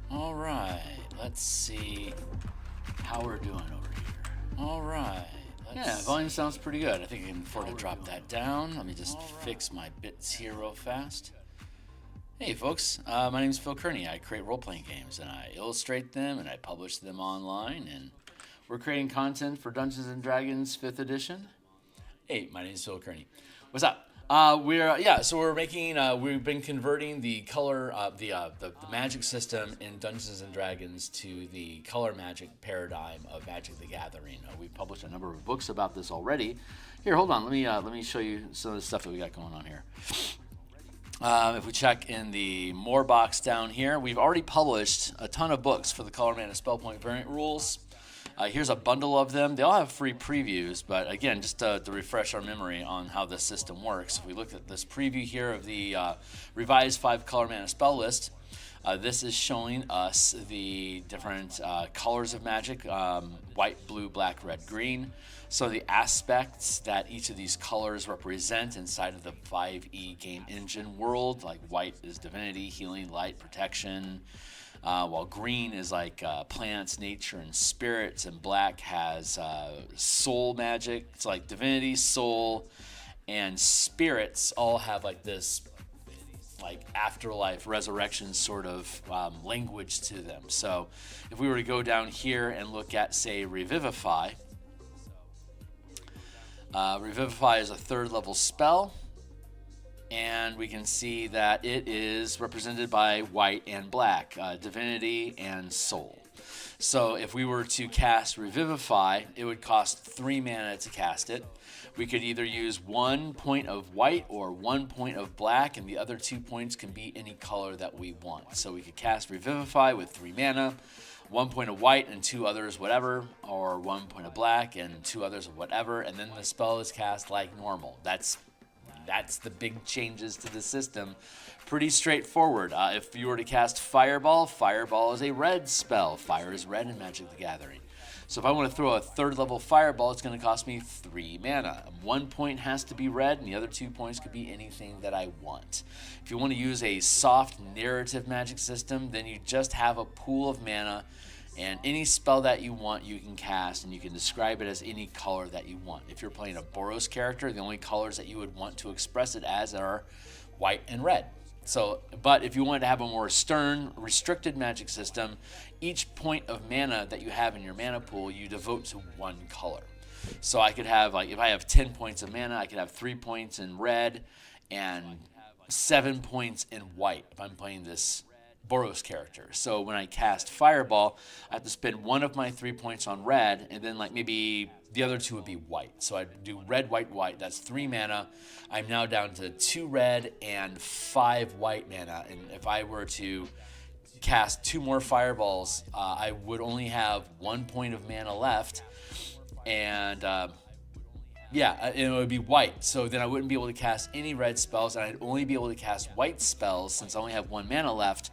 All right, let's see how we're doing over here. All right. Yeah, volume sounds pretty good. I think I can afford to drop that down. Let me just fix my bits here real fast. Hey folks, my name is Phil Kearney. I create role-playing games and I illustrate them and I publish them online, and we're creating content for Dungeons & Dragons 5th edition. Hey, my name is Phil Kearney. What's up? We're making. We've been converting the color, the magic system in Dungeons and Dragons to the color magic paradigm of Magic the Gathering. We've published a number of books about this already. Here, hold on. Let me show you some of the stuff that we got going on here. If we check in the more box down here, we've already published a ton of books for the Color Mana Spell Point variant rules. Here's a bundle of them. They all have free previews, but again, just to refresh our memory on how this system works, if we look at this preview here of the revised 5 color mana spell list, this is showing us the different colors of magic, white, blue, black, red, green. So the aspects that each of these colors represent inside of the 5e game engine world, like white is divinity, healing, light, protection, while green is like plants, nature, and spirits, and black has soul magic. It's like divinity, soul, and spirits all have like this like afterlife, resurrection sort of language to them. So if we were to go down here and look at, say, Revivify, Revivify is a 3rd level spell. And we can see that it is represented by white and black, divinity and soul. So if we were to cast Revivify, it would cost 3 mana to cast it. We could either use 1 point of white or 1 point of black, and the other 2 points can be any color that we want. So we could cast Revivify with 3 mana, 1 point of white and 2 others whatever, or 1 point of black and 2 others of whatever, and then the spell is cast like normal. That's the big changes to the system. Pretty straightforward. If you were to cast Fireball, Fireball is a red spell. Fire is red in Magic the Gathering. So if I want to throw a 3rd level Fireball, it's going to cost me 3 mana. 1 point has to be red, and the other 2 points could be anything that I want. If you want to use a soft narrative magic system, then you just have a pool of mana, and any spell that you want you can cast, and you can describe it as any color that you want. If you're playing a Boros character, the only colors that you would want to express it as are white and red. So, but if you wanted to have a more stern, restricted magic system, each point of mana that you have in your mana pool, you devote to one color. So I could have, like, if I have 10 points of mana, I could have 3 points in red and 7 points in white if I'm playing this Boros character. So when I cast Fireball, I have to spend one of my 3 points on red, and then like maybe the other 2 would be white. So I'd do red, white, white. That's 3 mana. I'm now down to 2 red and 5 white mana. And if I were to cast 2 more Fireballs, I would only have 1 point of mana left. And yeah, it would be white. So then I wouldn't be able to cast any red spells, and I'd only be able to cast white spells since I only have 1 mana left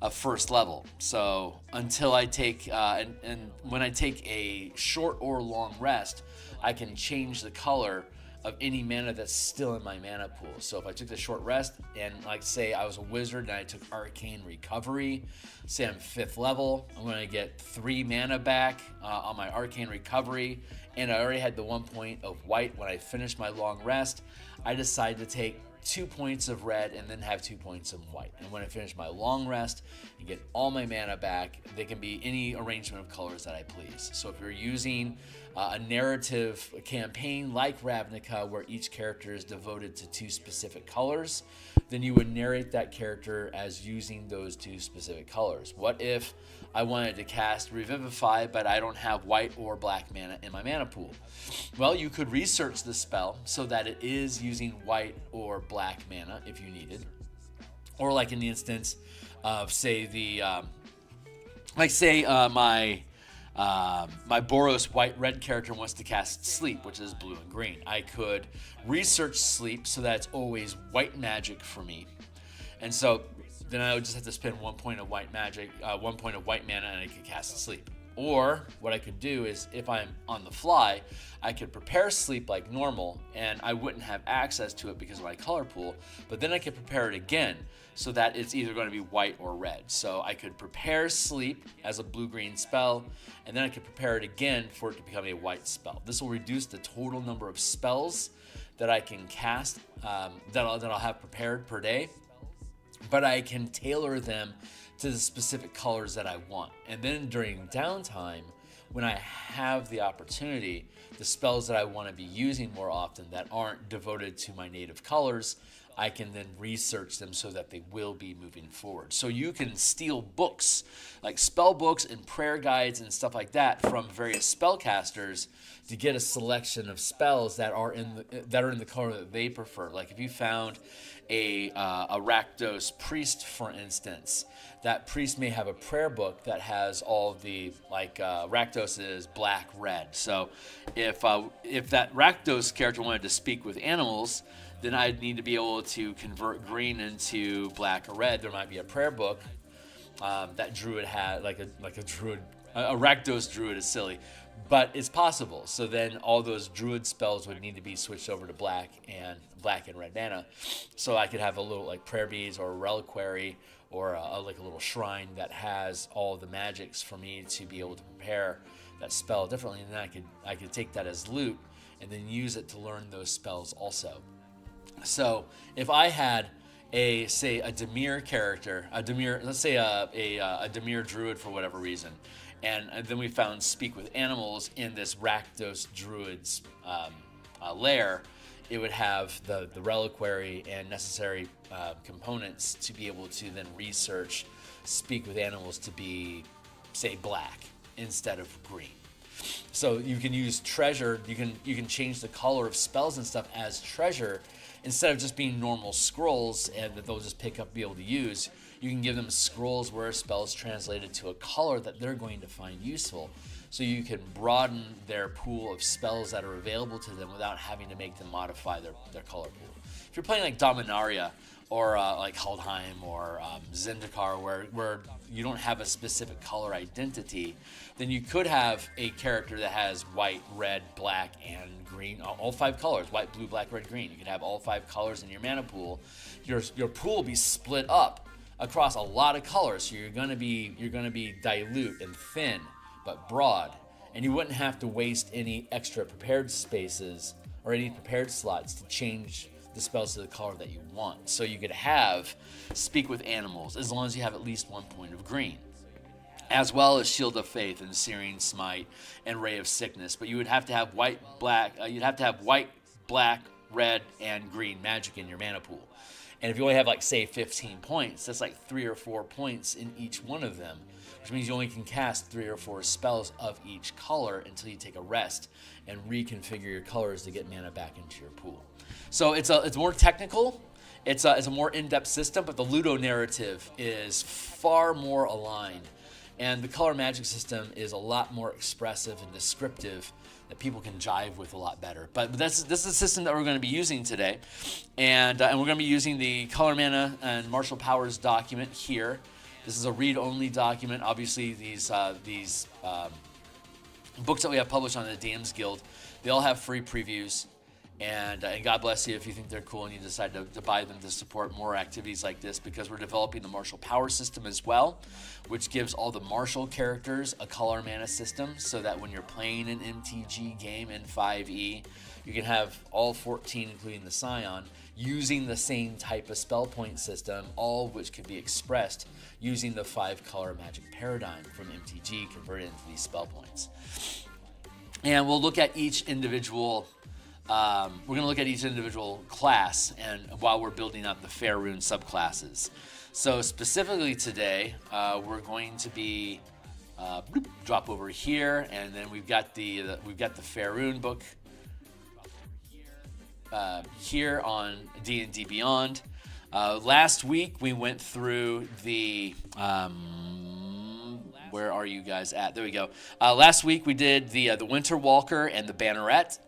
of first level. So until I take, and when I take a short or long rest, I can change the color of any mana that's still in my mana pool. So if I took the short rest and, like, say I was a wizard and I took Arcane Recovery, say I'm 5th level, I'm going to get 3 mana back on my Arcane Recovery, and I already had the 1 point of white when I finished my long rest. I decided to take 2 points of red and then have 2 points of white. And when I finish my long rest and get all my mana back, they can be any arrangement of colors that I please. So if you're using a narrative campaign like Ravnica, where each character is devoted to 2 specific colors, then you would narrate that character as using those 2 specific colors. What if I wanted to cast Revivify, but I don't have white or black mana in my mana pool? Well, you could research the spell so that it is using white or black mana if you needed. Or like in the instance of, say, my Boros white-red character wants to cast Sleep, which is blue and green. I could research Sleep so that it's always white magic for me. And so then I would just have to spend 1 point of white magic, 1 point of white mana, and I could cast Sleep. Or what I could do is, if I'm on the fly, I could prepare Sleep like normal, and I wouldn't have access to it because of my color pool, but then I could prepare it again so that it's either going to be white or red. So I could prepare Sleep as a blue-green spell, and then I could prepare it again for it to become a white spell. This will reduce the total number of spells that I can cast, that I'll have prepared per day, but I can tailor them to the specific colors that I want. And then during downtime, when I have the opportunity, the spells that I want to be using more often that aren't devoted to my native colors, I can then research them so that they will be moving forward. So you can steal books, like spell books and prayer guides and stuff like that, from various spellcasters to get a selection of spells that are in the color that they prefer. Like if you found a Rakdos priest, for instance, that priest may have a prayer book that has all the, like, Rakdos is black red. So if that Rakdos character wanted to speak with animals, then I'd need to be able to convert green into black or red. There might be a prayer book that druid had, like a druid, a Rakdos druid is silly, but it's possible. So then all those druid spells would need to be switched over to black and red mana. So I could have a little, like, prayer beads or a reliquary or like a little shrine that has all the magics for me to be able to prepare that spell differently, and then I could take that as loot and then use it to learn those spells also. So if I had a Dimir character, let's say a Dimir druid for whatever reason, and then we found Speak with Animals in this Rakdos druid's lair, it would have the reliquary and necessary components to be able to then research Speak with Animals to be, say, black instead of green. So you can use treasure, you can change the color of spells and stuff as treasure instead of just being normal scrolls and that they'll just pick up, be able to use. You can give them scrolls where a spell is translated to a color that they're going to find useful. So you can broaden their pool of spells that are available to them without having to make them modify their color pool. If you're playing like Dominaria or like Haldheim or Zendikar, where you don't have a specific color identity, then you could have a character that has white, red, black, and green, all 5 colors, white, blue, black, red, green. You could have all 5 colors in your mana pool. Your pool will be split up across a lot of colors, so you're gonna be dilute and thin but broad, and you wouldn't have to waste any extra prepared spaces or any prepared slots to change the spells to the color that you want. So you could have Speak with Animals as long as you have at least 1 point of green, as well as Shield of Faith and Searing Smite and Ray of Sickness. But you would have to have white, black, red, and green magic in your mana pool. And if you only have, like, say, 15 points, that's like 3 or 4 points in each one of them, which means you only can cast 3 or 4 spells of each color until you take a rest and reconfigure your colors to get mana back into your pool. So it's more technical. It's a more in-depth system, but the Ludo narrative is far more aligned. And the color magic system is a lot more expressive and descriptive that people can jive with a lot better. But this is the system that we're going to be using today. And we're going to be using the Color Mana and Martial Powers document here. This is a read-only document. Obviously, these books that we have published on the DMsGuild, they all have free previews. And God bless you if you think they're cool and you decide to buy them to support more activities like this, because we're developing the Martial Power system as well, which gives all the martial characters a color mana system, so that when you're playing an MTG game in 5e, you can have all 14, including the Scion, using the same type of spell point system, all of which can be expressed using the 5-color magic paradigm from MTG converted into these spell points. And we'll look at each individual we're going to look at each individual class, and while we're building up the Faerun subclasses. So specifically today, we're going to be drop over here, and then we've got the Faerun book here on D&D Beyond. Last week we went through the where are you guys at? There we go. Last week we did the Winter Walker and the Banneret.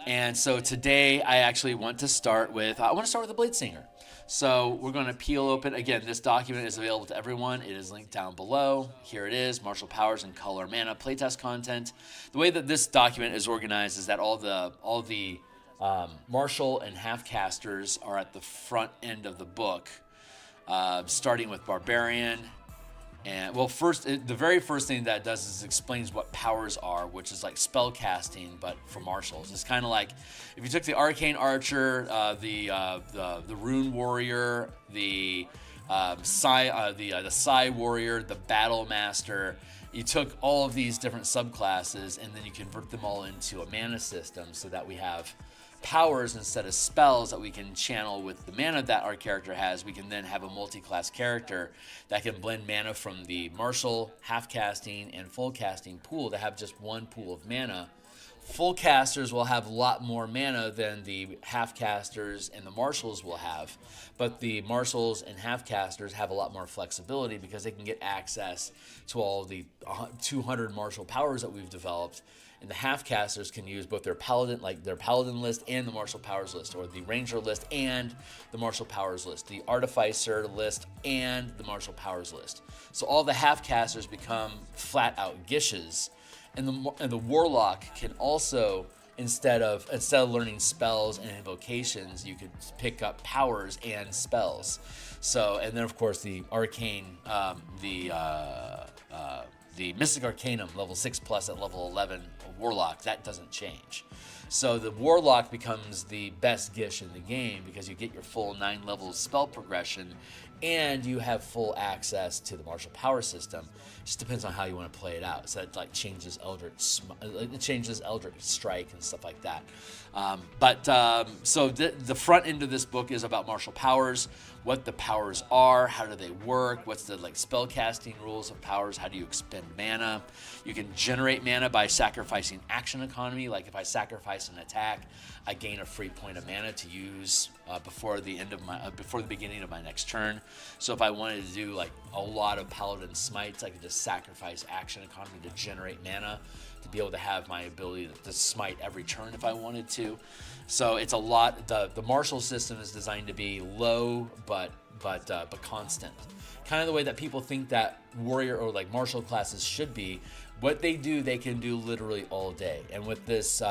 And so today I actually want to start with the Bladesinger. So we're going to peel open, again, this document is available to everyone. It is linked down below. Here it is, Martial Powers and Color Mana playtest content. The way that this document is organized is that all the martial and half-casters are at the front end of the book, starting with Barbarian. And well, the very first thing that it does is explains what powers are, which is like spell casting, but for martials. It's kind of like if you took the Arcane Archer, the Rune Warrior, the Psi Warrior, the Battle Master. You took all of these different subclasses and then you convert them all into a mana system, so that we have powers instead of spells that we can channel with the mana that our character has. We can then have a multi-class character that can blend mana from the martial, half-casting, and full-casting pool to have just one pool of mana. Full casters will have a lot more mana than the half-casters and the martials will have, but the martials and half-casters have a lot more flexibility because they can get access to all the 200 martial powers that we've developed. And the half-casters can use both their paladin list and the martial powers list, or the ranger list and the martial powers list, the artificer list and the martial powers list. So all the half-casters become flat-out gishes, and the warlock can also, instead of learning spells and invocations, you could pick up powers and spells. So, and then of course the arcane, the Mystic Arcanum, level 6+ at level 11 Warlock, that doesn't change. So the Warlock becomes the best Gish in the game because you get your full 9 levels spell progression and you have full access to the martial power system. It just depends on how you want to play it out. So it like changes Eldritch Strike and stuff like that. So the front end of this book is about martial powers, what the powers are, how do they work, what's the spell casting rules of powers, how do you expend mana. You can generate mana by sacrificing action economy. Like if I sacrifice an attack, I gain a free point of mana to use before the beginning of my next turn. So if I wanted to do like a lot of Paladin Smites, I could just sacrifice action economy to generate mana to be able to have my ability to smite every turn if I wanted to. So it's a lot. The martial system is designed to be low but constant. Kind of the way that people think that warrior or like martial classes should be. What they do, they can do literally all day. And with this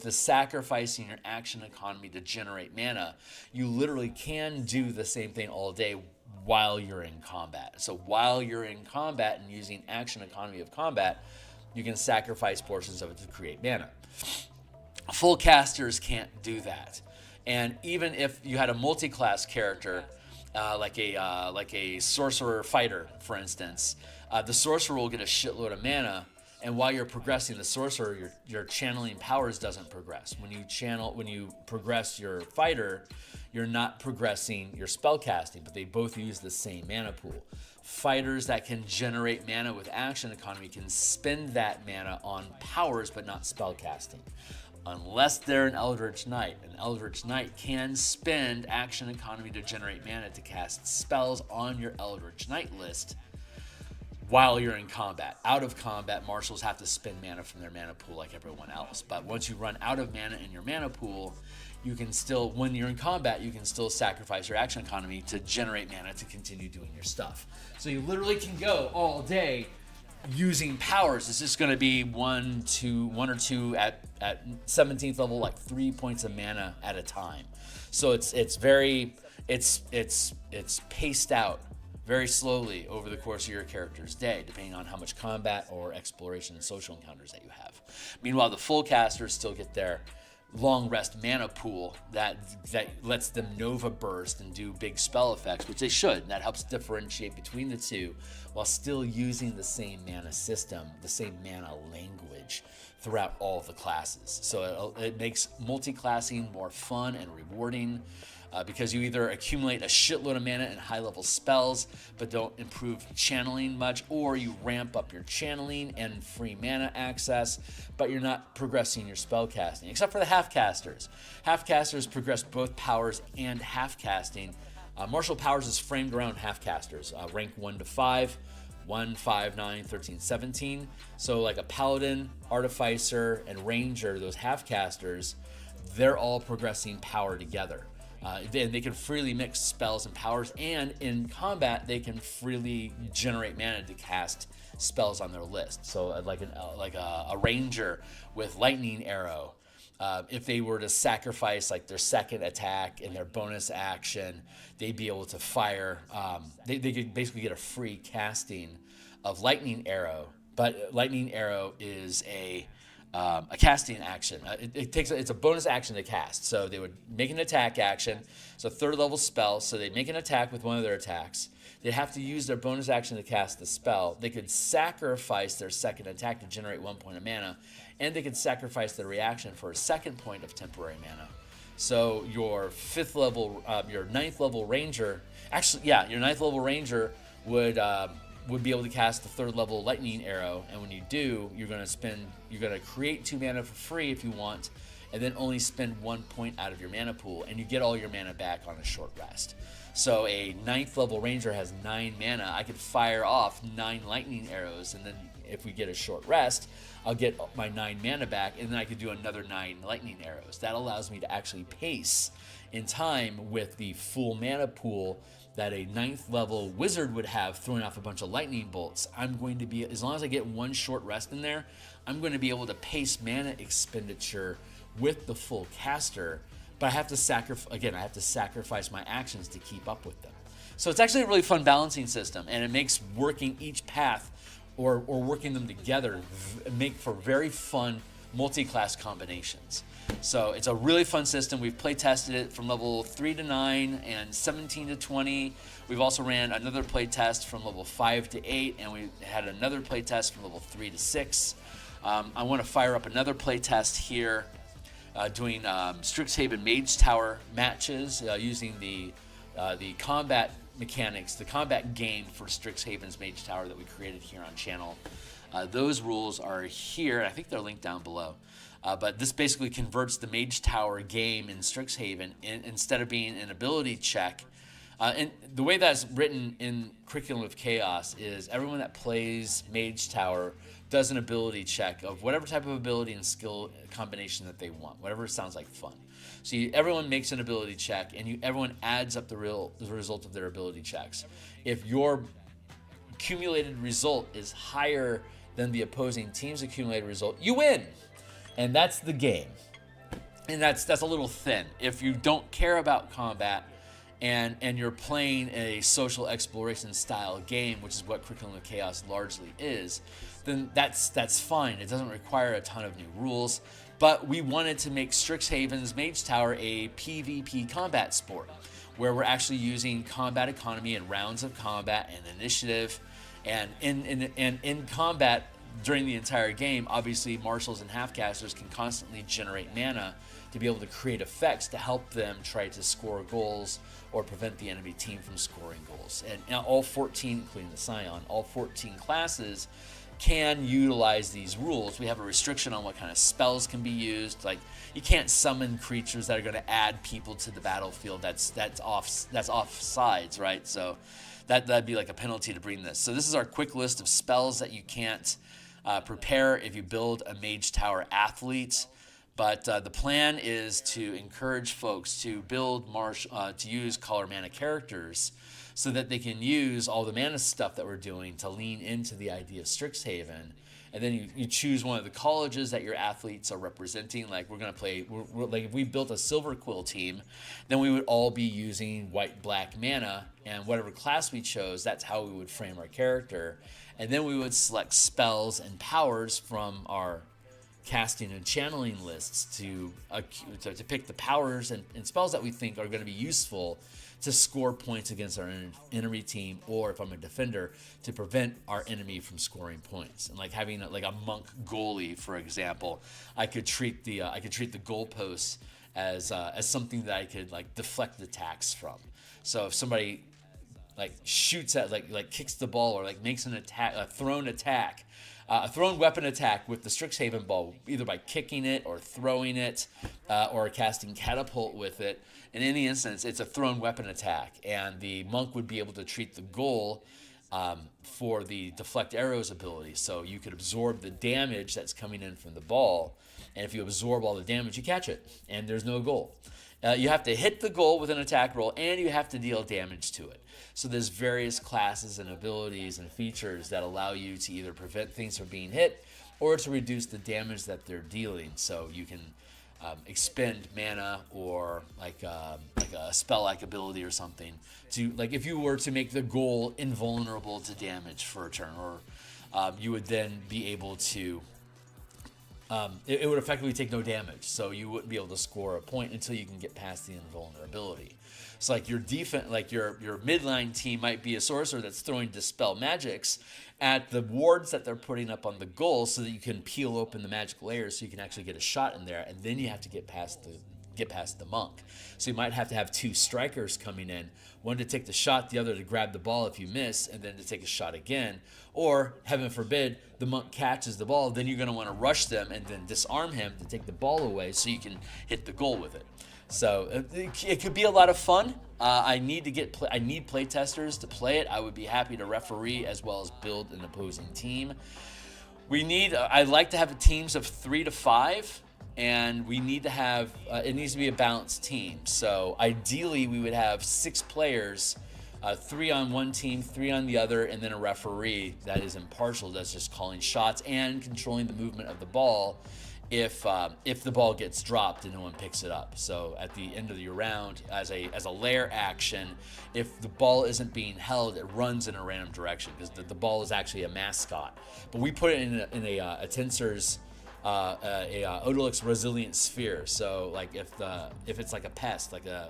sacrificing your action economy to generate mana, you literally can do the same thing all day while you're in combat. So while you're in combat and using action economy of combat, you can sacrifice portions of it to create mana. Full casters can't do that. And even if you had a multi-class character, like a sorcerer fighter, for instance, the sorcerer will get a shitload of mana, and while you're progressing the sorcerer, your channeling powers doesn't progress. When you progress your fighter, you're not progressing your spell casting, but they both use the same mana pool. Fighters that can generate mana with action economy can spend that mana on powers, but not spell casting. Unless they're an Eldritch Knight. An Eldritch Knight can spend action economy to generate mana to cast spells on your Eldritch Knight list while you're in combat. Out of combat, marshals have to spend mana from their mana pool like everyone else. But once you run out of mana in your mana pool, you can still, when you're in combat, you can still sacrifice your action economy to generate mana to continue doing your stuff. So you literally can go all day using powers. It's just going to be one or two at 17th level, like 3 points of mana at a time. So it's paced out very slowly over the course of your character's day, depending on how much combat or exploration and social encounters that you have. Meanwhile, the full casters still get their long rest mana pool that lets them Nova burst and do big spell effects, which they should. And that helps differentiate between the two while still using the same mana system, the same mana language throughout all of the classes. So it makes multi-classing more fun and rewarding. Because you either accumulate a shitload of mana and high-level spells, but don't improve channeling much, or you ramp up your channeling and free mana access, but you're not progressing your spell casting, except for the half-casters. Half-casters progress both powers and half-casting. Martial powers is framed around half-casters, rank 1 to 5, 1, 5, 9, 13, 17. So like a paladin, artificer, and ranger, those half-casters, they're all progressing power together. They can freely mix spells and powers, and in combat they can freely generate mana to cast spells on their list. So like a ranger with lightning arrow, if they were to sacrifice like their second attack and their bonus action, they'd be able to fire. They could basically get a free casting of lightning arrow, but lightning arrow is a casting action. It's a bonus action to cast. So they would make an attack action. So third level spell. So they make an attack with one of their attacks. They'd have to use their bonus action to cast the spell. They could sacrifice their second attack to generate 1 point of mana, and they could sacrifice their reaction for a second point of temporary mana. So your your ninth level ranger, your ninth level ranger would be able to cast the third level lightning arrow, and when you do, you're going to create 2 mana for free if you want, and then only spend 1 point out of your mana pool, and you get all your mana back on a short rest. So a 9th level ranger has 9 mana. I could fire off 9 lightning arrows, and then if we get a short rest, I'll get my 9 mana back, and then I could do another 9 lightning arrows. That allows me to actually pace in time with the full mana pool that a 9th level wizard would have, throwing off a bunch of lightning bolts. I'm going to be, as long as I get 1 short rest in there, I'm going to be able to pace mana expenditure with the full caster, but I have to sacrifice my actions to keep up with them. So it's actually a really fun balancing system, and it makes working each path or working them together make for very fun multi-class combinations. So it's a really fun system. We've play tested it from level 3 to 9 and 17 to 20. We've also ran another play test from level 5 to 8, and we had another play test from level 3 to 6. I want to fire up another play test here, doing Strixhaven Mage Tower matches using the combat mechanics, the combat game for Strixhaven's Mage Tower that we created here on channel. Those rules are here. I think they're linked down below. But this basically converts the Mage Tower game in Strixhaven instead of being an ability check. And the way that's written in Curriculum of Chaos is everyone that plays Mage Tower does an ability check of whatever type of ability and skill combination that they want, whatever sounds like fun. So everyone makes an ability check, and everyone adds up the result of their ability checks. If your accumulated result is higher than the opposing team's accumulated result, you win. And that's the game. And that's a little thin. If you don't care about combat and you're playing a social exploration style game, which is what Curriculum of Chaos largely is, then that's fine. It doesn't require a ton of new rules. But we wanted to make Strixhaven's Mage Tower a PvP combat sport, where we're actually using combat economy and rounds of combat and initiative. And in combat during the entire game, obviously marshals and halfcasters can constantly generate mana to be able to create effects to help them try to score goals or prevent the enemy team from scoring goals. And now all 14, including the Scion, all 14 classes can utilize these rules. We have a restriction on what kind of spells can be used. Like, you can't summon creatures that are going to add people to the battlefield. That's off sides, right? So that'd be like a penalty to bring this. So this is our quick list of spells that you can't prepare if you build a Mage Tower athlete. But the plan is to encourage folks to build to use color mana characters, so that they can use all the mana stuff that we're doing to lean into the idea of Strixhaven. And then you choose one of the colleges that your athletes are representing. Like, we're going to play, like if we built a Silver Quill team, then we would all be using white-black mana, and whatever class we chose, that's how we would frame our character. And then we would select spells and powers from our casting and channeling lists to pick the powers and spells that we think are going to be useful to score points against our enemy team, or if I'm a defender, to prevent our enemy from scoring points. And like having a monk goalie, for example, I could treat the goalposts as something that I could like deflect attacks from. So if somebody like shoots at like kicks the ball or like makes an attack, a thrown weapon attack with the Strixhaven ball, either by kicking it or throwing it or casting catapult with it. In any instance, it's a thrown weapon attack, and the monk would be able to treat the goal for the deflect arrows ability. So you could absorb the damage that's coming in from the ball, and if you absorb all the damage, you catch it, and there's no goal. You have to hit the goal with an attack roll, and you have to deal damage to it. So there's various classes and abilities and features that allow you to either prevent things from being hit or to reduce the damage that they're dealing. So you can expend mana or like a spell-like ability or something to, like, if you were to make the goal invulnerable to damage for a turn, or you would then be able to it would effectively take no damage, so you wouldn't be able to score a point until you can get past the invulnerability. So like your defense, like your midline team might be a sorcerer that's throwing dispel magics at the wards that they're putting up on the goal, so that you can peel open the magic layers so you can actually get a shot in there, and then you have to get past the monk. So you might have to have two strikers coming in, one to take the shot, the other to grab the ball if you miss, and then to take a shot again. Or, heaven forbid, the monk catches the ball, then you're going to want to rush them and then disarm him to take the ball away so you can hit the goal with it. So it could be a lot of fun. I need playtesters to play it. I would be happy to referee as well as build an opposing team. I'd like to have teams of 3 to 5. And we need to have, it needs to be a balanced team. So ideally we would have 6 players, 3 on one team, 3 on the other, and then a referee that is impartial, that's just calling shots and controlling the movement of the ball if the ball gets dropped and no one picks it up. So at the end of your round, as a lair action, if the ball isn't being held, it runs in a random direction, because the ball is actually a mascot. But we put it in a Tensor's Odalix resilient sphere. So like if it's like a pest, like a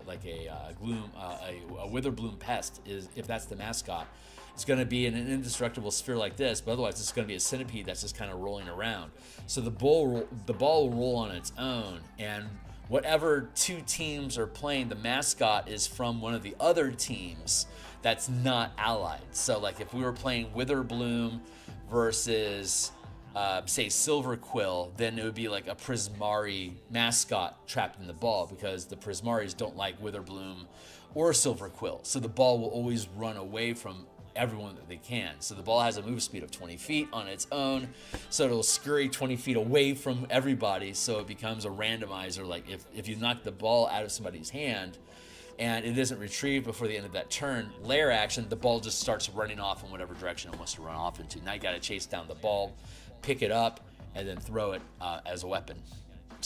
witherbloom pest, if that's the mascot, it's going to be in an indestructible sphere like this, but otherwise it's going to be a centipede that's just kind of rolling around. So the ball will roll on its own, and whatever 2 teams are playing, the mascot is from one of the other teams that's not allied. So like if we were playing Witherbloom versus say Silver Quill, then it would be like a Prismari mascot trapped in the ball, because the Prismaris don't like Witherbloom or Silver Quill. So the ball will always run away from everyone that they can. So the ball has a move speed of 20 feet on its own, so it'll scurry 20 feet away from everybody, so it becomes a randomizer. Like if you knock the ball out of somebody's hand and it isn't retrieved before the end of that turn, lair action, the ball just starts running off in whatever direction it wants to run off into. Now you got to chase down the ball, pick it up, and then throw it as a weapon.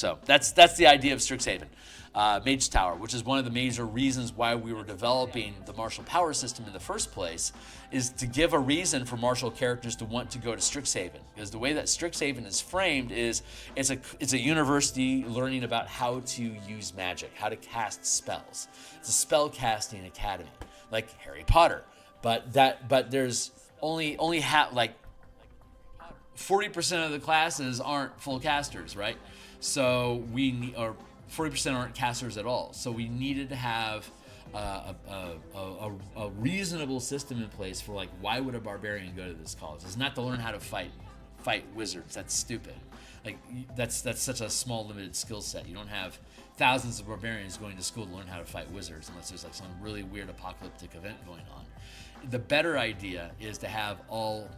So that's the idea of Strixhaven. Mage Tower, which is one of the major reasons why we were developing the martial power system in the first place, is to give a reason for martial characters to want to go to Strixhaven. Because the way that Strixhaven is framed is it's a university learning about how to use magic, how to cast spells. It's a spell casting academy, like Harry Potter. But there's only like 40% of the classes aren't full casters, right? So or 40% aren't casters at all. So we needed to have a reasonable system in place for, like, why would a barbarian go to this college? It's not to learn how to fight wizards. That's stupid. Like, that's such a small, limited skill set. You don't have thousands of barbarians going to school to learn how to fight wizards unless there's like some really weird apocalyptic event going on. The better idea is to have all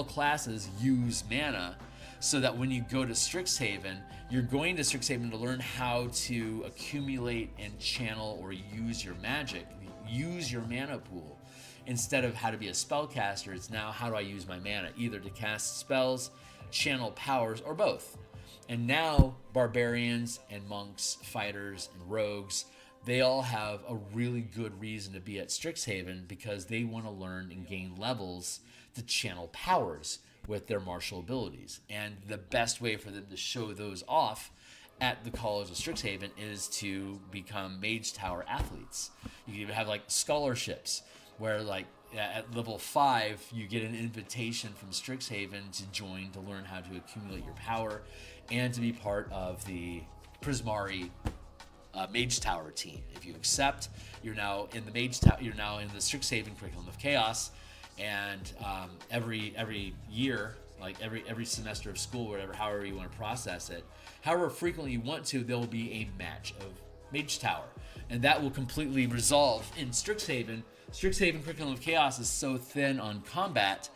classes use mana, so that when you go to Strixhaven, you're going to Strixhaven to learn how to accumulate and channel or use your magic, use your mana pool. Instead of how to be a spellcaster, it's now how do I use my mana, either to cast spells, channel powers, or both. And now barbarians and monks, fighters and rogues, they all have a really good reason to be at Strixhaven because they want to learn and gain levels to channel powers with their martial abilities. And the best way for them to show those off at the College of Strixhaven is to become Mage Tower athletes. You can even have like scholarships where, like, at level 5 you get an invitation from Strixhaven to join to learn how to accumulate your power and to be part of the Prismari Mage Tower team. If you accept, you're now in the you're now in the Strixhaven curriculum of chaos. And every year, like every semester of school, whatever, however you want to process it, however frequently you want to, there will be a match of Mage Tower, and that will completely resolve in Strixhaven. Strixhaven Curriculum of Chaos is so thin on combat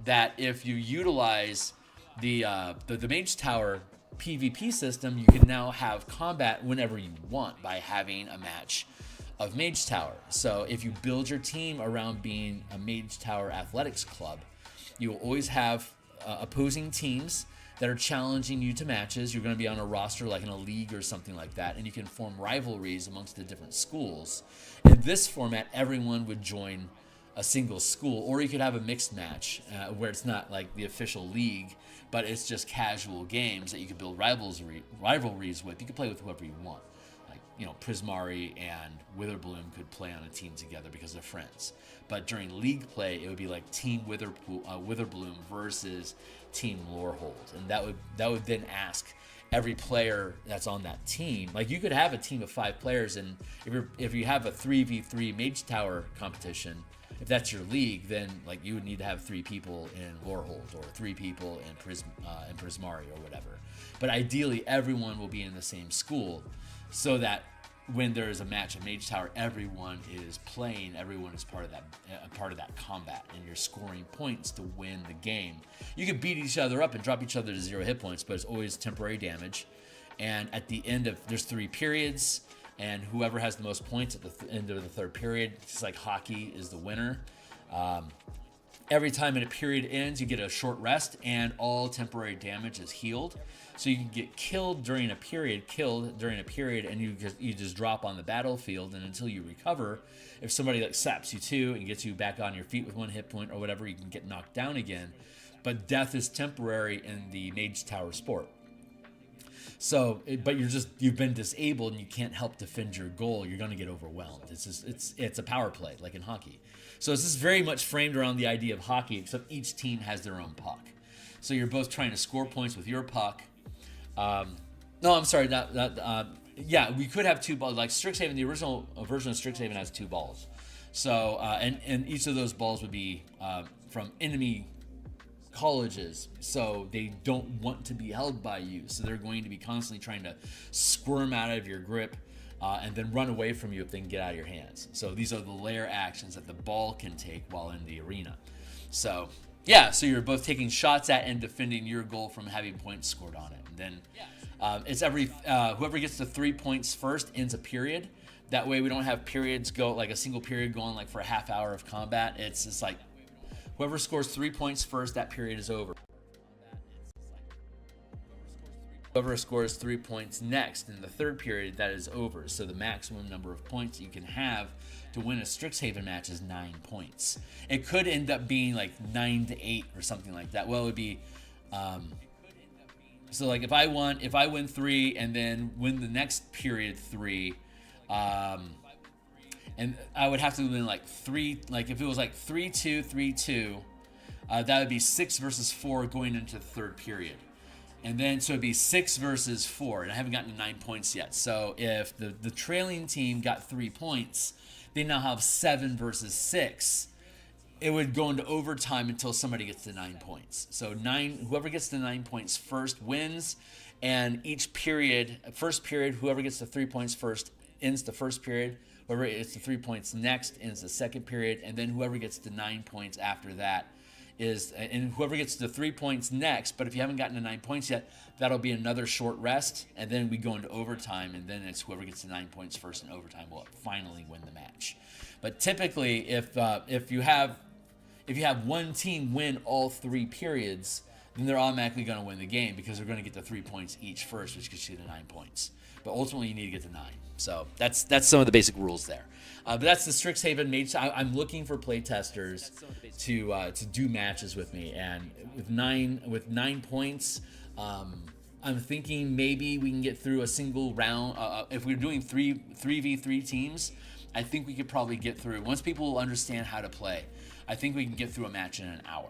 that if you utilize the Mage Tower PvP system, you can now have combat whenever you want by having a match of Mage Tower. So if you build your team around being a Mage Tower athletics club, you will always have opposing teams that are challenging you to matches. You're going to be on a roster like in a league or something like that, and you can form rivalries amongst the different schools. In this format, everyone would join a single school, or you could have a mixed match where it's not like the official league, but it's just casual games that you could build rivalries with. You could play with whoever you want. You know, Prismari and Witherbloom could play on a team together because they're friends. But during league play, it would be like Team Witherbloom versus Team Lorehold, and that would then ask every player that's on that team. Like, you could have a team of 5 players, and if you have a 3v3 Mage Tower competition, if that's your league, then like you would need to have 3 people in Lorehold or 3 people in Prismari or whatever. But ideally, everyone will be in the same school, so that when there is a match of Mage Tower, everyone is playing, everyone is part of that combat, and you're scoring points to win the game. You can beat each other up and drop each other to 0 hit points, but it's always temporary damage. And at the end there's 3 periods, and whoever has the most points at the end of the 3rd period, it's like hockey, is the winner. Every time in a period ends, you get a short rest, and all temporary damage is healed. So you can get killed during a period, and you just drop on the battlefield, and until you recover, if somebody like saps you too and gets you back on your feet with 1 hit point or whatever, you can get knocked down again. But death is temporary in the Mage Tower sport. So, but you've been disabled and you can't help defend your goal. You're going to get overwhelmed. It's a power play like in hockey. So this is very much framed around the idea of hockey, except each team has their own puck. So you're both trying to score points with your puck. No, I'm sorry. Yeah, we could have 2 balls. Like Strixhaven, the original version of Strixhaven has 2 balls. So and each of those balls would be from enemy colleges, so they don't want to be held by you, so they're going to be constantly trying to squirm out of your grip and then run away from you if they can get out of your hands. So these are the lair actions that the ball can take while in the arena. So yeah, so you're both taking shots at and defending your goal from having points scored on it. And then it's whoever gets to 3 points first ends a period. That way we don't have periods go like a single period going like for a half hour of combat. It's just like whoever scores 3 points first, that period is over. Whoever scores 3 points next in the third period, that is over. So the maximum number of points you can have to win a Strixhaven match is 9 points. It could end up being like 9 to 8 or something like that. Well, it would be so like if I win 3 and then win the next period 3, and I would have to win like 3. Like if it was like 3-2, 3-2, that would be 6 versus 4 going into the third period. And then, so it'd be 6 versus 4, and I haven't gotten to 9 points yet. So if the trailing team got 3 points, they now have 7 versus 6. It would go into overtime until somebody gets to 9 points. So whoever gets to 9 points first wins, and each period, first period, whoever gets to 3 points first ends the first period. Whoever gets to 3 points next ends the second period, and then whoever gets to 9 points after that and whoever gets to 3 points next, but if you haven't gotten to 9 points yet, that'll be another short rest, and then we go into overtime, and then it's whoever gets to 9 points first in overtime will finally win the match. But typically, if you have one team win all 3 periods, then they're automatically going to win the game because they're going to get the 3 points each first, which gets you to 9 points. But ultimately, you need to get to 9. So that's some of the basic rules there. But that's the Strixhaven Mage. I'm looking for playtesters to do matches with me, and with 9 points, I'm thinking maybe we can get through a single round. If we're doing 3v3 teams, I think we could probably get through. Once people understand how to play, I think we can get through a match in an hour.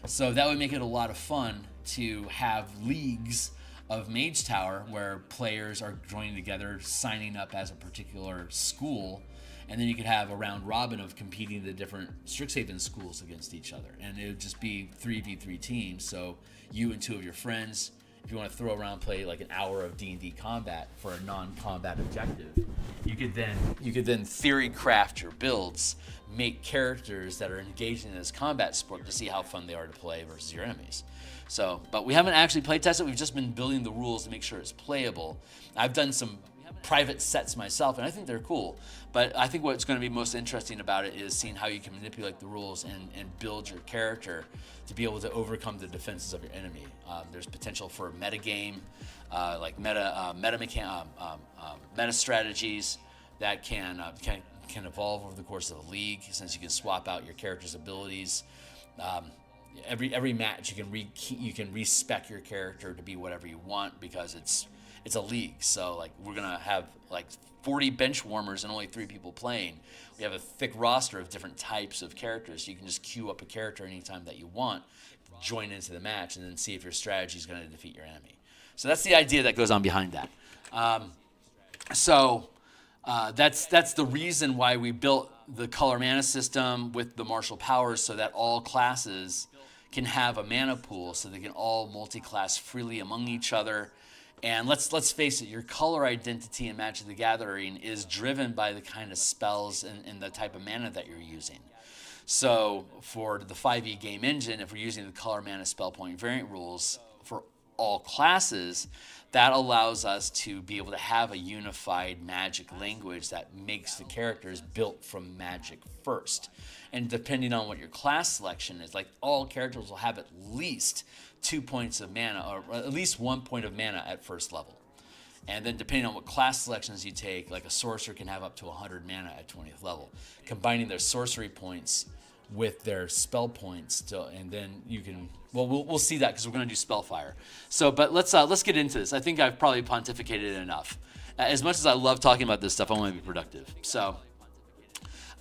So that would make it a lot of fun to have leagues of Mage Tower where players are joining together, signing up as a particular school, and then you could have a round robin of competing the different Strixhaven schools against each other. And it would just be 3v3 teams, so you and 2 of your friends, if you want to throw around, play like an hour of D&D combat for a non-combat objective, you could then theory craft your builds, make characters that are engaged in this combat sport to see how fun they are to play versus your enemies. So, but we haven't actually play tested. We've just been building the rules to make sure it's playable. I've done some private sets myself, and I think they're cool. But I think what's going to be most interesting about it is seeing how you can manipulate the rules and build your character to be able to overcome the defenses of your enemy. There's potential for metagame, like meta strategies that can evolve over the course of the league, since you can swap out your character's abilities. Every match you can respec your character to be whatever you want because it's a league. So like we're gonna have like 40 bench warmers and only 3 people playing. We have a thick roster of different types of characters. So you can just queue up a character anytime that you want, join into the match, and then see if your strategy is going to defeat your enemy. So that's the idea that goes on behind that. That's the reason why we built the color mana system with the martial powers, so that all classes can have a mana pool, so they can all multi-class freely among each other. And let's face it, your color identity in Magic the Gathering is driven by the kind of spells and the type of mana that you're using. So for the 5e game engine, if we're using the color mana spell point variant rules for all classes, that allows us to be able to have a unified Magic language that makes the characters built from Magic first. And depending on what your class selection is, like all characters will have at least 2 points of mana, or at least 1 point of mana at first level. And then depending on what class selections you take, like a sorcerer can have up to 100 mana at 20th level. Combining their sorcery points with their spell points, and then you can, well, we'll see that because we're going to do Spellfire. So, but let's get into this. I think I've probably pontificated enough. As much as I love talking about this stuff, I want to be productive. So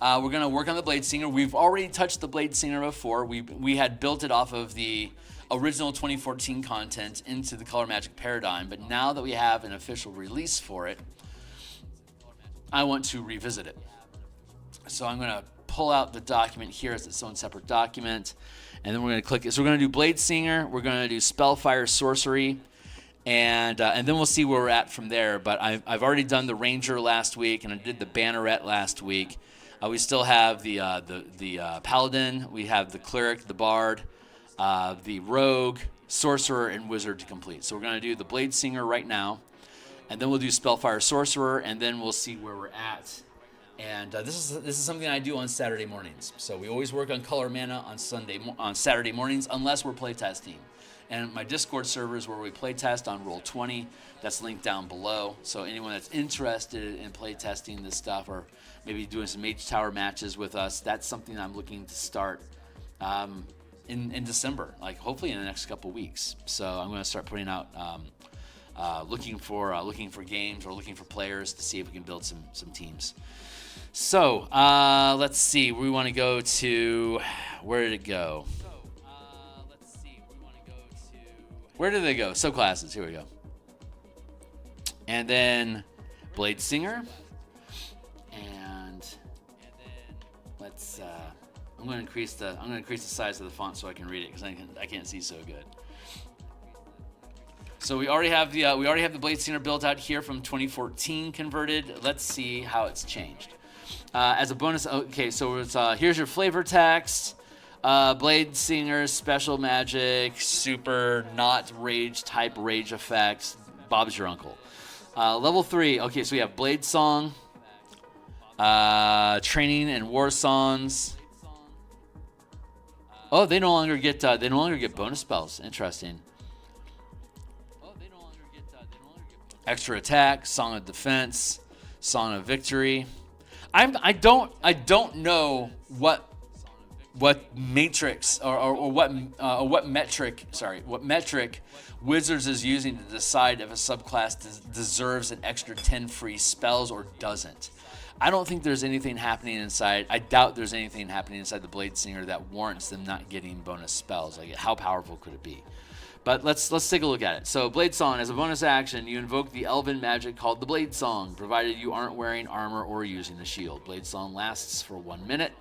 we're going to work on the Blade Singer. We've already touched the Blade Singer before. We had built it off of the original 2014 content into the Color Magic paradigm, but now that we have an official release for it, I want to revisit it. So I'm going to pull out the document here as its own separate document, and then we're going to click it. So we're going to do Blade Singer, we're going to do Spellfire Sorcery, and then we'll see where we're at from there. But I've already done the Ranger last week, and I did the Banneret last week. We still have the Paladin, we have the Cleric, the Bard, the Rogue, Sorcerer, and Wizard to complete. So we're going to do the Blade Singer right now, and then we'll do Spellfire Sorcerer, and then we'll see where we're at. And this is something I do on Saturday mornings. So we always work on color mana on Saturday mornings, unless we're playtesting. And my Discord server is where we play test on Roll20. That's linked down below. So anyone that's interested in play testing this stuff, or maybe doing some Mage Tower matches with us, that's something I'm looking to start in December, like hopefully in the next couple weeks. So I'm going to start putting out, looking for games or looking for players to see if we can build some teams. So let's see. We want to go to, where did it go? Where did they go? Subclasses. Here we go. And then Blade Singer. And let's. I'm going to increase the size of the font so I can read it because I can't see so good. So we already have the Blade Singer built out here from 2014 converted. Let's see how it's changed. As a bonus, okay. So it's here's your flavor text. Blade Singer, special magic, super, not rage type rage effects. Bob's your uncle. Level 3. Okay, so we have Blade Song, training and war songs. Oh, they no longer get bonus spells. Interesting. Extra attack, Song of Defense, Song of Victory. I don't know what matrix or what metric Wizards is using to decide if a subclass deserves an extra 10 free spells or doesn't. I don't think there's anything happening inside. I doubt there's anything happening inside the Blade Singer that warrants them not getting bonus spells. Like, how powerful could it be? But let's take a look at it. So Blade Song, as a bonus action, you invoke the elven magic called the Blade Song, provided you aren't wearing armor or using a shield. Blade Song lasts for 1 minute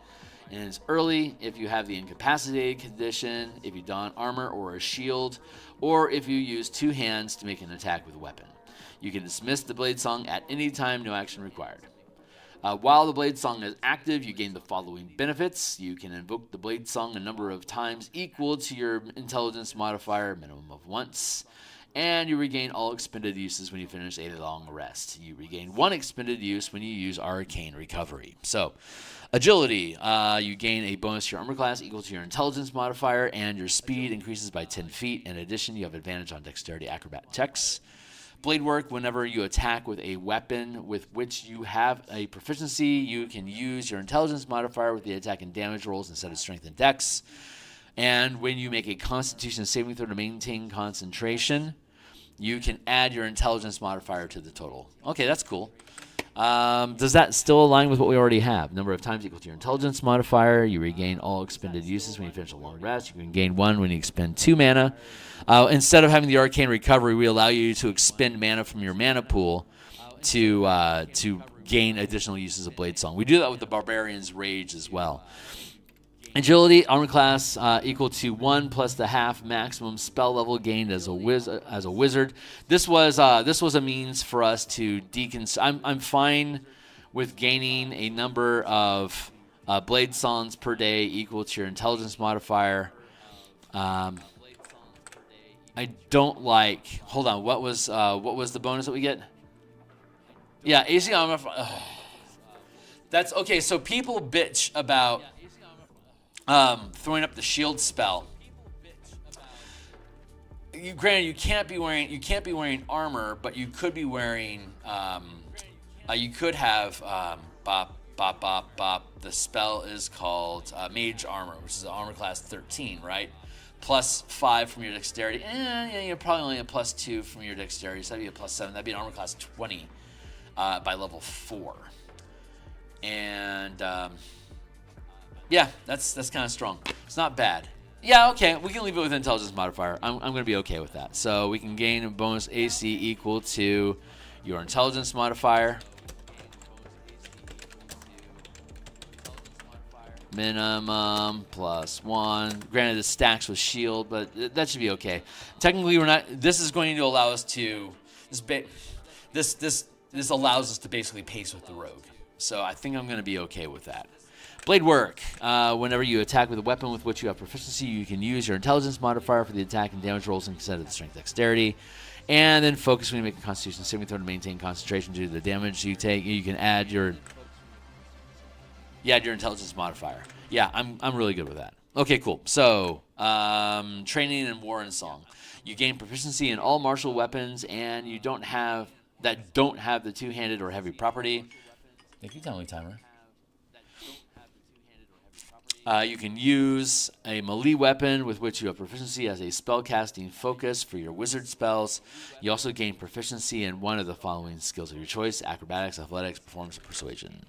and is early if you have the incapacitated condition, if you don armor or a shield, or if you use 2 hands to make an attack with a weapon. You can dismiss the Blade Song at any time, no action required. While the Blade Song is active, you gain the following benefits. You can invoke the Blade Song a number of times equal to your intelligence modifier, minimum of once. And you regain all expended uses when you finish a long rest. You regain 1 expended use when you use Arcane Recovery. So, agility. You gain a bonus to your armor class equal to your intelligence modifier, and your speed increases by 10 feet. In addition, you have advantage on dexterity acrobat checks. Blade work, whenever you attack with a weapon with which you have a proficiency, you can use your intelligence modifier with the attack and damage rolls instead of strength and dex. And when you make a constitution saving throw to maintain concentration, you can add your intelligence modifier to the total. Okay, that's cool. Does that still align with what we already have? Number of times equal to your intelligence modifier. You regain all expended uses when you finish a long rest. You can gain 1 when you expend 2 mana. Instead of having the Arcane Recovery, we allow you to expend mana from your mana pool to gain additional uses of Blade Song. We do that with the Barbarian's Rage as well. Agility, armor class equal to 1 plus the half maximum spell level gained as a wizard. This was a means for us to I'm fine with gaining a number of Blade Songs per day equal to your intelligence modifier. I don't like. Hold on. What was the bonus that we get? Yeah, AC armor. That's okay. So people bitch about throwing up the shield spell. Granted, you can't be wearing armor, but you could be wearing. You could have bop bop bop bop. The spell is called Mage Armor, which is armor class 13, right? Plus 5 from your dexterity. Yeah, you're probably only a plus 2 from your dexterity, so that'd be a plus 7. That'd be an armor class 20 by level 4. And yeah, that's kind of strong. It's not bad. Yeah, okay, we can leave it with intelligence modifier. I'm going to be okay with that. So we can gain a bonus AC equal to your intelligence modifier. Minimum plus 1. Granted, it stacks with shield, but that should be okay. Technically, we're not. This is going to allow us to. This allows us to basically pace with the rogue. So I think I'm going to be okay with that. Blade work. Whenever you attack with a weapon with which you have proficiency, you can use your intelligence modifier for the attack and damage rolls instead of the strength dexterity. And then focus when you make a constitution saving throw to maintain concentration due to the damage you take. You can add your intelligence modifier. Yeah, I'm really good with that. Okay, cool. So Training in War and Song. You gain proficiency in all martial weapons, and you don't have the two-handed or heavy property. Thank you, Timely Timer. You can use a melee weapon with which you have proficiency as a spellcasting focus for your wizard spells. You also gain proficiency in one of the following skills of your choice: acrobatics, athletics, performance, or persuasion.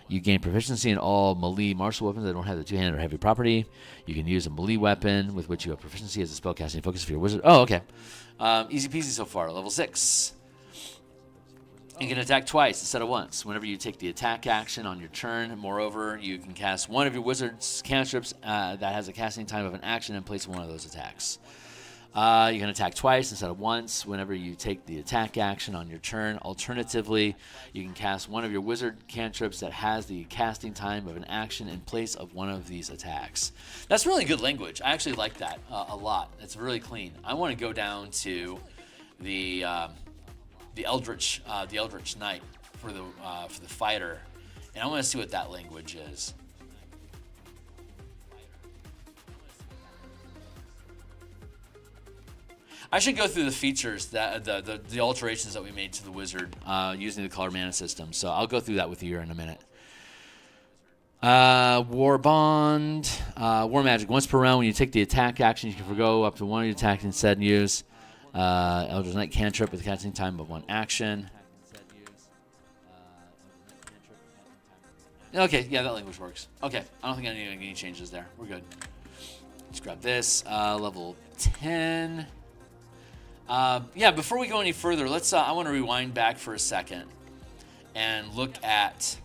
You gain proficiency in all melee martial weapons that don't have the two-handed or heavy property. You can use a melee weapon with which you have proficiency as a spellcasting focus for your wizard. Oh, okay. Easy peasy so far. Level 6. You can attack twice instead of once whenever you take the attack action on your turn. Moreover, you can cast one of your wizard's cantrips that has a casting time of an action in place of one of those attacks. You can attack twice instead of once whenever you take the attack action on your turn. Alternatively, you can cast one of your wizard cantrips that has the casting time of an action in place of one of these attacks. That's really good language. I actually like that a lot. It's really clean. I want to go down to the Eldritch Knight for the fighter, and I want to see what that language is. I should go through the features that the alterations that we made to the wizard using the color mana system. So I'll go through that with you here in a minute. War Bond, War Magic. Once per round, when you take the attack action, you can forgo up to one of your attacks instead and use Eldritch Knight cantrip with a casting time of one action. Okay, yeah, that language works. Okay, I don't think I need any changes there. We're good. Let's grab this. Level 10. Yeah, before we go any further, let's. I want to rewind back for a second and look at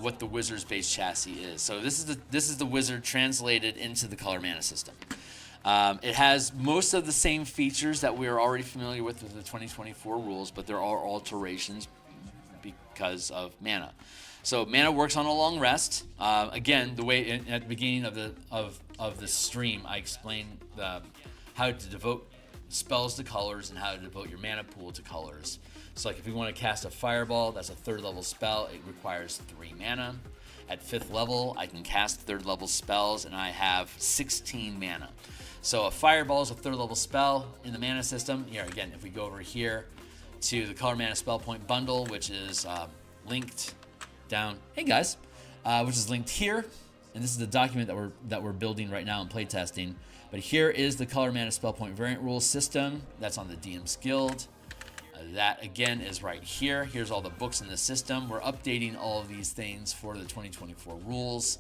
what the wizard's base chassis is. So this is the wizard translated into the color mana system. It has most of the same features that we are already familiar with the 2024 rules, but there are alterations because of mana. So mana works on a long rest. Again, the way at the beginning of the stream, I explained how to devote spells to colors and how to devote your mana pool to colors. So like if we want to cast a fireball, that's a 3rd level spell. It requires 3 mana. At 5th level, I can cast 3rd level spells, and I have 16 mana. So a fireball is a 3rd level spell in the mana system. Here again, if we go over here to the color mana spell point bundle, which is linked down. Hey guys, which is linked here, and this is the document that we're building right now in playtesting. But here is the color mana spell point variant rules system. That's on the DMsGuild. That again is right here. Here's all the books in the system. We're updating all of these things for the 2024 rules.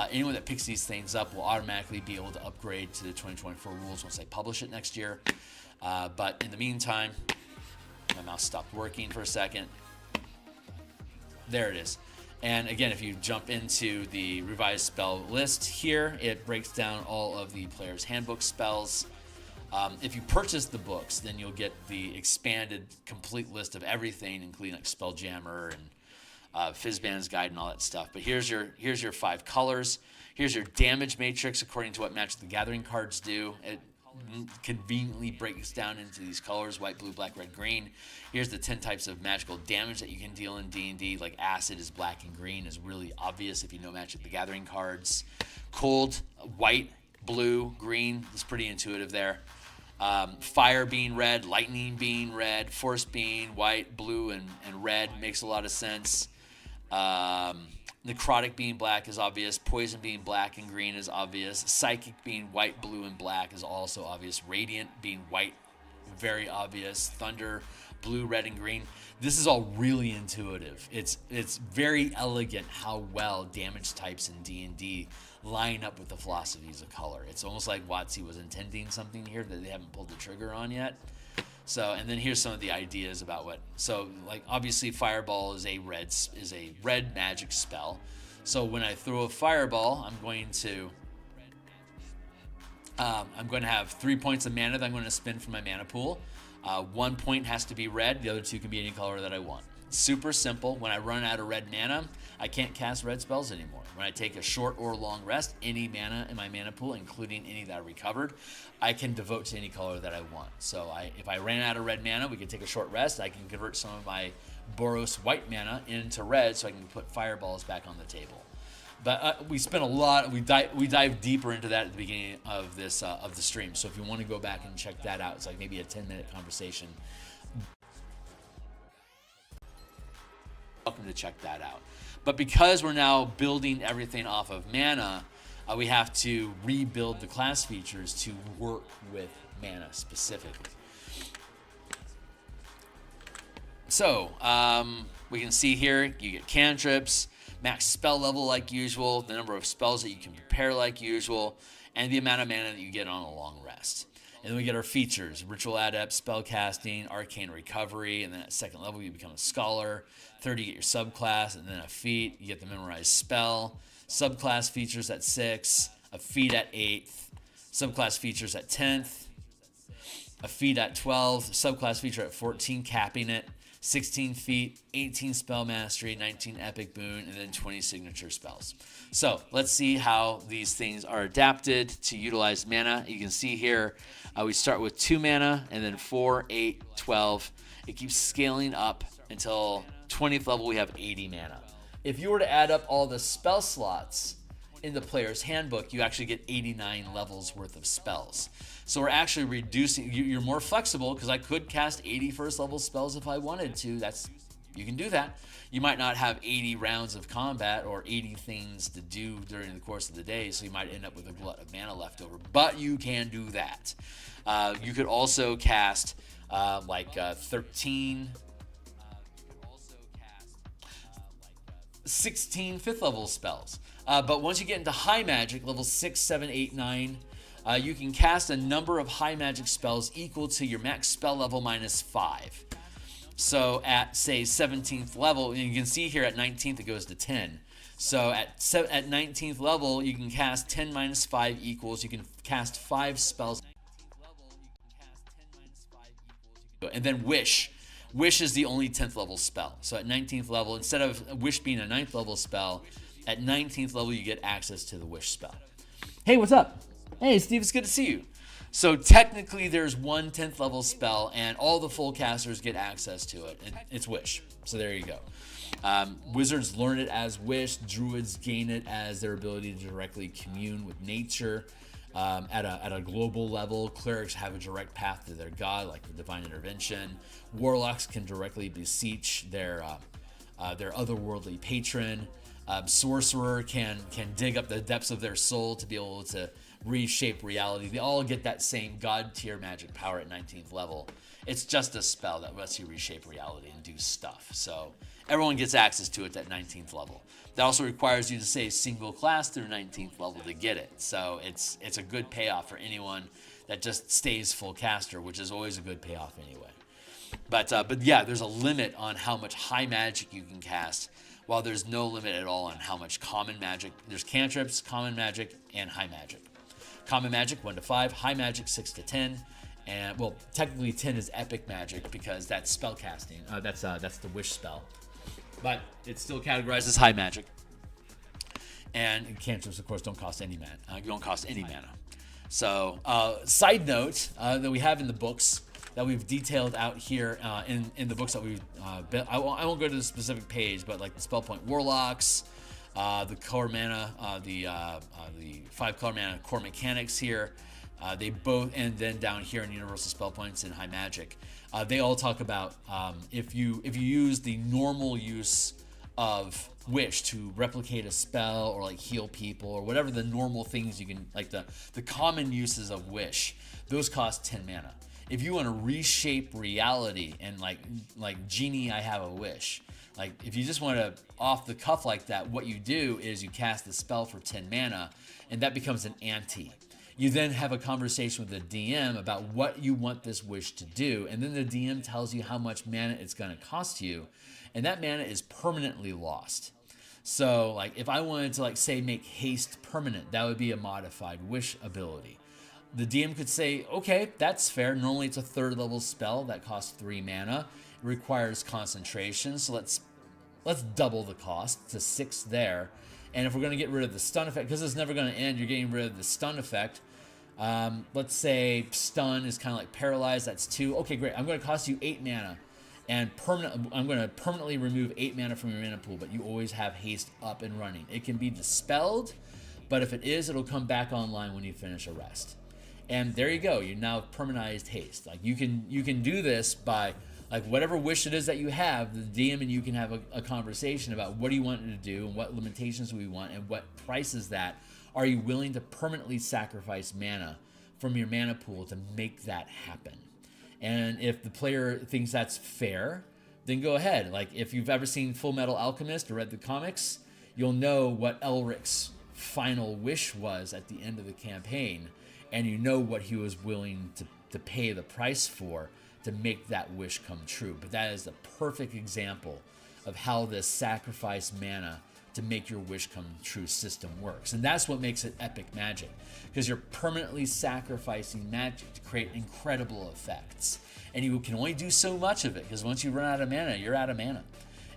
Anyone that picks these things up will automatically be able to upgrade to the 2024 rules once I publish it next year. But in the meantime, my mouse stopped working for a second. There it is. And again, if you jump into the revised spell list here, it breaks down all of the player's handbook spells. If you purchase the books, then you'll get the expanded complete list of everything, including like Spelljammer and Fizzband's Guide and all that stuff. But here's your 5 colors. Here's your damage matrix according to what Magic the Gathering cards do. It conveniently breaks down into these colors: white, blue, black, red, green. Here's the 10 types of magical damage that you can deal in D&D. Like acid is black and green, is really obvious if you know Magic the Gathering cards. Cold, white, blue, green is pretty intuitive there. Fire being red, lightning being red, force being white, blue, and red makes a lot of sense. Necrotic being black is obvious. Poison being black and green is obvious. Psychic being white, blue, and black is also obvious. Radiant being white, very obvious. Thunder, blue, red, and green. This is all really intuitive. It's very elegant how well damage types in D&D line up with the philosophies of color. It's almost like WOTC was intending something here that they haven't pulled the trigger on yet. So, and then here's some of the ideas about what. So, like obviously, Fireball is a red magic spell. So when I throw a Fireball, I'm going to have 3 points of mana that I'm going to spend from my mana pool. 1 point has to be red. The other 2 can be any color that I want. Super simple. When I run out of red mana, I can't cast red spells anymore. When I take a short or long rest, any mana in my mana pool, including any that I recovered, I can devote to any color that I want. So if I ran out of red mana, we can take a short rest. I can convert some of my Boros white mana into red so I can put fireballs back on the table. But we spent a lot. We dive deeper into that at the beginning of this of the stream. So if you want to go back and check that out, it's like maybe a 10-minute conversation. Welcome to check that out. But because we're now building everything off of mana, we have to rebuild the class features to work with mana specifically. So we can see here you get cantrips, max spell level like usual, the number of spells that you can prepare like usual, and the amount of mana that you get on a long rest. And then we get our features: Ritual Adept, Spellcasting, Arcane Recovery, and then at second level you become a Scholar. Third, you get your subclass, and then a feat, you get the Memorized Spell. Subclass features at 6, a feat at 8th, subclass features at 10th, a feat at 12, subclass feature at 14, capping it, 16 feat, 18 spell mastery, 19 epic boon, and then 20 signature spells. So let's see how these things are adapted to utilize mana. You can see here we start with 2 mana, and then 4, 8, 12. It keeps scaling up until 20th level we have 80 mana. If you were to add up all the spell slots in the player's handbook, you actually get 89 levels worth of spells. So we're actually reducing. You're more flexible, because I could cast 80 first level spells if I wanted to. You can do that. You might not have 80 rounds of combat or 80 things to do during the course of the day, so you might end up with a glut of mana left over. But you can do that. You could also cast 16 fifth level spells. But once you get into high magic, level 6, 7, 8, 9, you can cast a number of high magic spells equal to your max spell level minus 5. So at, say, 17th level, and you can see here at 19th it goes to 10. So at 19th level, you can cast 10 minus 5 equals, you can cast 5 spells. And then Wish. Wish is the only 10th level spell. So at 19th level, instead of Wish being a 9th level spell, at 19th level you get access to the Wish spell. Hey, what's up? Hey, Steve, it's good to see you. So technically there's one 10th level spell, and all the full casters get access to it. It's Wish. So there you go. Wizards learn it as Wish. Druids gain it as their ability to directly commune with nature. At a global level, clerics have a direct path to their god, like the divine intervention. Warlocks can directly beseech their otherworldly patron. Sorcerer can dig up the depths of their soul to be able to reshape reality. They all get that same god tier magic power at 19th level. It's just a spell that lets you reshape reality and do stuff. So everyone gets access to it at 19th level. That also requires you to say single class through 19th level to get it. So it's a good payoff for anyone that just stays full caster, which is always a good payoff anyway. But yeah, there's a limit on how much high magic you can cast, while there's no limit at all on how much common magic. There's cantrips, common magic, and high magic. Common magic 1 to 5, high magic 6 to 10, and well, technically 10 is epic magic because that's spell casting. That's the Wish spell, but it's still categorized as high magic. And cantrips, of course, don't cost any mana. You don't cost any mana. So, side note that we have in the books that we've detailed out here in the books that we've built. I won't go to the specific page, but like the Point Warlocks, the core mana, the 5 color mana core mechanics here. They both, and then down here in Universal Spell Points and High Magic, they all talk about if you use the normal use of Wish to replicate a spell or like heal people or whatever the normal things you can, like the common uses of Wish, those cost 10 mana. If you want to reshape reality and like Genie, I have a wish. Like if you just want to off the cuff like that, what you do is you cast the spell for 10 mana, and that becomes an ante. You then have a conversation with the DM about what you want this wish to do, and then the DM tells you how much mana it's going to cost you, and that mana is permanently lost. So like if I wanted to like say make haste permanent, that would be a modified wish ability. The DM could say, okay, that's fair. Normally it's a 3rd level spell that costs 3 mana. It requires concentration, so let's double the cost to 6 there. And if we're going to get rid of the stun effect, because it's never going to end, you're getting rid of the stun effect. Let's say stun is kind of like paralyzed, that's 2. Okay, great. I'm going to cost you 8 mana. And I'm going to permanently remove 8 mana from your mana pool, but you always have haste up and running. It can be dispelled, but if it is, it'll come back online when you finish a rest. And there you go. You now permanized haste. Like you can do this by like whatever wish it is that you have. The DM and you can have a conversation about what do you want to do and what limitations do we want and what price is that. Are you willing to permanently sacrifice mana from your mana pool to make that happen? And if the player thinks that's fair, then go ahead. Like if you've ever seen Full Metal Alchemist or read the comics, you'll know what Elric's final wish was at the end of the campaign, and you know what he was willing to pay the price for to make that wish come true. But that is the perfect example of how this sacrifice mana to make your wish come true system works. And that's what makes it epic magic, because you're permanently sacrificing magic to create incredible effects. And you can only do so much of it, because once you run out of mana, you're out of mana.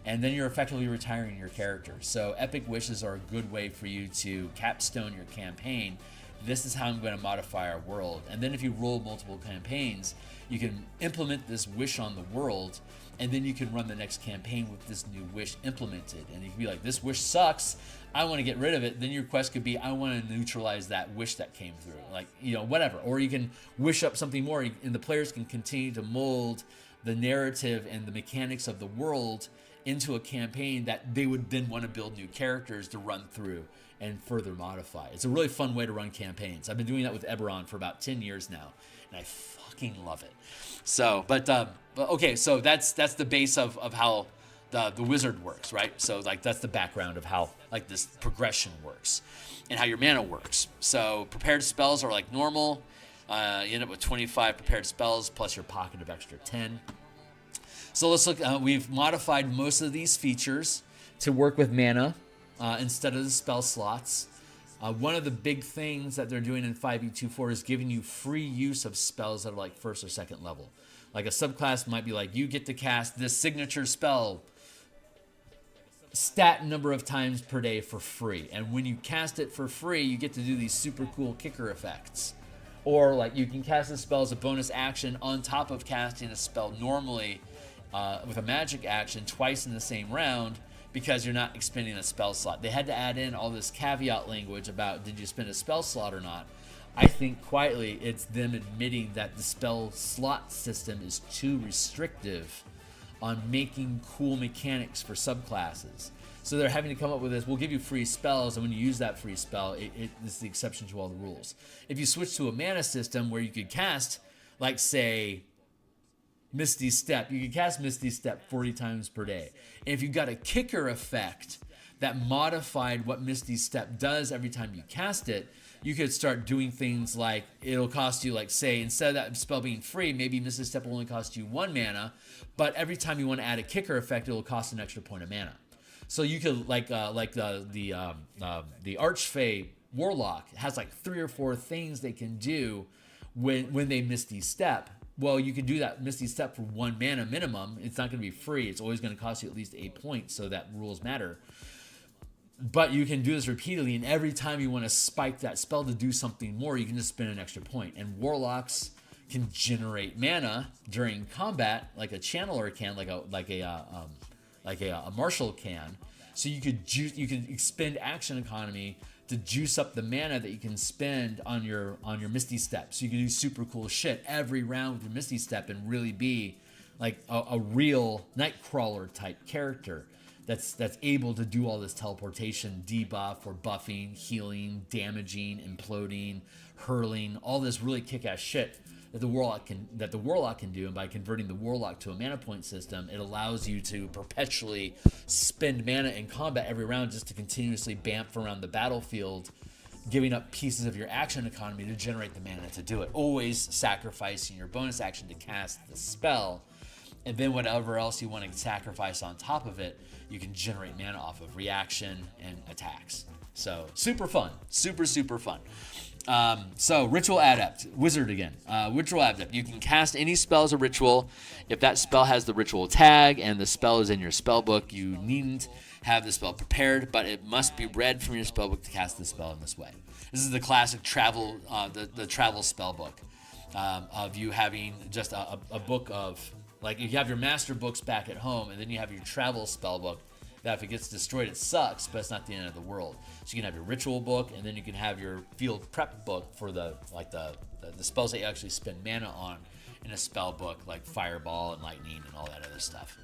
And then you're effectively retiring your character. So epic wishes are a good way for you to capstone your campaign. This is how I'm going to modify our world. And then if you roll multiple campaigns, you can implement this wish on the world, and then you can run the next campaign with this new wish implemented. And you can be like, this wish sucks, I want to get rid of it. Then your quest could be, I want to neutralize that wish that came through. Like, you know, whatever. Or you can wish up something more, and the players can continue to mold the narrative and the mechanics of the world into a campaign that they would then want to build new characters to run through and further modify. It's a really fun way to run campaigns. I've been doing that with Eberron for about 10 years now, and I fucking love it. So, but okay, so that's the base of how the wizard works, right? So like that's the background of how like this progression works and how your mana works. So prepared spells are like normal. You end up with 25 prepared spells plus your pocket of extra 10. So let's look. We've modified most of these features to work with mana instead of the spell slots. One of the big things that they're doing in 5e24 is giving you free use of spells that are like first or second level. Like a subclass might be like, you get to cast this signature spell stat number of times per day for free. And when you cast it for free, you get to do these super cool kicker effects. Or like you can cast a spell as a bonus action on top of casting a spell normally with a magic action twice in the same round, because you're not expending a spell slot. They had to add in all this caveat language about did you spend a spell slot or not. I think quietly it's them admitting that the spell slot system is too restrictive on making cool mechanics for subclasses. So they're having to come up with this, we'll give you free spells, and when you use that free spell, it's the exception to all the rules. If you switch to a mana system where you could cast, like say, Misty Step, you can cast Misty Step 40 times per day. And if you got a kicker effect that modified what Misty Step does every time you cast it, you could start doing things like it'll cost you, like say, instead of that spell being free, maybe Misty Step will only cost you 1 mana, but every time you want to add a kicker effect, it'll cost an extra point of mana. So you could like the Archfey Warlock has like 3 or 4 things they can do when they Misty Step. Well, you can do that Misty Step for 1 mana minimum. It's not going to be free. It's always going to cost you at least 8 points, so that rules matter. But you can do this repeatedly, and every time you want to spike that spell to do something more, you can just spend an extra point. And Warlocks can generate mana during combat, like a Channeler can, like a Marshal can. So you could expend action economy to juice up the mana that you can spend on your Misty Step. So you can do super cool shit every round with your Misty Step and really be like a real Nightcrawler type character that's able to do all this teleportation, debuff or buffing, healing, damaging, imploding, hurling, all this really kick-ass shit that the Warlock can do. And by converting the Warlock to a mana point system, it allows you to perpetually spend mana in combat every round just to continuously bamf around the battlefield, giving up pieces of your action economy to generate the mana to do it, always sacrificing your bonus action to cast the spell, and then whatever else you want to sacrifice on top of it, you can generate mana off of reaction and attacks. So super fun, super fun. So Ritual Adept, Wizard again. Ritual Adept, you can cast any spell as a ritual. If that spell has the ritual tag and the spell is in your spell book, you needn't have the spell prepared, but it must be read from your spell book to cast the spell in this way. This is the classic travel, the travel spell book, of you having just a book of Like if you have your master books back at home, and then you have your travel spell book, that if it gets destroyed, it sucks, but it's not the end of the world. So you can have your ritual book, and then you can have your field prep book for the spells that you actually spend mana on in a spell book, like Fireball and Lightning and all that other stuff.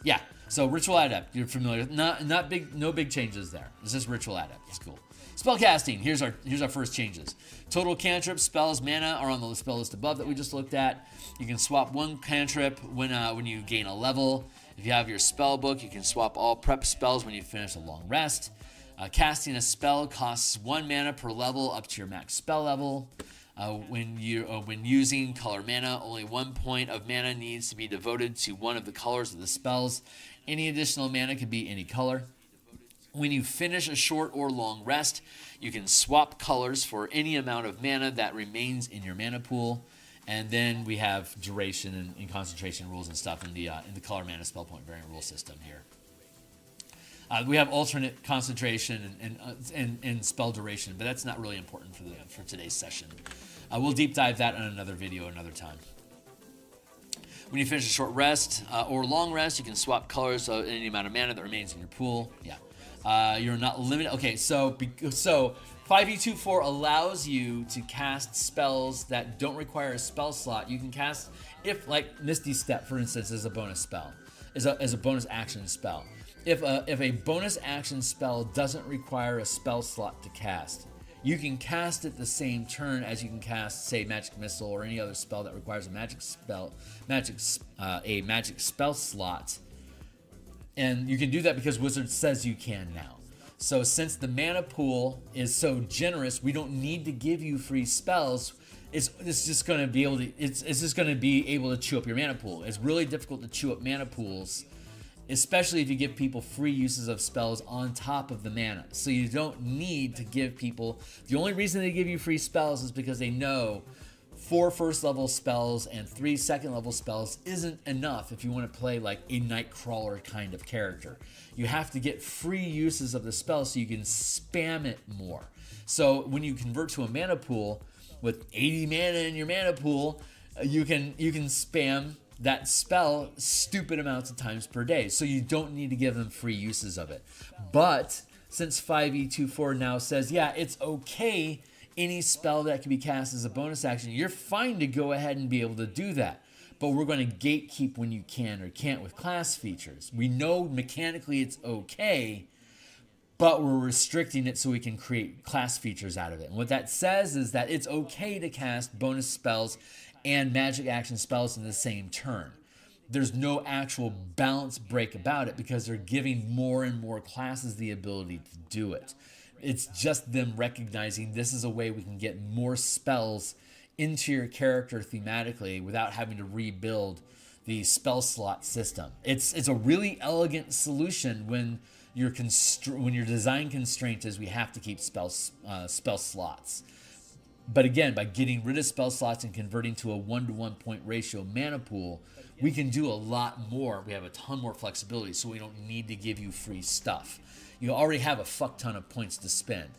Yeah, so Ritual Adept, you're familiar with. No big changes there. It's just Ritual Adept. It's cool. Spellcasting, here's our first changes. Total cantrips, spells, mana are on the spell list above that we just looked at. You can swap one cantrip when you gain a level. If you have your spell book, you can swap all prep spells when you finish a long rest. Casting a spell costs 1 mana per level up to your max spell level. When using color mana, only 1 point of mana needs to be devoted to one of the colors of the spells. Any additional mana can be any color. When you finish a short or long rest, you can swap colors for any amount of mana that remains in your mana pool. And then we have duration and concentration rules and stuff in the color mana spell point variant rule system here. We have alternate concentration and spell duration, but that's not really important for today's session. We'll deep dive that on another video another time. When you finish a short rest or long rest, you can swap colors of any amount of mana that remains in your pool. Yeah. You're not limited. Okay, so 5e24 allows you to cast spells that don't require a spell slot. You can cast, if like Misty Step, for instance, is a bonus spell, as a bonus action spell. If a bonus action spell doesn't require a spell slot to cast, you can cast it the same turn as you can cast, say, Magic Missile or any other spell that requires a magic spell slot. And you can do that because Wizard says you can now. So since the mana pool is so generous, we don't need to give you free spells. It's just going to be able to chew up your mana pool. It's really difficult to chew up mana pools, especially if you give people free uses of spells on top of the mana. So you don't need to give people. The only reason they give you free spells is because they know 4 first level spells and 3 second level spells isn't enough if you want to play like a Nightcrawler kind of character. You have to get free uses of the spell so you can spam it more. So when you convert to a mana pool with 80 mana in your mana pool, you can spam that spell stupid amounts of times per day. So you don't need to give them free uses of it. But since 5e24 now says, yeah, it's okay, any spell that can be cast as a bonus action, you're fine to go ahead and be able to do that. But we're going to gatekeep when you can or can't with class features. We know mechanically it's okay, but we're restricting it so we can create class features out of it. And what that says is that it's okay to cast bonus spells and magic action spells in the same turn. There's no actual balance break about it because they're giving more and more classes the ability to do it. It's just them recognizing this is a way we can get more spells into your character thematically without having to rebuild the spell slot system. It's a really elegant solution when your design constraint is we have to keep spell slots. But again, by getting rid of spell slots and converting to a 1-to-1 point ratio mana pool, we can do a lot more. We have a ton more flexibility, so we don't need to give you free stuff. You already have a fuck ton of points to spend.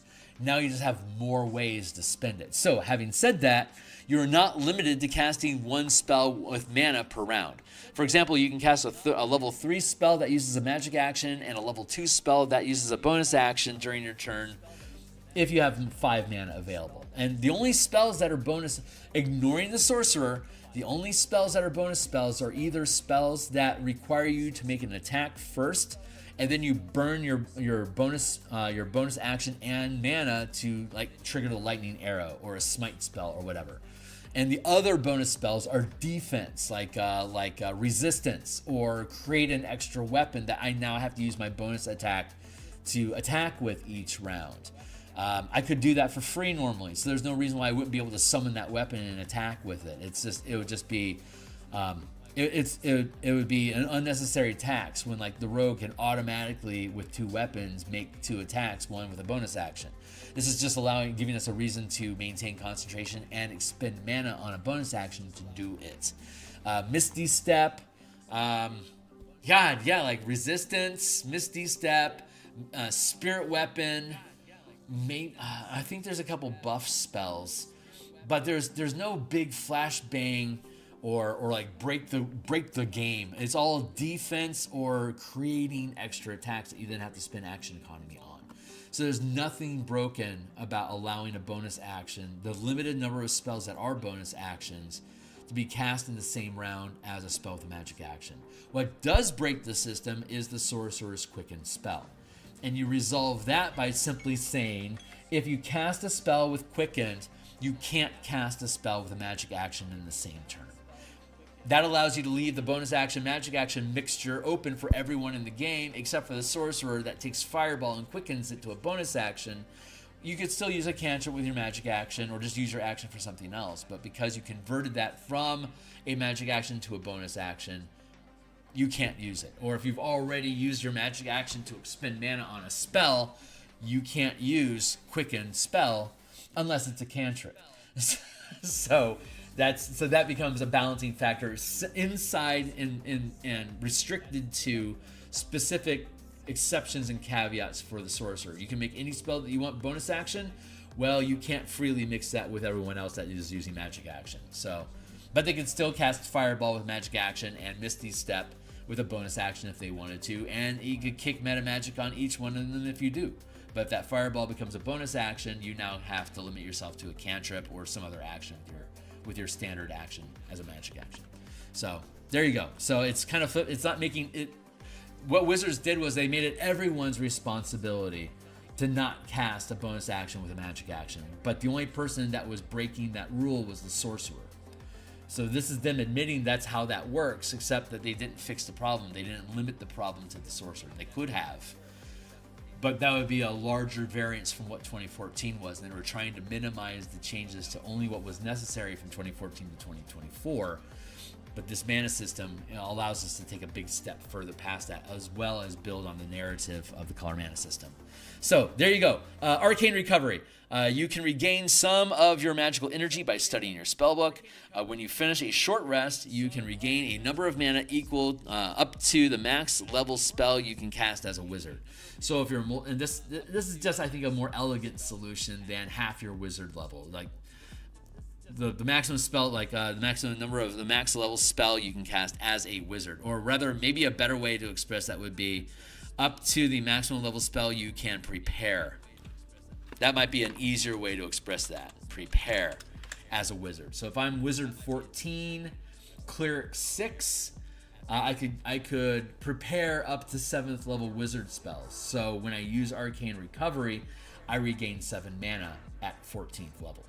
Now you just have more ways to spend it. So having said that, you're not limited to casting one spell with mana per round. For example, you can cast a level 3 spell that uses a magic action and a level 2 spell that uses a bonus action during your turn if you have 5 mana available. And the only spells that are bonus, ignoring the sorcerer, the only spells that are bonus spells are either spells that require you to make an attack first, and then you burn your bonus action and mana to like trigger the lightning arrow or a smite spell or whatever. And the other bonus spells are defense, like resistance, or create an extra weapon that I now have to use my bonus attack to attack with each round. I could do that for free normally, so there's no reason why I wouldn't be able to summon that weapon and attack with it. It would just be it would be an unnecessary tax when like the rogue can automatically with 2 weapons make 2 attacks, one with a bonus action. This is just giving us a reason to maintain concentration and expend mana on a bonus action to do it. Misty Step, like resistance, Misty Step, Spirit Weapon. I think there's a couple buff spells, but there's no big flashbang or like break the game. It's all defense or creating extra attacks that you then have to spend action economy on. So there's nothing broken about allowing a bonus action, the limited number of spells that are bonus actions, to be cast in the same round as a spell with a magic action. What does break the system is the Sorcerer's Quicken spell. And you resolve that by simply saying, if you cast a spell with Quickened, you can't cast a spell with a magic action in the same turn. That allows you to leave the bonus action, magic action mixture open for everyone in the game, except for the sorcerer that takes Fireball and quickens it to a bonus action. You could still use a cantrip with your magic action, or just use your action for something else. But because you converted that from a magic action to a bonus action, you can't use it. Or if you've already used your magic action to expend mana on a spell, you can't use Quicken spell unless it's a cantrip. So that becomes a balancing factor inside and restricted to specific exceptions and caveats for the sorcerer. You can make any spell that you want bonus action. Well, you can't freely mix that with everyone else that is using magic action. So, but they can still cast Fireball with magic action and Misty Step with a bonus action if they wanted to, and you could kick meta magic on each one of them if you do. But if that Fireball becomes a bonus action, you now have to limit yourself to a cantrip or some other action with your standard action as a magic action. So there you go. So it's kind of it's not making it. What Wizards did was they made it everyone's responsibility to not cast a bonus action with a magic action. But the only person that was breaking that rule was the sorcerer. So this is them admitting that's how that works, except that they didn't fix the problem. They didn't limit the problem to the sorcerer. They could have, but that would be a larger variance from what 2014 was. And they were trying to minimize the changes to only what was necessary from 2014 to 2024. But this mana system allows us to take a big step further past that, as well as build on the narrative of the color mana system. So there you go. Arcane Recovery. You can regain some of your magical energy by studying your spellbook. When you finish a short rest, you can regain a number of mana equal up to the max level spell you can cast as a wizard. So if you're, and this is just, I think, a more elegant solution than half your wizard level. Like the maximum spell, like the maximum number of the max level spell you can cast as a wizard, or rather, maybe a better way to express that would be up to the maximum level spell you can prepare. That might be an easier way to express that. Prepare as a wizard. So if I'm wizard 14, cleric 6, I could prepare up to 7th level wizard spells. So when I use Arcane Recovery, I regain 7 mana at 14th level.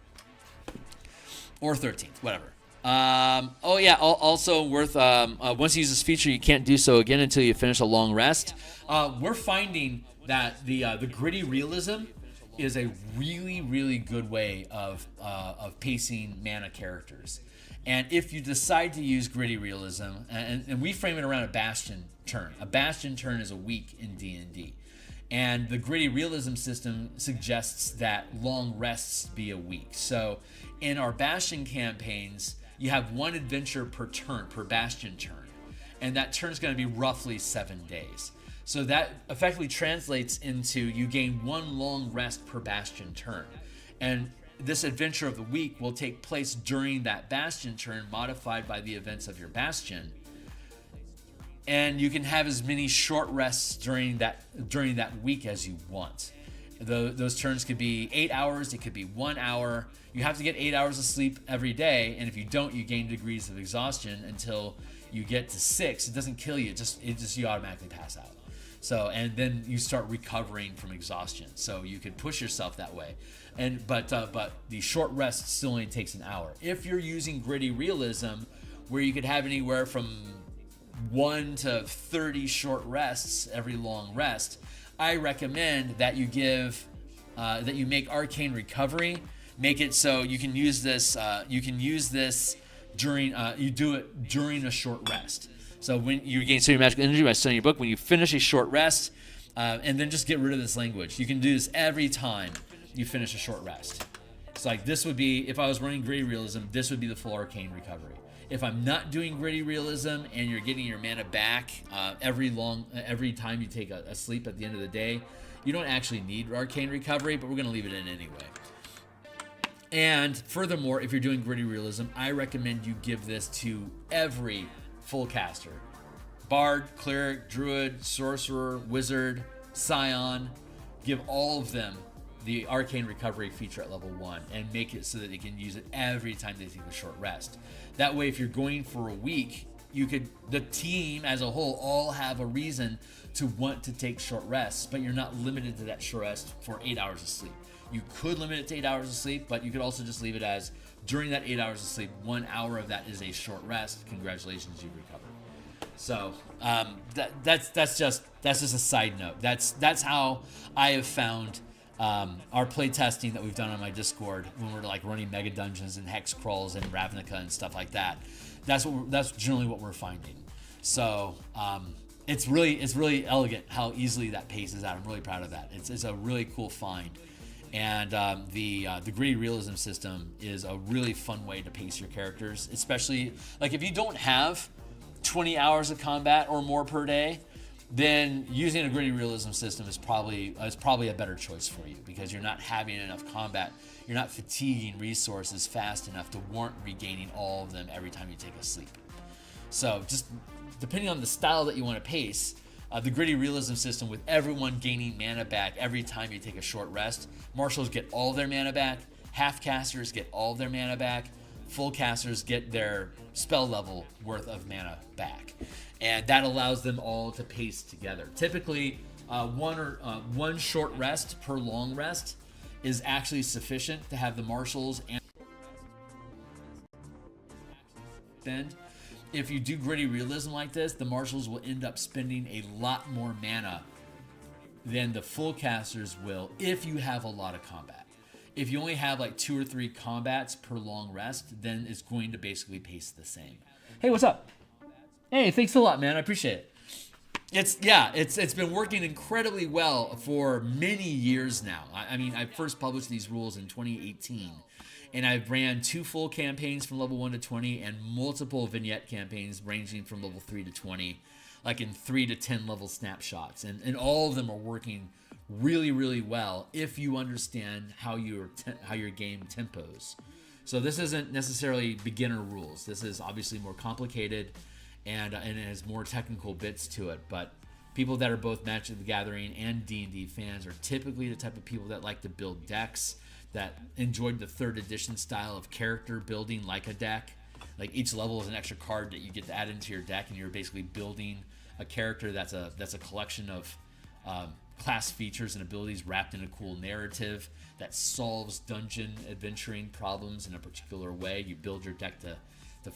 Or 13th, whatever. Oh yeah, also worth, once you use this feature, you can't do so again until you finish a long rest. We're finding that the gritty realism is a really, really good way of pacing mana characters. And if you decide to use gritty realism, and we frame it around a bastion turn. A bastion turn is a week in D&D. And the gritty realism system suggests that long rests be a week. So in our bastion campaigns, you have one adventure per turn, per bastion turn. And that turn is going to be roughly 7 days. So that effectively translates into you gain one long rest per bastion turn. And this adventure of the week will take place during that bastion turn, modified by the events of your bastion. And you can have as many short rests during that week as you want. Those turns could be 8 hours, it could be 1 hour. You have to get 8 hours of sleep every day, and if you don't, you gain degrees of exhaustion until you get to 6. It doesn't kill you, it just you automatically pass out. So, and then you start recovering from exhaustion. So you can push yourself that way. But the short rest still only takes an hour. If you're using gritty realism, where you could have anywhere from 1 to 30 short rests every long rest, I recommend that you make Arcane Recovery, make it so you can use this. During you do it during a short rest. So when you regain some of your magical energy by studying your book, when you finish a short rest, and then just get rid of this language. You can do this every time you finish a short rest. It's like this would be, if I was running gritty realism, this would be the full Arcane Recovery. If I'm not doing gritty realism and you're getting your mana back every time you take a sleep at the end of the day, you don't actually need Arcane Recovery, but we're going to leave it in anyway. And furthermore, if you're doing gritty realism, I recommend you give this to every full caster. Bard, Cleric, Druid, Sorcerer, Wizard, Scion. Give all of them the Arcane Recovery feature at level 1 and make it so that they can use it every time they take a short rest. That way, if you're going for a week, the team as a whole all have a reason to want to take short rests, but you're not limited to that short rest for 8 hours of sleep. You could limit it to 8 hours of sleep, but you could also just leave it as during that 8 hours of sleep, 1 hour of that is a short rest. Congratulations, you've recovered. So that's just a side note. That's how I have found our play testing that we've done on my Discord when we're like running mega dungeons and hex crawls and Ravnica and stuff like that. That's generally what we're finding. So it's really elegant how easily that paces out. I'm really proud of that. It's a really cool find. And the gritty realism system is a really fun way to pace your characters, especially like if you don't have 20 hours of combat or more per day, then using a gritty realism system is probably a better choice for you, because you're not having enough combat. You're not fatiguing resources fast enough to warrant regaining all of them every time you take a sleep. So just depending on the style that you want to pace, the gritty realism system with everyone gaining mana back every time you take a short rest. Marshals get all their mana back. Half casters get all their mana back. Full casters get their spell level worth of mana back. And that allows them all to pace together. Typically, one short rest per long rest is actually sufficient to have the marshals and spend. If you do gritty realism like this, the marshals will end up spending a lot more mana than the full casters will if you have a lot of combat. If you only have like 2 or 3 combats per long rest, then it's going to basically pace the same. Hey, what's up? Hey, thanks a lot, man. I appreciate it. It's been working incredibly well for many years now. I mean, I first published these rules in 2018, and I've ran 2 full campaigns from level 1 to 20 and multiple vignette campaigns ranging from level 3 to 20, like in 3 to 10 level snapshots, and all of them are working really, really well if you understand how your game tempos. So this isn't necessarily beginner rules. This is obviously more complicated, and it has more technical bits to it. But people that are both Magic the Gathering and D&D fans are typically the type of people that like to build decks, that enjoyed the 3rd edition style of character building like a deck. Like each level is an extra card that you get to add into your deck, and you're basically building a character that's a collection of class features and abilities wrapped in a cool narrative that solves dungeon adventuring problems in a particular way. You build your deck to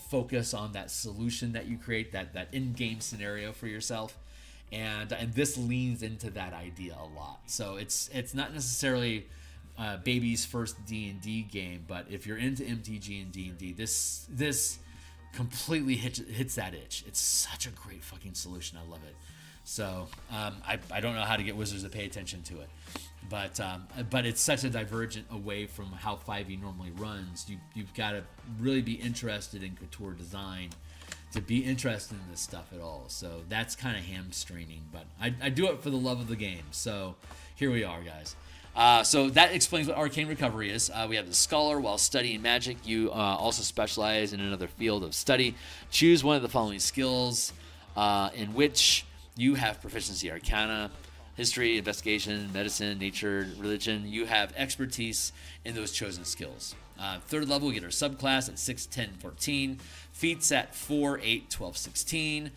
focus on that solution that you create, that in-game scenario for yourself, and this leans into that idea a lot. So it's not necessarily baby's first D&D game, but if you're into MTG and D&D, this completely hits that itch. It's such a great fucking solution. I love it. So I don't know how to get Wizards to pay attention to it, but it's such a divergent away from how 5e normally runs. You've got to really be interested in couture design to be interested in this stuff at all. So that's kind of hamstringing, but I do it for the love of the game. So here we are, guys. So that explains what Arcane Recovery is. We have the Scholar. While studying magic, you also specialize in another field of study. Choose one of the following skills in which you have proficiency: Arcana, History, Investigation, Medicine, Nature, Religion. You have expertise in those chosen skills. 3rd level, we get our subclass at 6, 10, 14. Feats at 4, 8, 12, 16.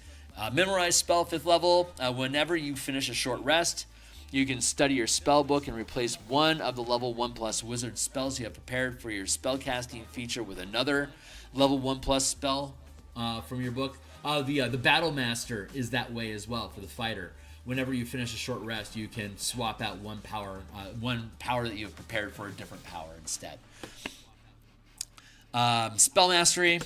Memorize spell 5th level. Whenever you finish a short rest, you can study your spell book and replace one of the level 1+ wizard spells you have prepared for your spellcasting feature with another level 1+ spell from your book. The Battle Master is that way as well for the fighter. Whenever you finish a short rest, you can swap out one power that you have prepared for a different power instead. Spell Mastery,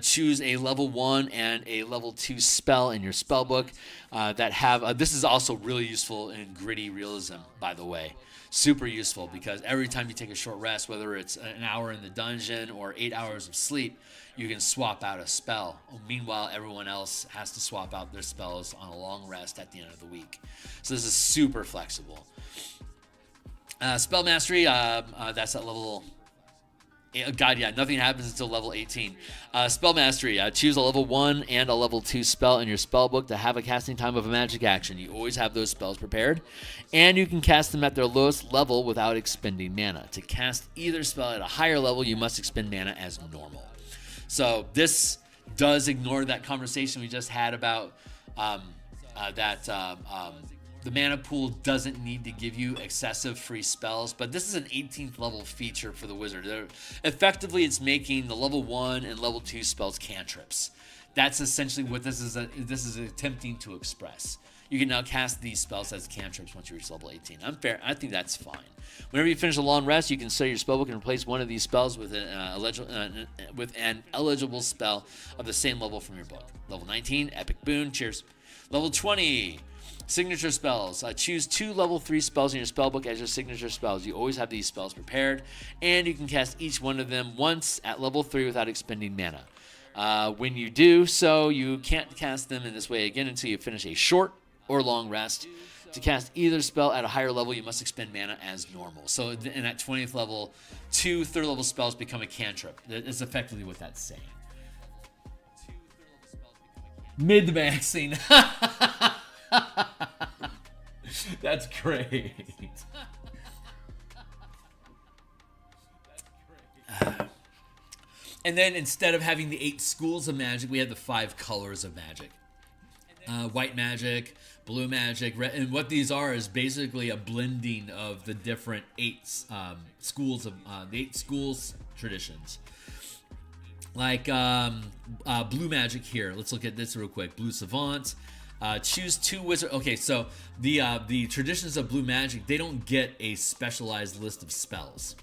choose a level 1 and a level 2 spell in your spell book that have, this is also really useful in gritty realism, by the way. Super useful, because every time you take a short rest, whether it's an hour in the dungeon or 8 hours of sleep, you can swap out a spell. Meanwhile, everyone else has to swap out their spells on a long rest at the end of the week. So this is super flexible. Spell Mastery, that's at level God, yeah, nothing happens until level 18. Spell Mastery. Choose a level 1 and a level 2 spell in your spell book to have a casting time of a magic action. You always have those spells prepared, and you can cast them at their lowest level without expending mana. To cast either spell at a higher level, you must expend mana as normal. So this does ignore that conversation we just had about the mana pool doesn't need to give you excessive free spells, but this is an 18th level feature for the wizard. Effectively, it's making the level 1 and level 2 spells cantrips. That's essentially what this is attempting to express. You can now cast these spells as cantrips once you reach level 18. I think that's fine. Whenever you finish a long rest, you can study your spellbook and replace one of these spells with an eligible spell of the same level from your book. Level 19, Epic Boon. Cheers. Level 20. Signature spells. Choose 2 level 3 spells in your spellbook as your signature spells. You always have these spells prepared, and you can cast each one of them once at level 3 without expending mana. When you do so, you can't cast them in this way again until you finish a short or long rest. To cast either spell at a higher level, you must expend mana as normal. So in that 20th level, 2 third level spells become a cantrip. That is effectively what that's saying. Mid-maxing. That's great. And then instead of having the 8 schools of magic, we have the 5 colors of magic. White magic, blue magic, red, and what these are is basically a blending of the different 8 schools of the 8 schools traditions. Like blue magic here. Let's look at this real quick. Blue Savant. Choose 2 wizard. Okay, so the traditions of blue magic, they don't get a specialized list of spells,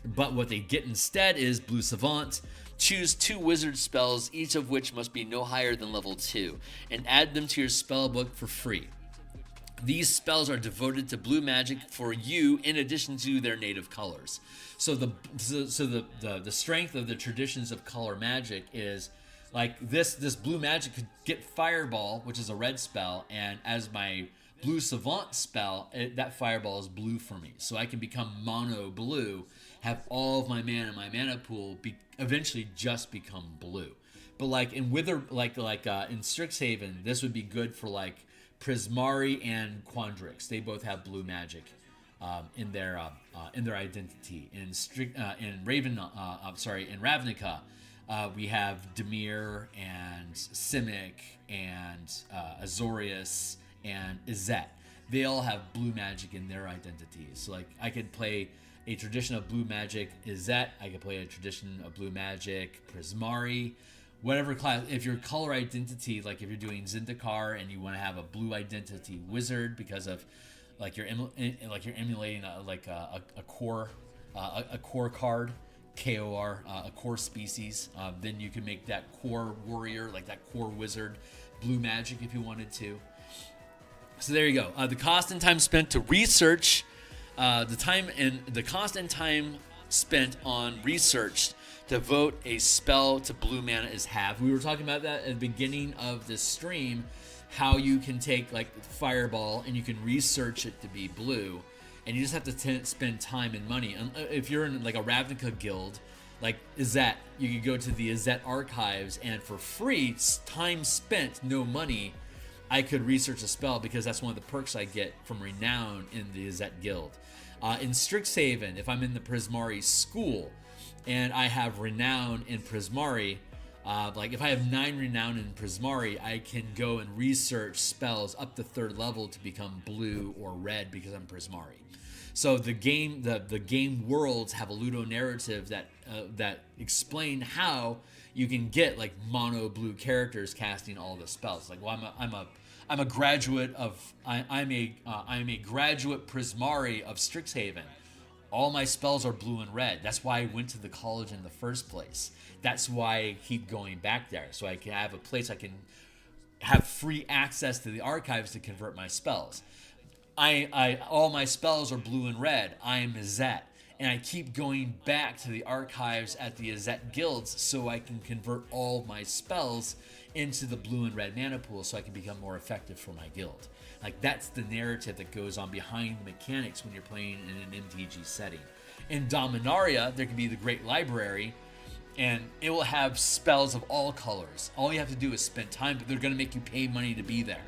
but what they get instead is Blue Savant. Choose 2 wizard spells, each of which must be no higher than level 2, and add them to your spell book for free. These spells are devoted to blue magic for you in addition to their native colors. So the strength of the traditions of color magic is like this blue magic could get Fireball, which is a red spell, and as my Blue Savant spell, that Fireball is blue for me. So I can become mono blue, have all of my mana pool eventually just become blue. But like in in Strixhaven, this would be good for like Prismari and Quandrix. They both have blue magic in their identity. In Ravnica, we have Dimir and Simic and Azorius and Izzet. They all have blue magic in their identities. So like I could play a tradition of blue magic Izzet, I could play a tradition of blue magic Prismari, whatever class. If your color identity, like if you're doing Zendikar and you want to have a blue identity wizard because of like you're emulating a core card, KOR, a core species, then you can make that core warrior, like that core wizard, blue magic if you wanted to. So there you go. The cost and time spent to research, the cost and time spent on research to vote a spell to blue mana is half. We were talking about that at the beginning of this stream, how you can take like Fireball and you can research it to be blue, and you just have to spend time and money. And if you're in like a Ravnica guild, like Izzet, you could go to the Izzet archives, and for free, time spent, no money, I could research a spell because that's one of the perks I get from Renown in the Izzet guild. In Strixhaven, if I'm in the Prismari school and I have Renown in Prismari, like if I have 9 Renown in Prismari, I can go and research spells up to 3rd level to become blue or red because I'm Prismari. So the game worlds have a ludo narrative that explain how you can get like mono blue characters casting all the spells. Like, well, I'm a graduate Prismari of Strixhaven. All my spells are blue and red. That's why I went to the college in the first place. That's why I keep going back there, so I can have a place I can have free access to the archives to convert my spells. All my spells are blue and red. I am Izzet, and I keep going back to the archives at the Izzet guilds so I can convert all my spells into the blue and red mana pool so I can become more effective for my guild. Like, that's the narrative that goes on behind the mechanics when you're playing in an MTG setting. In Dominaria, there can be the Great Library, and it will have spells of all colors. All you have to do is spend time, but they're going to make you pay money to be there.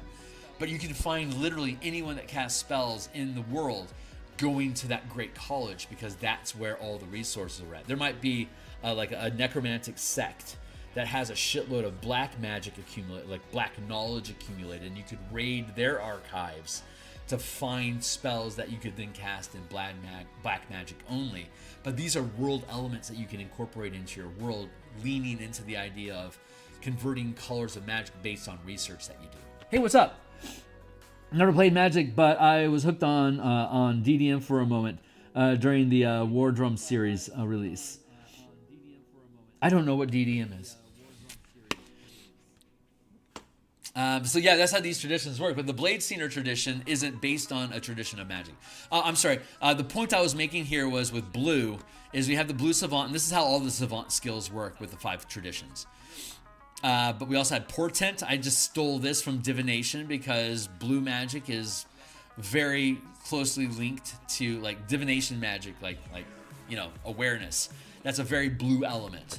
But you can find literally anyone that casts spells in the world going to that great college, because that's where all the resources are at. There might be like a necromantic sect that has a shitload of black magic accumulated, like black knowledge accumulated, and you could raid their archives to find spells that you could then cast in black magic only. But these are world elements that you can incorporate into your world, leaning into the idea of converting colors of magic based on research that you do. Hey, what's up? Never played Magic, but I was hooked on DDM for a moment during the War Drum series release. I don't know what DDM is. So yeah, that's how these traditions work. But the Blade Singer tradition isn't based on a tradition of magic. I'm sorry. The point I was making here was with blue, is we have the blue savant, and this is how all the savant skills work with the 5 traditions. But we also had Portent. I just stole this from divination because blue magic is very closely linked to like divination magic, like you know, awareness. That's a very blue element.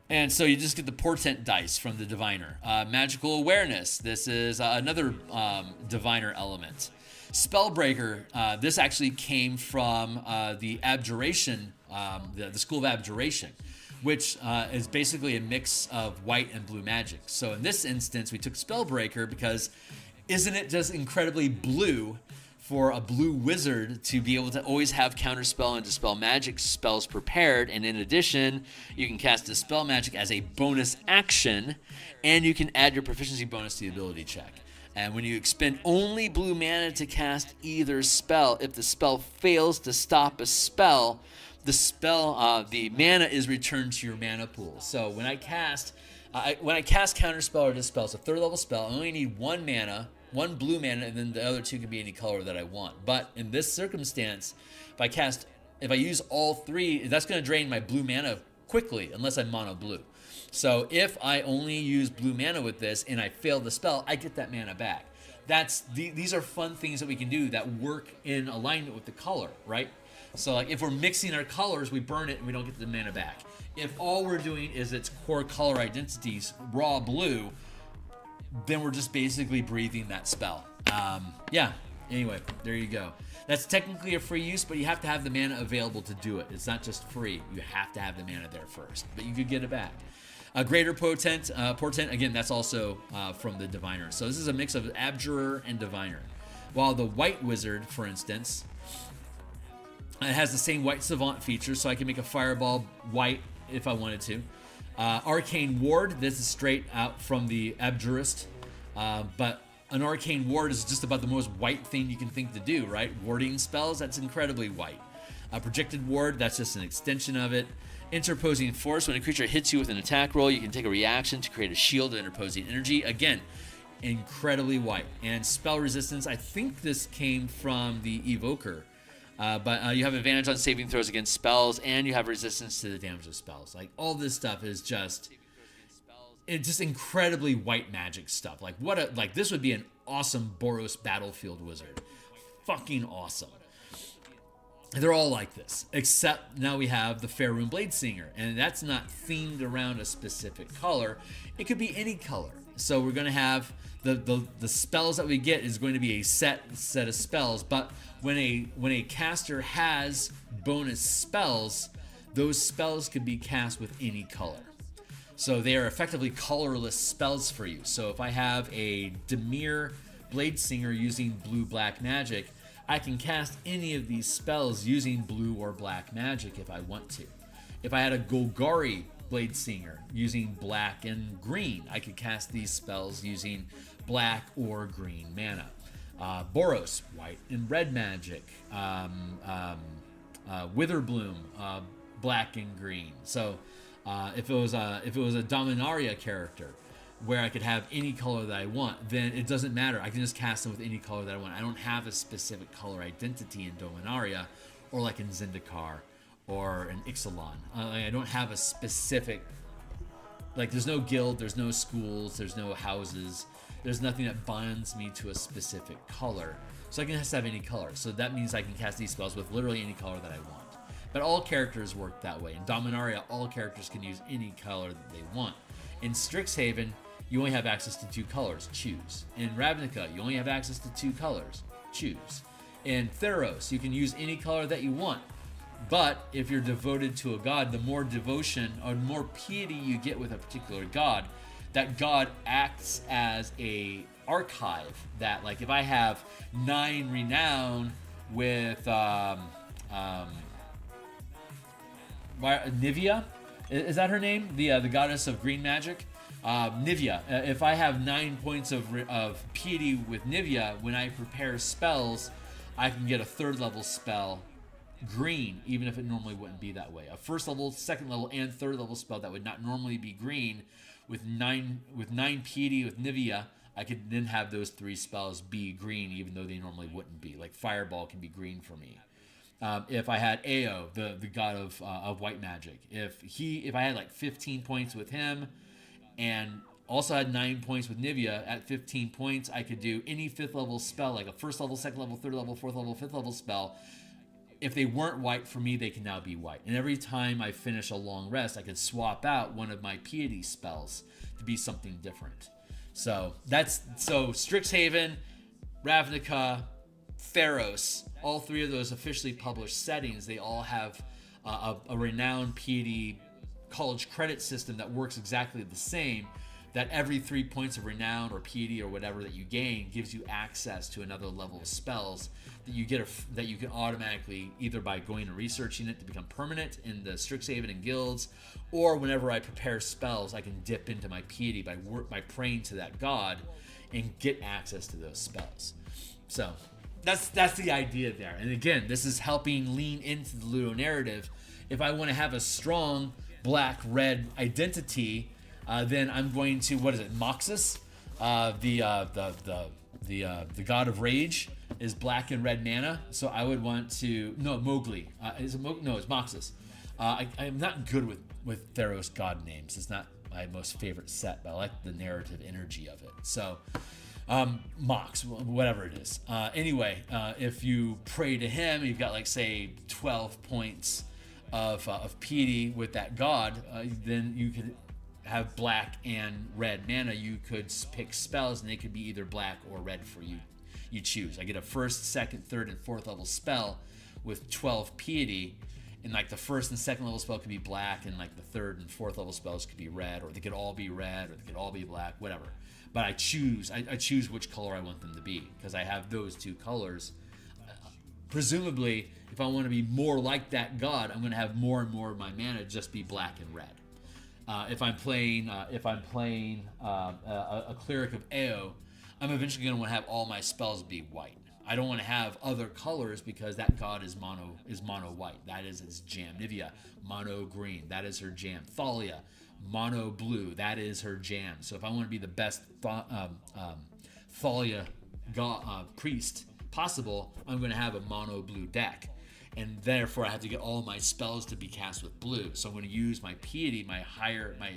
And so you just get the Portent dice from the Diviner. Magical Awareness. This is another Diviner element. Spellbreaker. This actually came from the Abjuration, the School of Abjuration, which is basically a mix of white and blue magic. So in this instance, we took Spellbreaker because isn't it just incredibly blue for a blue wizard to be able to always have counterspell and dispel magic spells prepared, and in addition, you can cast Dispel Magic as a bonus action, and you can add your proficiency bonus to the ability check. And when you expend only blue mana to cast either spell, if the spell fails to stop a spell, the mana is returned to your mana pool. So when I cast Counterspell or Dispel, it's a 3rd level spell, I only need 1 mana, 1 blue mana, and then the other 2 can be any color that I want. But in this circumstance, if I use all 3, that's going to drain my blue mana quickly, unless I'm mono blue. So if I only use blue mana with this and I fail the spell, I get that mana back. These are fun things that we can do that work in alignment with the color, right? So like if we're mixing our colors, we burn it and we don't get the mana back. If all we're doing is its core color identities, raw blue, then we're just basically breathing that spell. Yeah, anyway, there you go. That's technically a free use, but you have to have the mana available to do it. It's not just free. You have to have the mana there first, but you could get it back. Greater Portent, again, that's also from the Diviner. So this is a mix of Abjurer and Diviner. While the White Wizard, for instance, it has the same White Savant feature, so I can make a Fireball white if I wanted to. Arcane Ward, this is straight out from the Abjurist, but an Arcane Ward is just about the most white thing you can think to do, right? Warding spells, that's incredibly white. Projected Ward, that's just an extension of it. Interposing Force, when a creature hits you with an attack roll, you can take a reaction to create a shield of interposing energy. Again, incredibly white. And Spell Resistance, I think this came from the Evoker. But you have advantage on saving throws against spells, and you have resistance to the damage of spells. Like, all this stuff is just incredibly white magic stuff. Like this would be an awesome Boros Battlefield Wizard. Fucking awesome. They're all like this, except now we have the Faerun Blade Singer, and that's not themed around a specific color. It could be any color. So we're going to have the spells that we get is going to be a set of spells, but when a caster has bonus spells, those spells can be cast with any color. So they are effectively colorless spells for you. So if I have a Dimir Blade Singer using blue-black magic, I can cast any of these spells using blue or black magic if I want to. If I had a Golgari Blade Singer using black and green, I could cast these spells using black or green mana. Boros, white and red magic. Witherbloom, black and green. So if it was a Dominaria character where I could have any color that I want, then it doesn't matter. I can just cast them with any color that I want. I don't have a specific color identity in Dominaria, or like in Zendikar, or in Ixalan. I don't have a specific, like, there's no guild, there's no schools, there's no houses. there's nothing that binds me to a specific color. So I can just have any color. So that means I can cast these spells with literally any color that I want. But all characters work that way. In Dominaria, all characters can use any color that they want. In Strixhaven, you only have access to 2 colors. Choose. In Ravnica, you only have access to 2 colors. Choose. In Theros, you can use any color that you want. But if you're devoted to a god, the more devotion or more piety you get with a particular god, that god acts as a archive. That, like, if I have 9 renown with Nivea, is that her name? The goddess of green magic, Nivea. If I have 9 points of piety with Nivea, when I prepare spells, I can get a 3rd level spell green, even if it normally wouldn't be that way. A 1st level, 2nd level, and 3rd level spell that would not normally be green with 9 piety with Nivea, I could then have those 3 spells be green, even though they normally wouldn't be. Like Fireball can be green for me. If I had Ao, the god of white magic, if I had like 15 points with him, and also had 9 points with Nivea, at 15 points I could do any 5th level spell, like a 1st level, 2nd level, 3rd level, 4th level, 5th level spell. If they weren't white for me, they can now be white. And every time I finish a long rest, I could swap out one of my piety spells to be something different. So Strixhaven, Ravnica, Theros, all 3 of those officially published settings, they all have a renowned piety college credit system that works exactly the same. That every 3 points of renown or piety or whatever that you gain gives you access to another level of spells that you get that you can automatically, either by going and researching it to become permanent in the Strixhaven and guilds, or whenever I prepare spells, I can dip into my piety by praying to that god and get access to those spells. So that's the idea there. And again, this is helping lean into the Ludo narrative. If I want to have a strong black-red identity, then I'm going to, what is it, Moxus? The god of rage is black and red mana. So I would want to, Mowgli. It's Moxus. I'm not good with Theros god names. It's not my most favorite set, but I like the narrative energy of it. So Mox, whatever it is. Anyway, if you pray to him, you've got, like, say 12 points of piety with that god, then you could have black and red mana. You could pick spells and they could be either black or red for you. You choose. I get a 1st, 2nd, 3rd, and 4th level spell with 12 piety, and like the 1st and 2nd level spell could be black, and like the 3rd and 4th level spells could be red, or they could all be red, or they could all be black, whatever. But I choose which color I want them to be, because I have those 2 colors. Presumably, if I want to be more like that god, I'm going to have more and more of my mana just be black and red. If I'm playing a cleric of Ao, I'm eventually going to want to have all my spells be white. I don't want to have other colors because that god is mono white. That is its jam. Nivea, mono green. That is her jam. Thalia, mono blue. That is her jam. So if I want to be the best Thalia priest possible, I'm going to have a mono blue deck. And therefore I have to get all my spells to be cast with blue. So I'm going to use my piety, my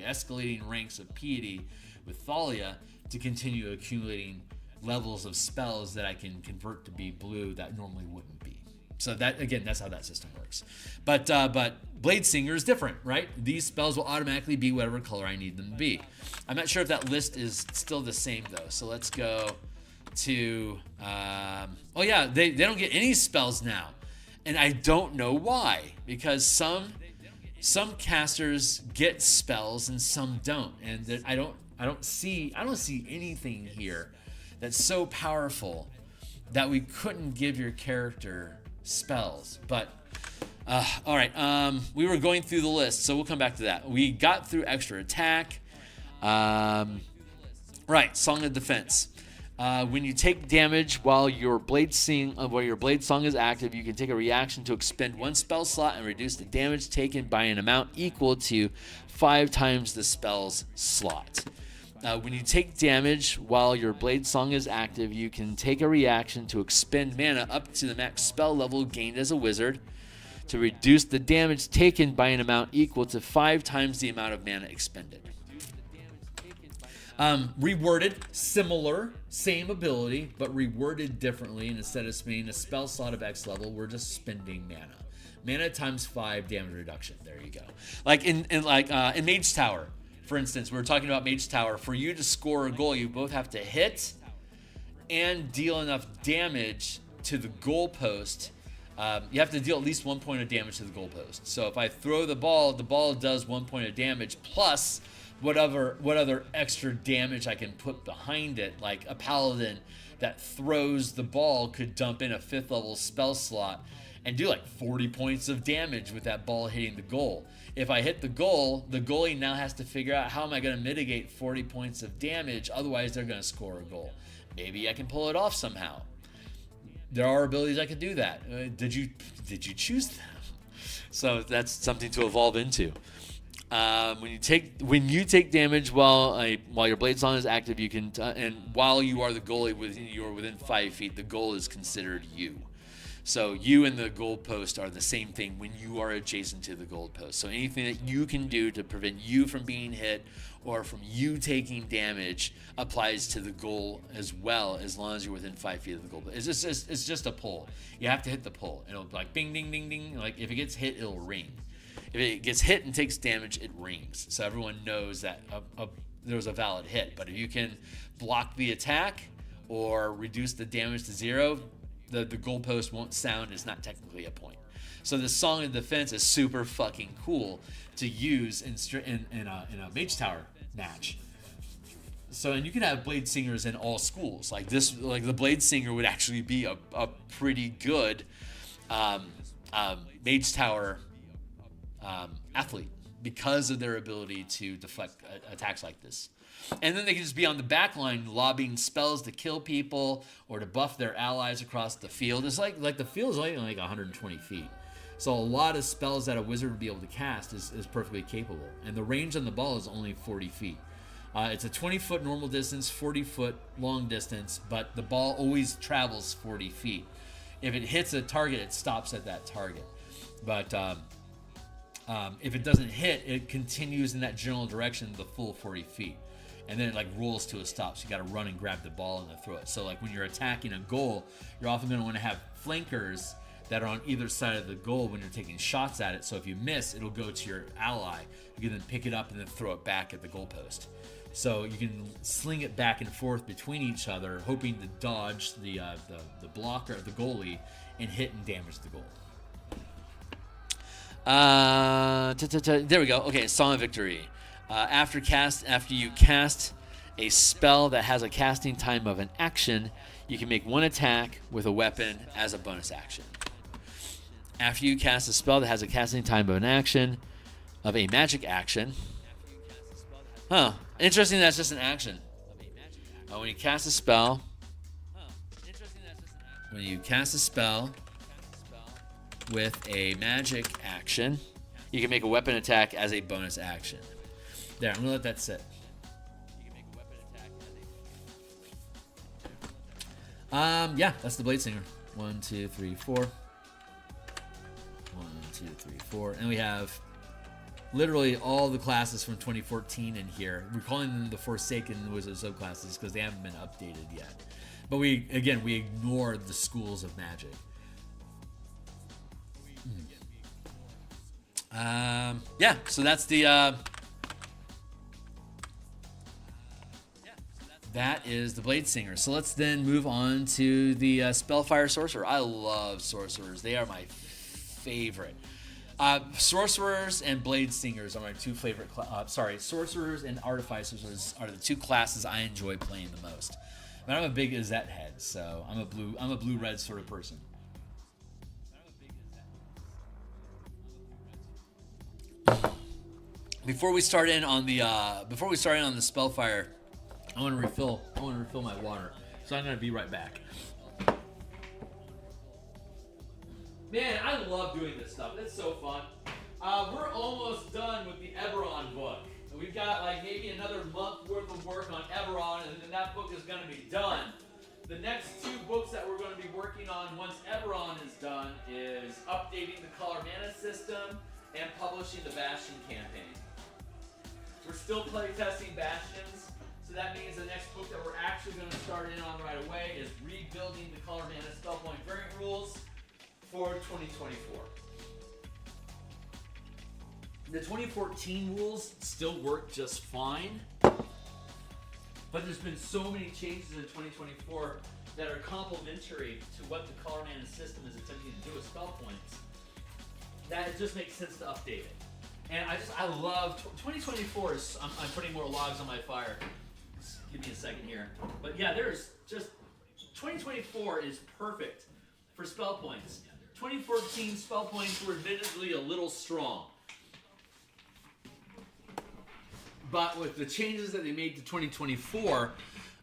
escalating ranks of piety with Thalia to continue accumulating levels of spells that I can convert to be blue that normally wouldn't be. So that, again, that's how that system works. But Bladesinger is different, right? These spells will automatically be whatever color I need them to be. I'm not sure if that list is still the same though. So let's go to, they don't get any spells now. And I don't know why, because some casters get spells and some don't, and I don't see anything here that's so powerful that we couldn't give your character spells. But all right, we were going through the list, so we'll come back to that. We got through extra attack. Right, Song of Defense. When you take damage while your blade song is active, you can take a reaction to expend 1 spell slot and reduce the damage taken by an amount equal to 5 times the spell's slot. When you take damage while your blade song is active, you can take a reaction to expend mana up to the max spell level gained as a wizard to reduce the damage taken by an amount equal to 5 times the amount of mana expended. Reworded, similar, same ability, but reworded differently. And instead of spending a spell slot of X level, we're just spending mana. Mana times 5 damage reduction. There you go. Like in Mage Tower, for instance, we were talking about Mage Tower. For you to score a goal, you both have to hit and deal enough damage to the goalpost. You have to deal at least 1 point of damage to the goalpost. So if I throw the ball does 1 point of damage plus what other extra damage I can put behind it. Like a paladin that throws the ball could dump in a 5th level spell slot and do like 40 points of damage with that ball hitting the goal. If I hit the goal, the goalie now has to figure out how am I going to mitigate 40 points of damage, otherwise they're going to score a goal. Maybe I can pull it off somehow. There are abilities I can do that. Did you choose them? So that's something to evolve into. When you take damage while your blade song is active, you can and while you are the goalie you're within 5 feet, the goal is considered you. So you and the goalpost are the same thing when you are adjacent to the goalpost. So anything that you can do to prevent you from being hit or from you taking damage applies to the goal as well, as long as you're within 5 feet of the goal. It's just a pull. You have to hit the pull. It'll be like bing, ding, ding, ding. Like if it gets hit, it'll ring. If it gets hit and takes damage, it rings. So everyone knows that there was a valid hit. But if you can block the attack or reduce the damage to 0, the goalpost won't sound. It's not technically a point. So the Song of Defense is super fucking cool to use in a Mage Tower match. So, and you can have Blade Singers in all schools. Like this, like the Blade Singer would actually be a pretty good Mage Tower athlete because of their ability to deflect attacks like this. And then they can just be on the back line lobbing spells to kill people or to buff their allies across the field. It's like the field is only like 120 feet. So a lot of spells that a wizard would be able to cast is perfectly capable. And the range on the ball is only 40 feet. It's a 20-foot normal distance, 40-foot long distance, but the ball always travels 40 feet. If it hits a target, it stops at that target. But if it doesn't hit, it continues in that general direction the full 40 feet. And then it like rolls to a stop, so you got to run and grab the ball and then throw it. So like when you're attacking a goal, you're often going to want to have flankers that are on either side of the goal when you're taking shots at it. So if you miss, it'll go to your ally. You can then pick it up and then throw it back at the goalpost. So you can sling it back and forth between each other, hoping to dodge the blocker, the goalie, and hit and damage the goal. There we go. Okay, Song of Victory. After you cast a spell that has a casting time of an action, you can make one attack with a weapon as a bonus action. After you cast a spell that has a casting time of an action, of a magic action. Huh. Interesting that's just an action. When you cast a spell with a magic action, you can make a weapon attack as a bonus action. There, I'm going to let that sit. Yeah, that's the Blade Singer. 1, 2, 3, 4. 1, 2, 3, 4. And we have literally all the classes from 2014 in here. We're calling them the Forsaken Wizard Subclasses because they haven't been updated yet. But we ignored the schools of magic. Yeah, so that's the... That is the Blade Singer. So let's then move on to the Spellfire Sorcerer. I love sorcerers. They are my favorite. Sorcerers and Blade Singers are my two favorite. Sorcerers and Artificers are the two classes I enjoy playing the most. But I'm a big Izzet head, so I'm a blue-red sort of person. Before we start in on the Spellfire, I want to refill my water, so I'm gonna be right back. Man, I love doing this stuff. It's so fun. We're almost done with the Eberron book. We've got like maybe another month worth of work on Eberron, and then that book is gonna be done. The next two books that we're going to be working on once Eberron is done is updating the color mana system and publishing the Bastion campaign. We're still playtesting Bastions, so So that means the next book that we're actually going to start in on right away is Rebuilding the Color Mana Spell Point Variant Rules for 2024. The 2014 rules still work just fine, but there's been so many changes in 2024 that are complementary to what the Color Mana system is attempting to do with spell points, that it just makes sense to update it. And I love 2024 is, I'm putting more logs on my fire. Just give me a second here. But yeah, there's just, 2024 is perfect for spell points. 2014 spell points were admittedly a little strong. But with the changes that they made to 2024,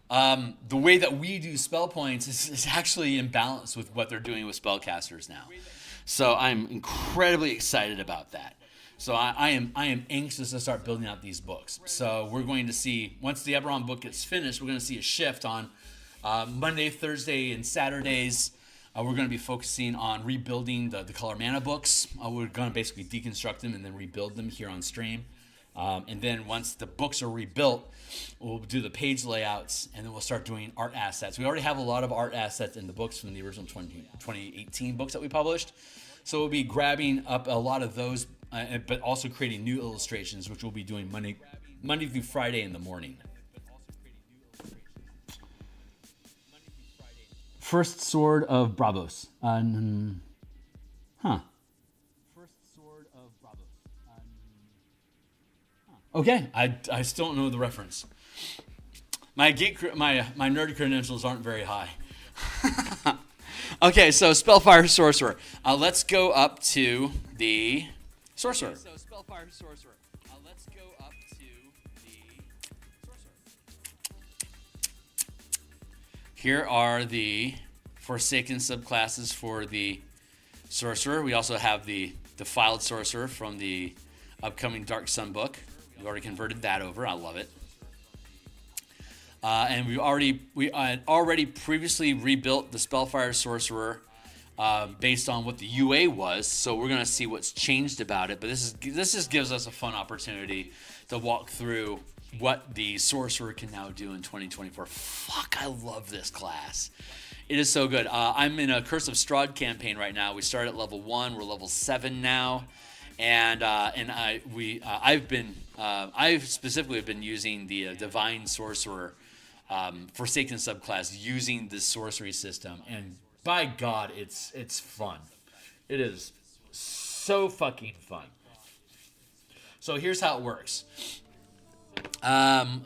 the way that we do spell points is actually in balance with what they're doing with spellcasters now. So I'm incredibly excited about that. So I am anxious to start building out these books. So we're going to see, once the Eberron book gets finished, we're going to see a shift on Monday, Thursday, and Saturdays. We're going to be focusing on rebuilding the Color Mana books. We're going to basically deconstruct them and then rebuild them here on stream. And then once the books are rebuilt, we'll do the page layouts, and then we'll start doing art assets. We already have a lot of art assets in the books from the original 2018 books that we published. So we'll be grabbing up a lot of those, but also creating new illustrations, which we'll be doing Monday through Friday in the morning. First Sword of Bravos. Okay, I still don't know the reference. My nerdy credentials aren't very high. Okay, so Spellfire Sorcerer. Let's go up to the Sorcerer. So Spellfire Sorcerer. Let's go up to the Sorcerer. Here are the Forsaken subclasses for the Sorcerer. We also have the Defiled Sorcerer from the upcoming Dark Sun book. We've already converted that over. I love it. And we already previously rebuilt the Spellfire Sorcerer based on what the UA was. So we're gonna see what's changed about it. But this just gives us a fun opportunity to walk through what the Sorcerer can now do in 2024. Fuck, I love this class. It is so good. I'm in a Curse of Strahd campaign right now. We started at level 1. We're level 7 now. And I've specifically been using the Divine Sorcerer Forsaken subclass using this sorcery system, and by God, it's fun. It is so fucking fun. So here's how it works.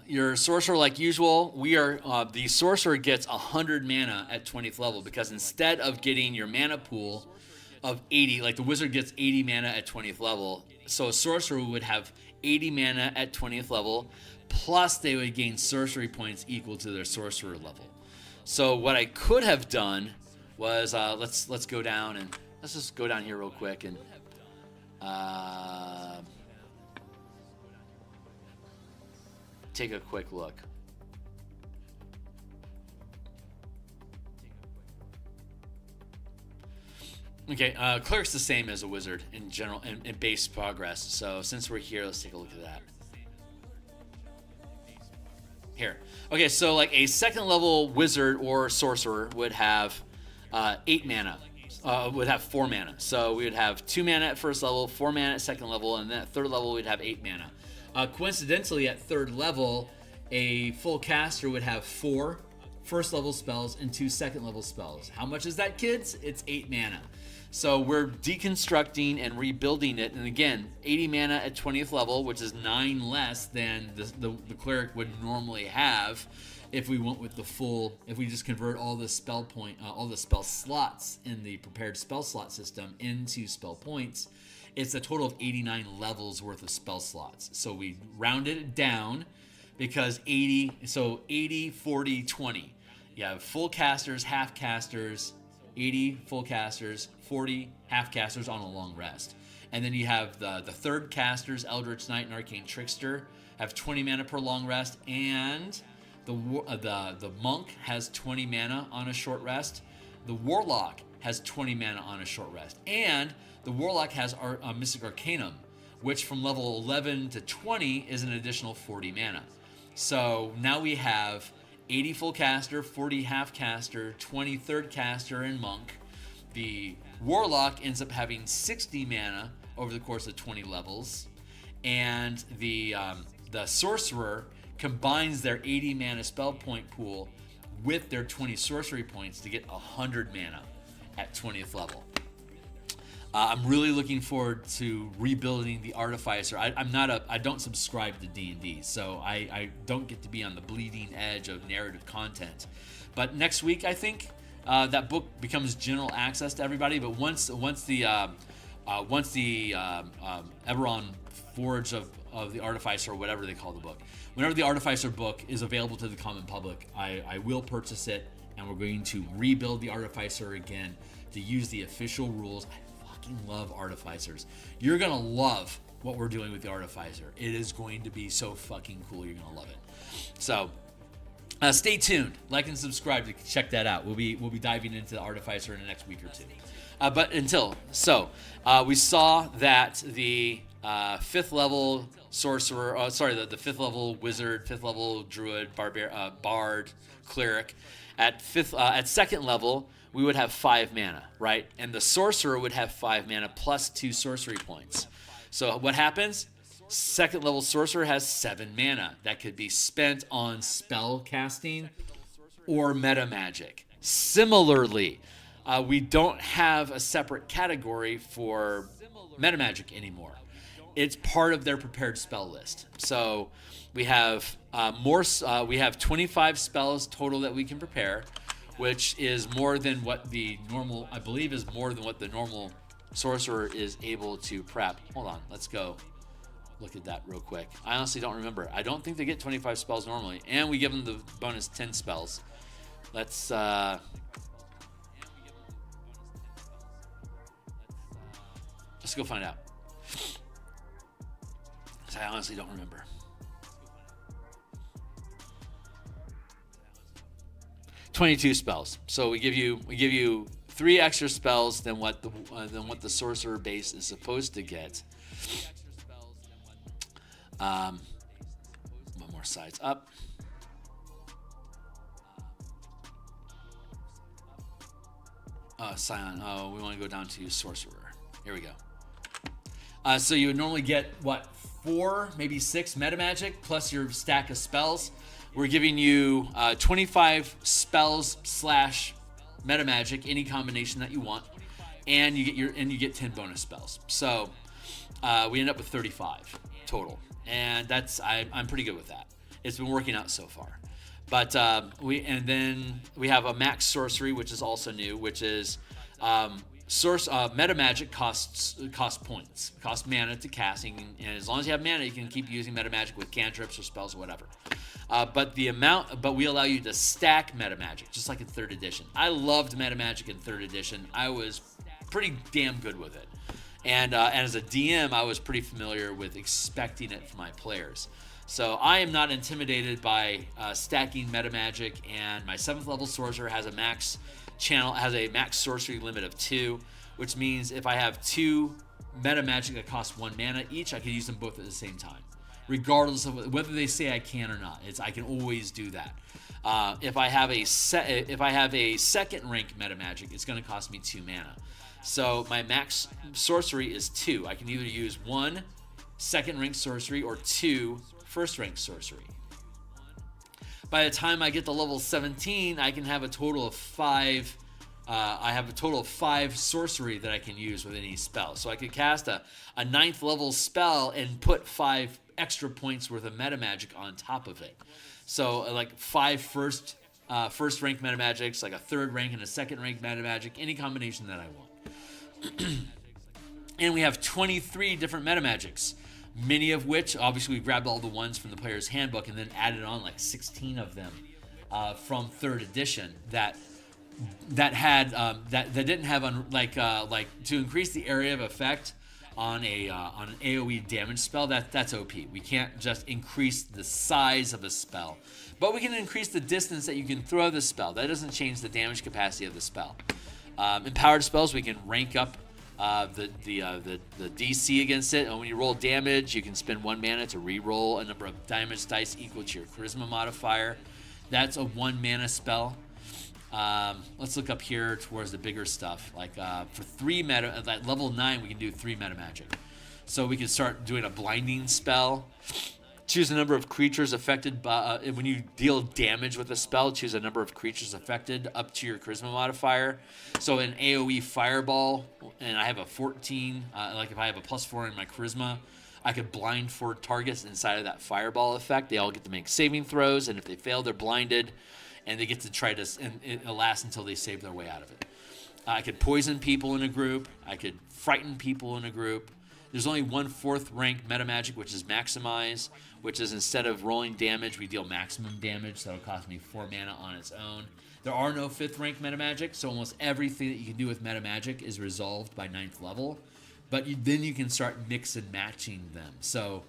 Your sorcerer, like usual, the sorcerer gets 100 mana at 20th level, because instead of getting your mana pool of 80, like the wizard gets 80 mana at 20th level, so a sorcerer would have 80 mana at 20th level, plus they would gain sorcery points equal to their sorcerer level. So what I could have done was, let's go down, and let's just go down here real quick and take a quick look. Okay, cleric's the same as a wizard in general, in base progress. So since we're here, let's take a look at that. Here. Okay, so like a second level wizard or sorcerer would have 8 mana. Would have 4 mana. So we would have 2 mana at first level, 4 mana at second level, and then at third level we'd have 8 mana. Coincidentally, at third level, a full caster would have 4 first level spells and 2 second level spells. How much is that, kids? It's 8 mana. So we're deconstructing and rebuilding it, and again, 80 mana at 20th level, which is 9 less than the cleric would normally have if we went with the full, if we just convert all the spell slots in the prepared spell slot system into spell points. It's a total of 89 levels worth of spell slots. So we rounded it down because 80, 40, 20. You have full casters, half casters, 80 full casters, 40 half casters on a long rest. And then you have the third casters, Eldritch Knight and Arcane Trickster, have 20 mana per long rest, and the monk has 20 mana on a short rest. The warlock has 20 mana on a short rest, and the warlock has Mystic Arcanum, which from level 11 to 20 is an additional 40 mana. So now we have 80 full caster, 40 half caster, 20 third caster, and monk. The Warlock ends up having 60 mana over the course of 20 levels, and the Sorcerer combines their 80 mana spell point pool with their 20 sorcery points to get 100 mana at 20th level. I'm really looking forward to rebuilding the Artificer. I don't subscribe to D&D, so I don't get to be on the bleeding edge of narrative content. But next week, I think that book becomes general access to everybody. But once the Eberron Forge of the Artificer, or whatever they call the book, whenever the Artificer book is available to the common public, I will purchase it, and we're going to rebuild the Artificer again to use the official rules. Love Artificers. You're gonna love what we're doing with the Artificer. It is going to be so fucking cool. You're gonna love it. So stay tuned, like and subscribe to check that out. We'll be diving into the Artificer in the next week or two. We saw that the 5th level sorcerer, the 5th level wizard, 5th level druid, bard, cleric, at 2nd level, we would have 5 mana, right? And the sorcerer would have 5 mana plus 2 sorcery points. So what happens? 2nd level sorcerer has 7 mana that could be spent on spell casting or meta magic. Similarly, we don't have a separate category for meta magic anymore. It's part of their prepared spell list. So we have we have 25 spells total that we can prepare, which is more than what the normal, I believe is more than what the normal sorcerer is able to prep. Hold on, let's go look at that real quick. I honestly don't remember. I don't think they get 25 spells normally, and we give them the bonus 10 spells. Let's go find out. Because I honestly don't remember. 22 spells. So we give you 3 extra spells than what the sorcerer base is supposed to get. One more size up. Scion. Oh, we want to go down to sorcerer. Here we go. So you would normally get 4, maybe 6 meta magic plus your stack of spells. We're giving you 25 spells / meta magic, any combination that you want, and you get 10 bonus spells. So we end up with 35 total, and I'm pretty good with that. It's been working out so far. But then we have a max sorcery, which is also new, which is meta magic costs points, costs mana to cast, and as long as you have mana, you can keep using meta magic with cantrips or spells or whatever. But we allow you to stack meta magic, just like in 3rd edition. I loved meta magic in 3rd edition. I was pretty damn good with it, and as a DM, I was pretty familiar with expecting it from my players. So I am not intimidated by stacking meta magic, and my 7th level sorcerer has a max sorcery limit of 2, which means if I have 2 meta magic that cost 1 mana each, I can use them both at the same time, regardless of whether they say I can or not. I can always do that. If I have a 2nd rank meta magic, it's going to cost me 2 mana. So my max sorcery is 2. I can either use 1 2nd rank sorcery or 2 1st rank sorcery. By the time I get to level 17, I can have a total of 5. I have a total of 5 sorcery that I can use with any spell. So I could cast a 9th level spell and put 5 extra points worth of meta magic on top of it. So like 5 first rank meta magics, like a 3rd rank and a 2nd rank meta magic, any combination that I want. And we have 23 different meta magics, many of which, obviously, we grabbed all the ones from the player's handbook and then added on like 16 of them from 3rd edition that didn't have like to increase the area of effect on an AoE damage spell. That's OP. We can't just increase the size of a spell, but we can increase the distance that you can throw the spell. That doesn't change the damage capacity of the spell. In powered spells, we can rank up the DC against it. And when you roll damage, you can spend 1 mana to re-roll a number of damage dice equal to your charisma modifier. That's a 1 mana spell. Let's look up here towards the bigger stuff. Like for 3 meta, at level 9, we can do 3 meta magic. So we can start doing a blinding spell. Choose a number of creatures affected by, when you deal damage with a spell, choose a number of creatures affected up to your charisma modifier. So an AoE fireball, and I have a 14, like if I have a +4 in my charisma, I could blind 4 targets inside of that fireball effect. They all get to make saving throws, and if they fail, they're blinded, and they get to try to, and it lasts until they save their way out of it. I could poison people in a group. I could frighten people in a group. There's only 1 4th rank meta magic, which is maximize, which is instead of rolling damage, we deal maximum damage. So it'll cost me 4 mana on its own. There are no 5th rank meta magic, so almost everything that you can do with meta magic is resolved by 9th level. But then you can start mix and matching them. So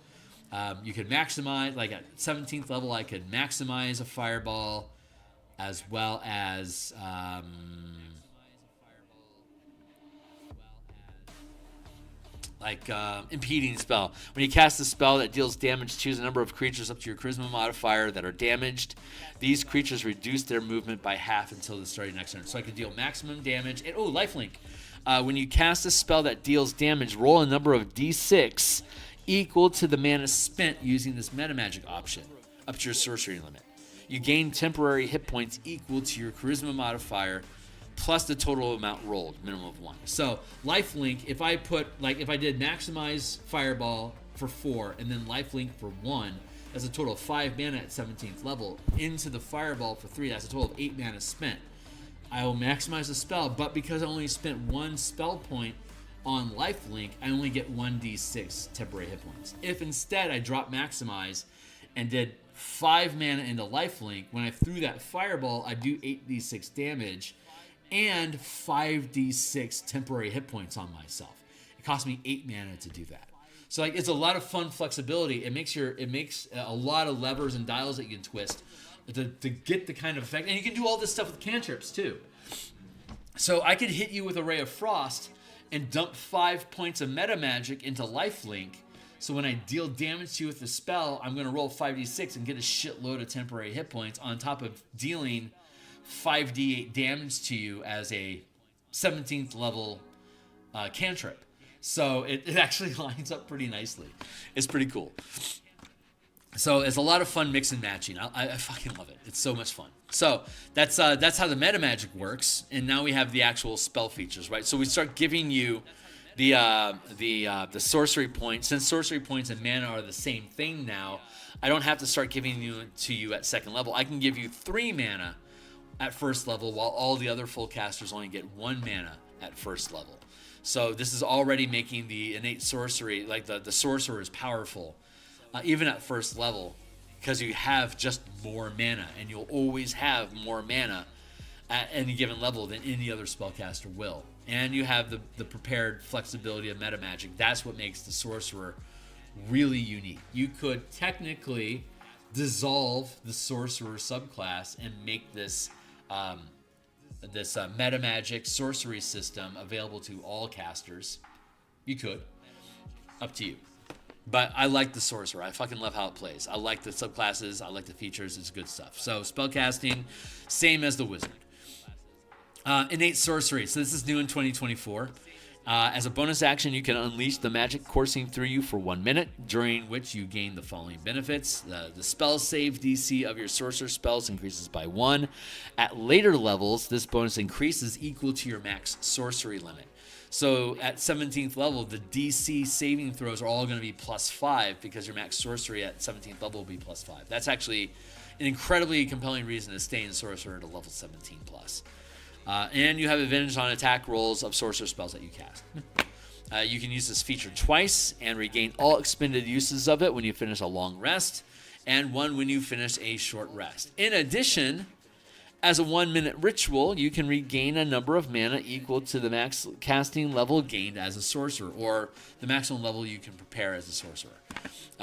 you can maximize, like at 17th level, I could maximize a fireball as well as impeding spell. When you cast a spell that deals damage, choose a number of creatures up to your charisma modifier that are damaged. These creatures reduce their movement by half until the start of next turn. So I could deal maximum damage. And, lifelink. When you cast a spell that deals damage, roll a number of d6 equal to the mana spent using this meta magic option up to your sorcery limit. You gain temporary hit points equal to your charisma modifier plus the total amount rolled, minimum of 1. So lifelink, if I did maximize fireball for 4 and then lifelink for 1, that's a total of 5 mana at 17th level. Into the fireball for 3, that's a total of 8 mana spent. I will maximize the spell, but because I only spent 1 spell point on lifelink, I only get 1d6 temporary hit points. If instead I drop maximize and did 5 mana into lifelink, when I threw that fireball, I do 8d6 damage and 5d6 temporary hit points on myself. It cost me 8 mana to do that. So it's a lot of fun flexibility. It makes a lot of levers and dials that you can twist to get the kind of effect. And you can do all this stuff with cantrips too. So I could hit you with a Ray of Frost and dump 5 points of meta magic into lifelink. So when I deal damage to you with the spell, I'm going to roll 5d6 and get a shitload of temporary hit points on top of dealing 5d8 damage to you as a 17th level cantrip. So it actually lines up pretty nicely. It's pretty cool. So it's a lot of fun mix and matching. I fucking love it. It's so much fun. So that's how the meta magic works. And now we have the actual spell features, right? So we start giving you the sorcery points. Since sorcery points and mana are the same thing now, I don't have to start giving you to you at 2nd level. I can give you 3 mana at 1st level, while all the other full casters only get 1 mana at 1st level. So this is already making the innate sorcery, like the sorcerer is powerful, even at 1st level, because you have just more mana, and you'll always have more mana at any given level than any other spellcaster will. And you have the prepared flexibility of meta magic. That's what makes the sorcerer really unique. You could technically dissolve the sorcerer subclass and make this meta magic sorcery system available to all casters. You could. Up to you. But I like the sorcerer. I fucking love how it plays. I like the subclasses. I like the features. It's good stuff. So spellcasting, same as the wizard. Innate sorcery. So this is new in 2024. As a bonus action, you can unleash the magic coursing through you for 1 minute, during which you gain the following benefits. The spell save DC of your sorcerer spells increases by 1. At later levels, this bonus increases equal to your max sorcery limit. So at 17th level, the DC saving throws are all going to be +5 because your max sorcery at 17th level will be +5. That's actually an incredibly compelling reason to stay in sorcerer to level 17 plus. And you have advantage on attack rolls of sorcerer spells that you cast. You can use this feature twice and regain all expended uses of it when you finish a long rest, and 1 when you finish a short rest. In addition, as a 1-minute ritual, you can regain a number of mana equal to the max casting level gained as a sorcerer, or the maximum level you can prepare as a sorcerer.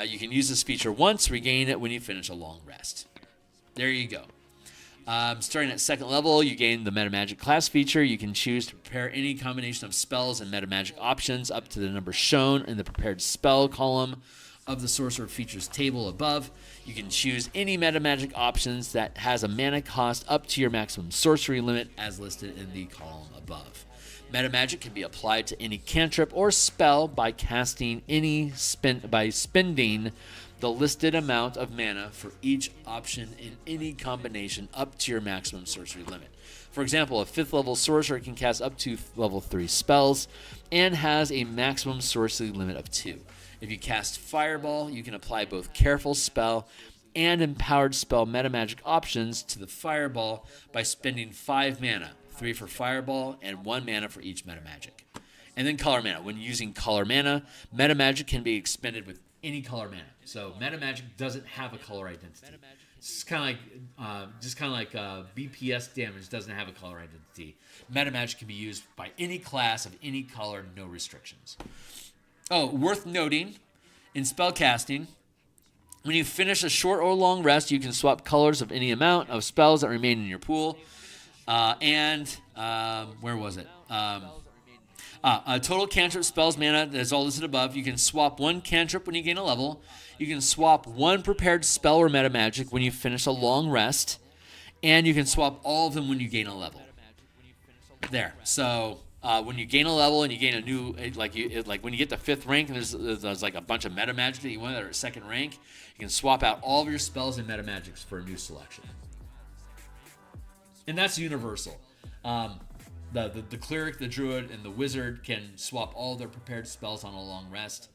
You can use this feature once, regain it when you finish a long rest. There you go. Starting at second level, you gain the Meta Magic class feature. You can choose to prepare any combination of spells and Meta Magic options up to the number shown in the prepared spell column of the Sorcerer Features table above. You can choose any Meta Magic options that has a mana cost up to your maximum sorcery limit as listed in the column above. Meta Magic can be applied to any cantrip or spell by casting by spending the listed amount of mana for each option in any combination up to your maximum sorcery limit. For example, a 5th level sorcerer can cast up to level 3 spells and has a maximum sorcery limit of 2. If you cast Fireball, you can apply both Careful Spell and Empowered Spell Meta Magic options to the Fireball by spending 5 mana, 3 for Fireball and 1 mana for each Meta Magic. And then Color Mana. When using Color Mana, Meta Magic can be expended with any color mana. So Meta Magic doesn't have a color identity. It's kind of like BPS damage doesn't have a color identity. Meta Magic can be used by any class of any color, no restrictions. Oh, worth noting, in spellcasting, when you finish a short or long rest, you can swap colors of any amount of spells that remain in your pool. Where was it? Total cantrip spells mana is all listed above. You can swap 1 cantrip when you gain a level. You can swap 1 prepared spell or meta magic when you finish a long rest. And you can swap all of them when you gain a level. There. So when you gain a level and you gain a new, when you get to 5th rank and there's like a bunch of meta magic that you want that are at 2nd rank, you can swap out all of your spells and meta magics for a new selection. And that's universal. The cleric, the druid, and the wizard can swap all their prepared spells on a long rest.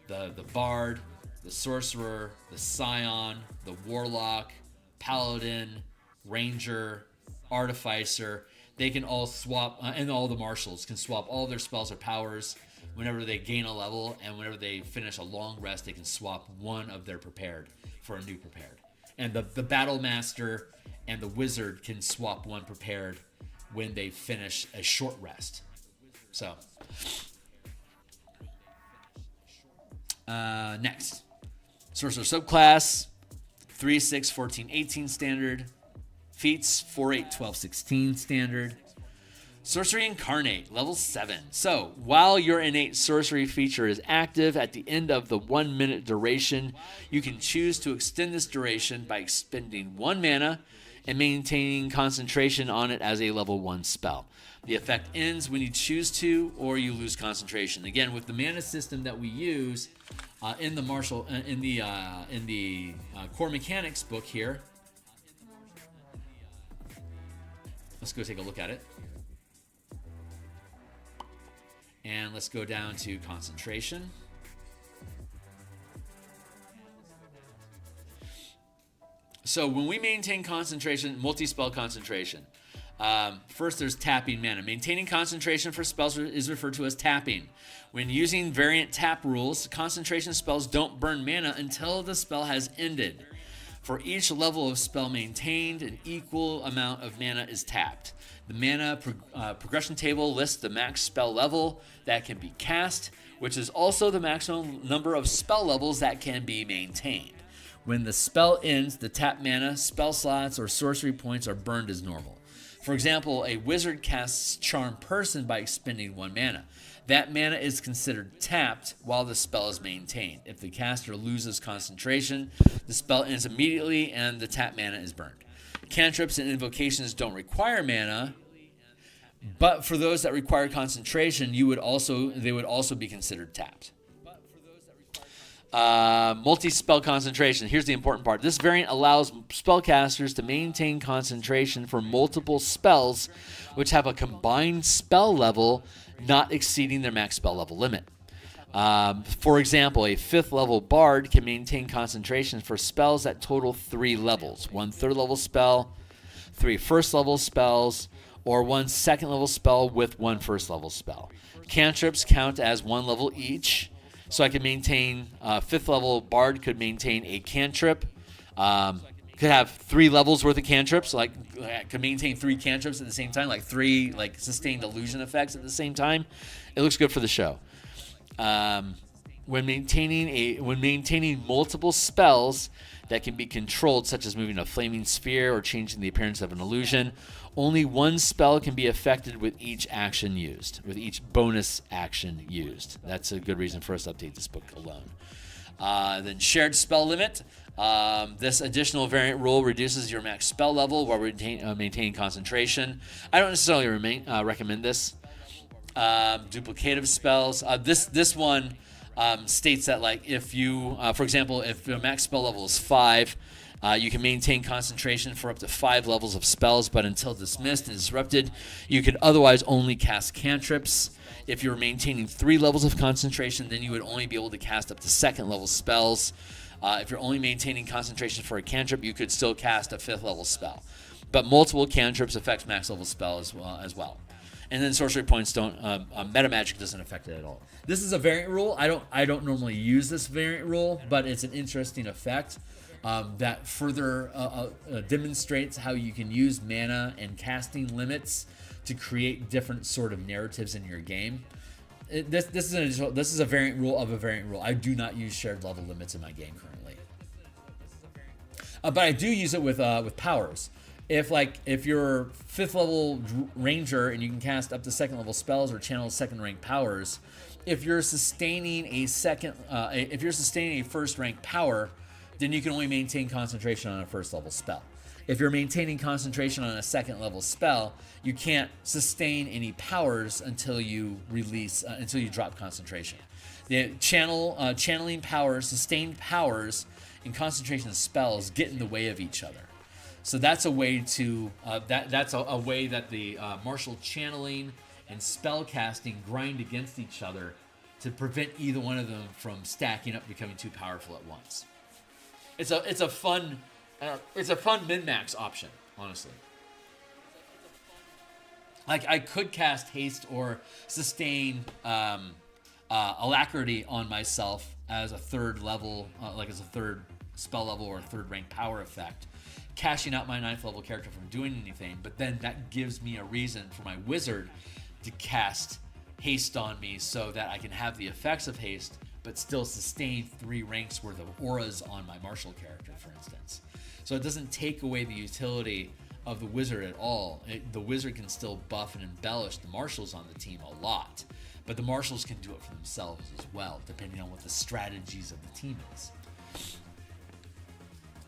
The bard, the sorcerer, the scion, the warlock, paladin, ranger, artificer, they can all swap, and all the marshals can swap all their spells or powers whenever they gain a level, and whenever they finish a long rest, they can swap 1 of their prepared for a new prepared. And the battle master and the wizard can swap 1 prepared when they finish a short rest. So, next. Sorcerer Subclass, 3, 6, 14, 18 standard. Feats, 4, 8, 12, 16 standard. Sorcery Incarnate, level 7. So, while your innate sorcery feature is active at the end of the 1 minute duration, you can choose to extend this duration by expending 1 mana and maintaining concentration on it as a level 1 spell. The effect ends when you choose to, or you lose concentration. Again, with the mana system that we use in the core mechanics book here, let's go take a look at it. And let's go down to concentration. So when we maintain concentration, multi-spell concentration, first there's tapping mana. Maintaining concentration for spells is referred to as tapping. When using variant tap rules, concentration spells don't burn mana until the spell has ended. For each level of spell maintained, an equal amount of mana is tapped. The mana progression table lists the max spell level that can be cast, which is also the maximum number of spell levels that can be maintained. When the spell ends, the tap mana, spell slots, or sorcery points are burned as normal. For example, a wizard casts Charm Person by expending 1 mana. That mana is considered tapped while the spell is maintained. If the caster loses concentration, the spell ends immediately and the tap mana is burned. Cantrips and invocations don't require mana, but for those that require concentration, they would also be considered tapped. Multi-spell concentration. Here's the important part. This variant allows spellcasters to maintain concentration for multiple spells which have a combined spell level not exceeding their max spell level limit. For example, a 5th level bard can maintain concentration for spells that total 3 levels. 1 3rd level spell, 3 1st level spells, or 1 2nd level spell with 1 1st level spell. Cantrips count as 1 level each. So I can maintain, 5th level bard could maintain a cantrip. Could have 3 levels worth of cantrips. Like, I could maintain 3 cantrips at the same time, like 3 sustained illusion effects at the same time. It looks good for the show. when maintaining multiple spells that can be controlled, such as moving a flaming sphere or changing the appearance of an illusion, only one spell can be affected with each action used, with each bonus action used. That's a good reason for us to update this book alone. Then shared spell limit. This additional variant rule reduces your max spell level while maintaining concentration. I don't necessarily recommend this. Duplicative spells. This one states that, like, if you, for example, if your max spell level is 5, you can maintain concentration for up to 5 levels of spells, but until dismissed and disrupted, you could otherwise only cast cantrips. If you're maintaining 3 levels of concentration, then you would only be able to cast up to 2nd level spells. If you're only maintaining concentration for a cantrip, you could still cast a 5th level spell. But multiple cantrips affects max level spell as well. And then sorcery points don't. Meta magic doesn't affect it at all. This is a variant rule. I don't normally use this variant rule, but it's an interesting effect that further demonstrates how you can use mana and casting limits to create different sort of narratives in your game. This is a variant rule of a variant rule. I do not use shared level limits in my game currently, but I do use it with powers. If you're 5th level ranger and you can cast up to 2nd level spells or channel 2nd rank powers, if you're sustaining a first rank power, then you can only maintain concentration on a 1st level spell. If you're maintaining concentration on a 2nd level spell, you can't sustain any powers until you drop concentration. The channeling powers, sustained powers, and concentration spells get in the way of each other. So that's a way to that's a way that the martial channeling and spell casting grind against each other to prevent either one of them from stacking up, becoming too powerful at once. It's a fun min-max option, honestly. Like, I could cast haste or sustain alacrity on myself as a 3rd level, as a 3rd spell level or a 3rd rank power effect, cashing out my 9th level character from doing anything. But then that gives me a reason for my wizard to cast haste on me so that I can have the effects of haste but still sustain 3 ranks worth of auras on my martial character, for instance. So it doesn't take away the utility of the wizard at all. The wizard can still buff and embellish the martials on the team a lot, but the martials can do it for themselves as well, depending on what the strategies of the team is.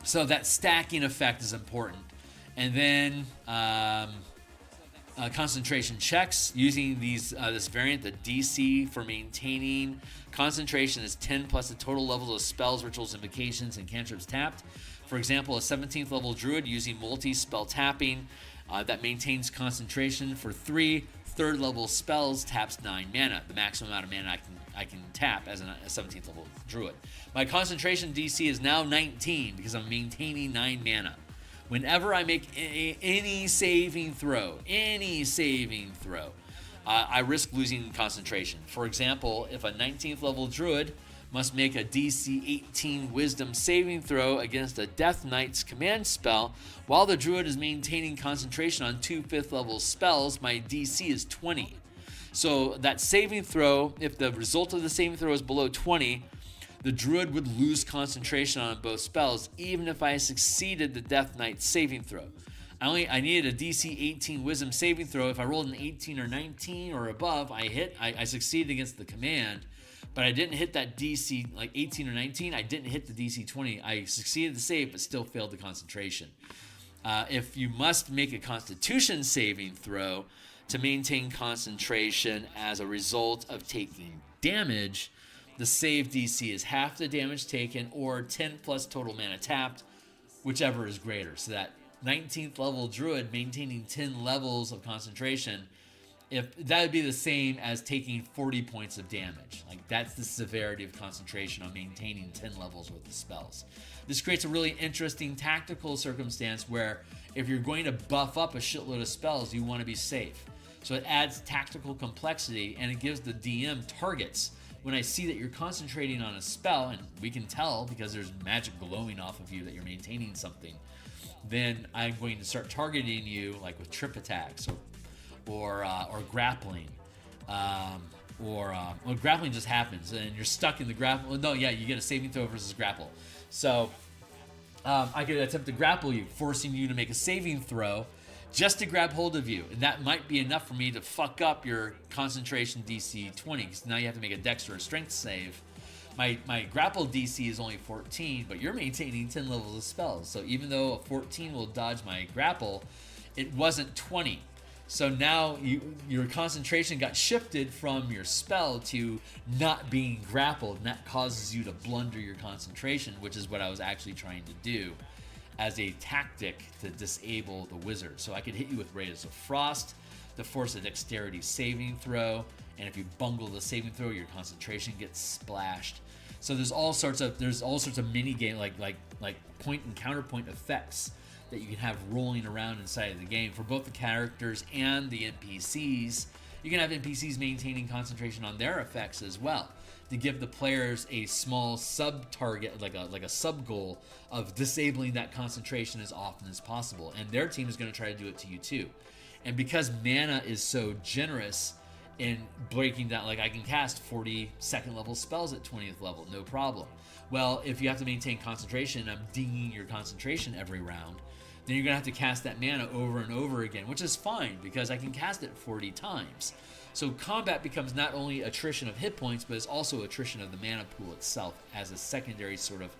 So that stacking effect is important. And then concentration checks. Using this variant, the DC for maintaining concentration is 10 plus the total levels of spells, rituals, invocations, and cantrips tapped. For example, a 17th level druid using multi-spell tapping that maintains concentration for 3 3rd level spells taps 9 mana, the maximum amount of mana I can tap as a 17th level druid. My concentration DC is now 19 because I'm maintaining 9 mana. Whenever I make any saving throw, I risk losing concentration. For example, if a 19th level druid must make a DC 18 wisdom saving throw against a Death Knight's command spell, while the druid is maintaining concentration on 2 5th level spells, my DC is 20. So that saving throw, if the result of the saving throw is below 20, the druid would lose concentration on both spells, even if I succeeded the Death Knight's saving throw. I needed a DC 18 wisdom saving throw. If I rolled an 18 or 19 or above, I succeeded against the command, but I didn't hit that DC, like 18 or 19. I didn't hit the DC 20. I succeeded the save, but still failed the concentration. If you must make a Constitution saving throw to maintain concentration as a result of taking damage, the save DC is half the damage taken or 10 plus total mana tapped, whichever is greater. So that 19th level druid maintaining 10 levels of concentration, if that would be the same as taking 40 points of damage. Like, that's the severity of concentration on maintaining 10 levels worth of spells. This creates a really interesting tactical circumstance where if you're going to buff up a shitload of spells, you want to be safe. So it adds tactical complexity, and it gives the DM targets. When I see that you're concentrating on a spell, and we can tell because there's magic glowing off of you that you're maintaining something, then I'm going to start targeting you, like with trip attacks or grappling, or well, grappling just happens, and you're stuck in the grapple. No, yeah, you get a saving throw versus grapple. So I could attempt to grapple you, forcing you to make a saving throw just to grab hold of you, and that might be enough for me to fuck up your concentration DC 20, because now you have to make a dex or a strength save. My grapple DC is only 14, but you're maintaining 10 levels of spells. So even though a 14 will dodge my grapple, it wasn't 20. So now your concentration got shifted from your spell to not being grappled, and that causes you to blunder your concentration, which is what I was actually trying to do as a tactic to disable the wizard. So I could hit you with Rays of Frost to force a dexterity saving throw, and if you bungle the saving throw, your concentration gets splashed. So there's all sorts of mini game like point and counterpoint effects that you can have rolling around inside of the game for both the characters and the NPCs. You can have NPCs maintaining concentration on their effects as well, to give the players a small sub target, like a sub goal of disabling that concentration as often as possible. And their team is going to try to do it to you too. And because mana is so generous in breaking down, like I can cast 40 second level spells at 20th level, no problem. Well, if you have to maintain concentration, I'm dinging your concentration every round, then you're gonna have to cast that mana over and over again, which is fine because I can cast it 40 times. So combat becomes not only attrition of hit points, but it's also attrition of the mana pool itself as a secondary sort of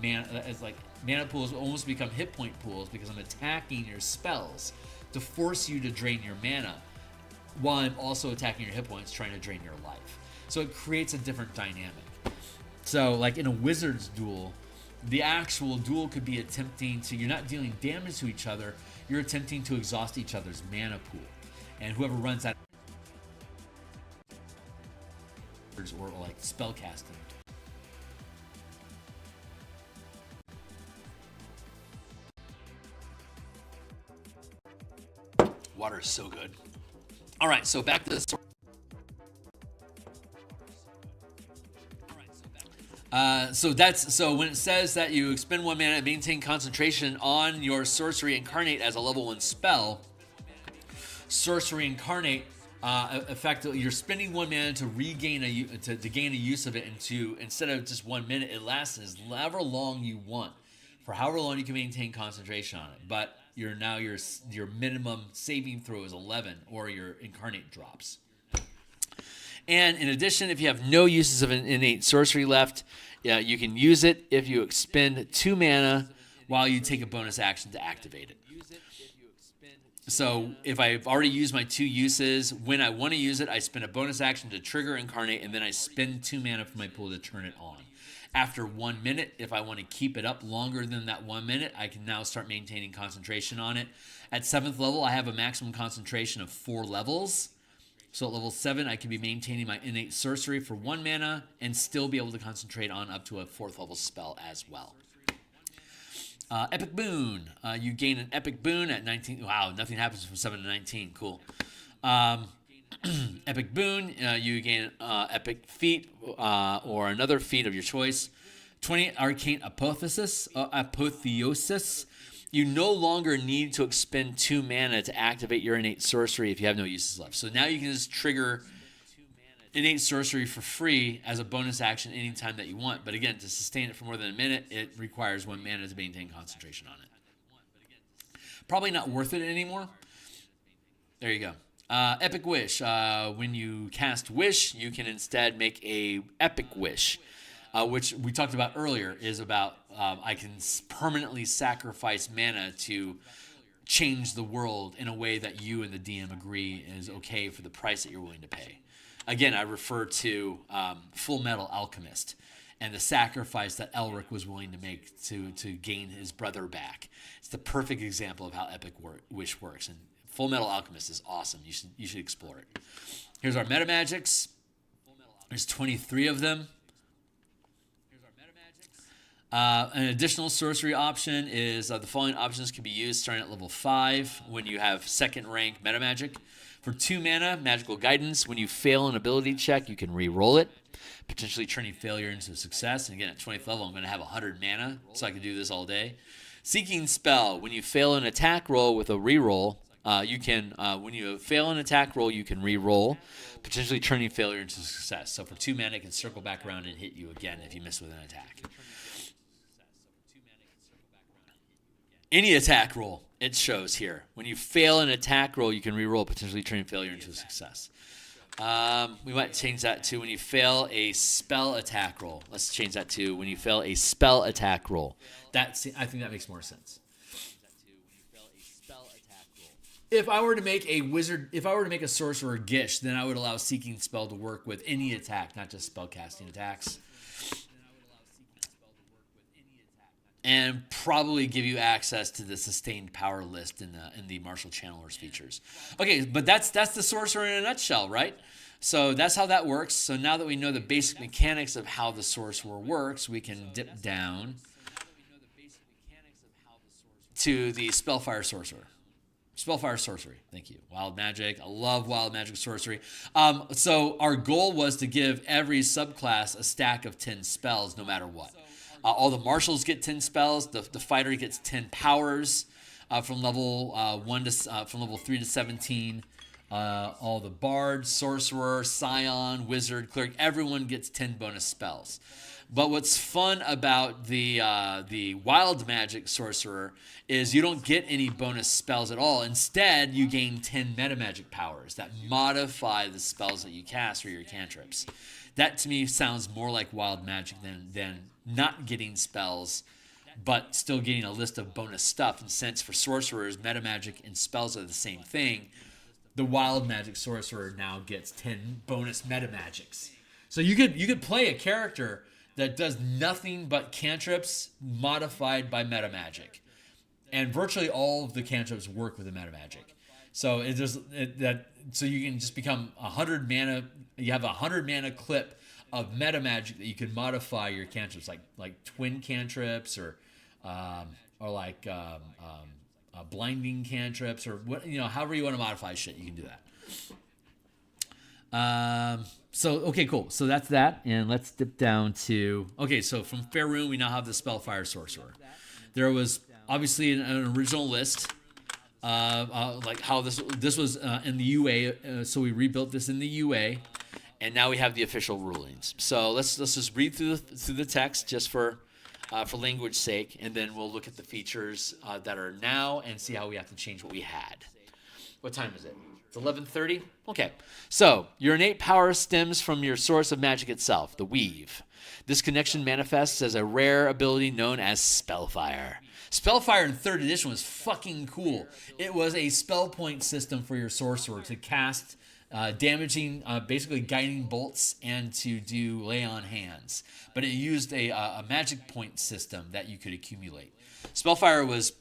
mana, as like mana pools almost become hit point pools because I'm attacking your spells to force you to drain your mana, while I'm also attacking your hit points, trying to drain your life. So it creates a different dynamic. So like in a wizard's duel, the actual duel could be attempting to, you're not dealing damage to each other, you're attempting to exhaust each other's mana pool. And whoever runs that, or like spell casting. Water is so good. All right, so back to this. So when it says that you expend 1 mana and maintain concentration on your Sorcery Incarnate as a level 1 spell, Sorcery Incarnate effectively you're spending 1 mana to regain to gain a use of it, and to, instead of just 1 minute, it lasts as however long you want, for however long you can maintain concentration on it. But your minimum saving throw is 11, or your Incarnate drops. And in addition, if you have no uses of an innate sorcery left, you can use it if you expend 2 mana while you take a bonus action to activate it. So if I've already used my 2 uses, when I want to use it, I spend a bonus action to trigger Incarnate, and then I spend 2 mana from my pool to turn it on. After 1 minute, if I want to keep it up longer than that 1 minute, I can now start maintaining concentration on it. At 7th level, I have a maximum concentration of 4 levels. So at level 7, I can be maintaining my innate sorcery for 1 mana and still be able to concentrate on up to a 4th level spell as well. Epic Boon. You gain an Epic Boon at 19. Wow, nothing happens from 7 to 19. Cool. Epic Boon. You gain an Epic Feat or another feat of your choice. 20 Arcane Apotheosis. You no longer need to expend 2 mana to activate your innate sorcery if you have no uses left. So now you can just trigger innate sorcery for free as a bonus action anytime that you want. But again, to sustain it for more than a minute, it requires 1 mana to maintain concentration on it. Probably not worth it anymore. There you go. Epic Wish. When you cast Wish, you can instead make a Epic Wish, which we talked about earlier, is about I can permanently sacrifice mana to change the world in a way that you and the DM agree is okay for the price that you're willing to pay. Again, I refer to Full Metal Alchemist and the sacrifice that Elric was willing to make to gain his brother back. It's the perfect example of how Epic Wish works, and Full Metal Alchemist is awesome. You should explore it. Here's our meta magics. There's 23 of them. An additional sorcery option is the following options can be used starting at level 5 when you have 2nd rank meta magic. For 2 mana, Magical Guidance. When you fail an ability check, you can re-roll it, potentially turning failure into success. And again, at 20th level, I'm going to have 100 mana, so I can do this all day. Seeking Spell. When you fail an attack roll with a re-roll, You can, when you fail an attack roll, you can re-roll, potentially turning failure into success. So for 2 mana, it can circle back around and hit you again if you miss with an attack. Any attack roll, it shows here. When you fail an attack roll, you can re-roll, potentially turning failure into a success. We might change that to when you fail a spell attack roll. Let's change that to when you fail a spell attack roll. I think that makes more sense. If I were to make a sorcerer Gish, then I would allow Seeking Spell to work with any attack, not just spellcasting attacks. And probably give you access to the sustained power list in the Martial Channelers features. Okay, but that's the sorcerer in a nutshell, right? So that's how that works. So now that we know the basic mechanics of how the sorcerer works, we can dip down to the Spellfire Sorcerer. Spellfire Sorcery. Thank you. Wild Magic. I love Wild Magic Sorcery. So our goal was to give every subclass a stack of 10 spells no matter what. All the marshals get 10 spells. The fighter gets 10 powers from level 3 to 17. All the bard, sorcerer, scion, wizard, cleric, everyone gets 10 bonus spells. But what's fun about the wild magic sorcerer is you don't get any bonus spells at all. Instead, you gain 10 meta magic powers that modify the spells that you cast or your cantrips. That to me sounds more like wild magic than not getting spells, but still getting a list of bonus stuff. And since for sorcerers, meta magic and spells are the same thing, the wild magic sorcerer now gets 10 bonus meta magics. So you could play a character that does nothing but cantrips modified by meta magic, and virtually all of the cantrips work with the meta magic. So so you can just become 100 mana. You have a 100 mana clip of meta magic that you can modify your cantrips, like twin cantrips or blinding cantrips or what, however you want to modify shit, you can do that. So okay, cool. So that's that, and let's dip down to So from Faerun, we now have the Spellfire Sorcerer. There was obviously an original list, like how this was in the UA. So we rebuilt this in the UA, and now we have the official rulings. So let's just read through the text just for language sake, and then we'll look at the features that are now and see how we have to change what we had. What time is it? It's 11:30? Okay. So, your innate power stems from your source of magic itself, the Weave. This connection manifests as a rare ability known as Spellfire. Spellfire in 3rd edition was fucking cool. It was a spell point system for your sorcerer to cast damaging, basically guiding bolts and to do lay on hands. But it used a magic point system that you could accumulate. Spellfire was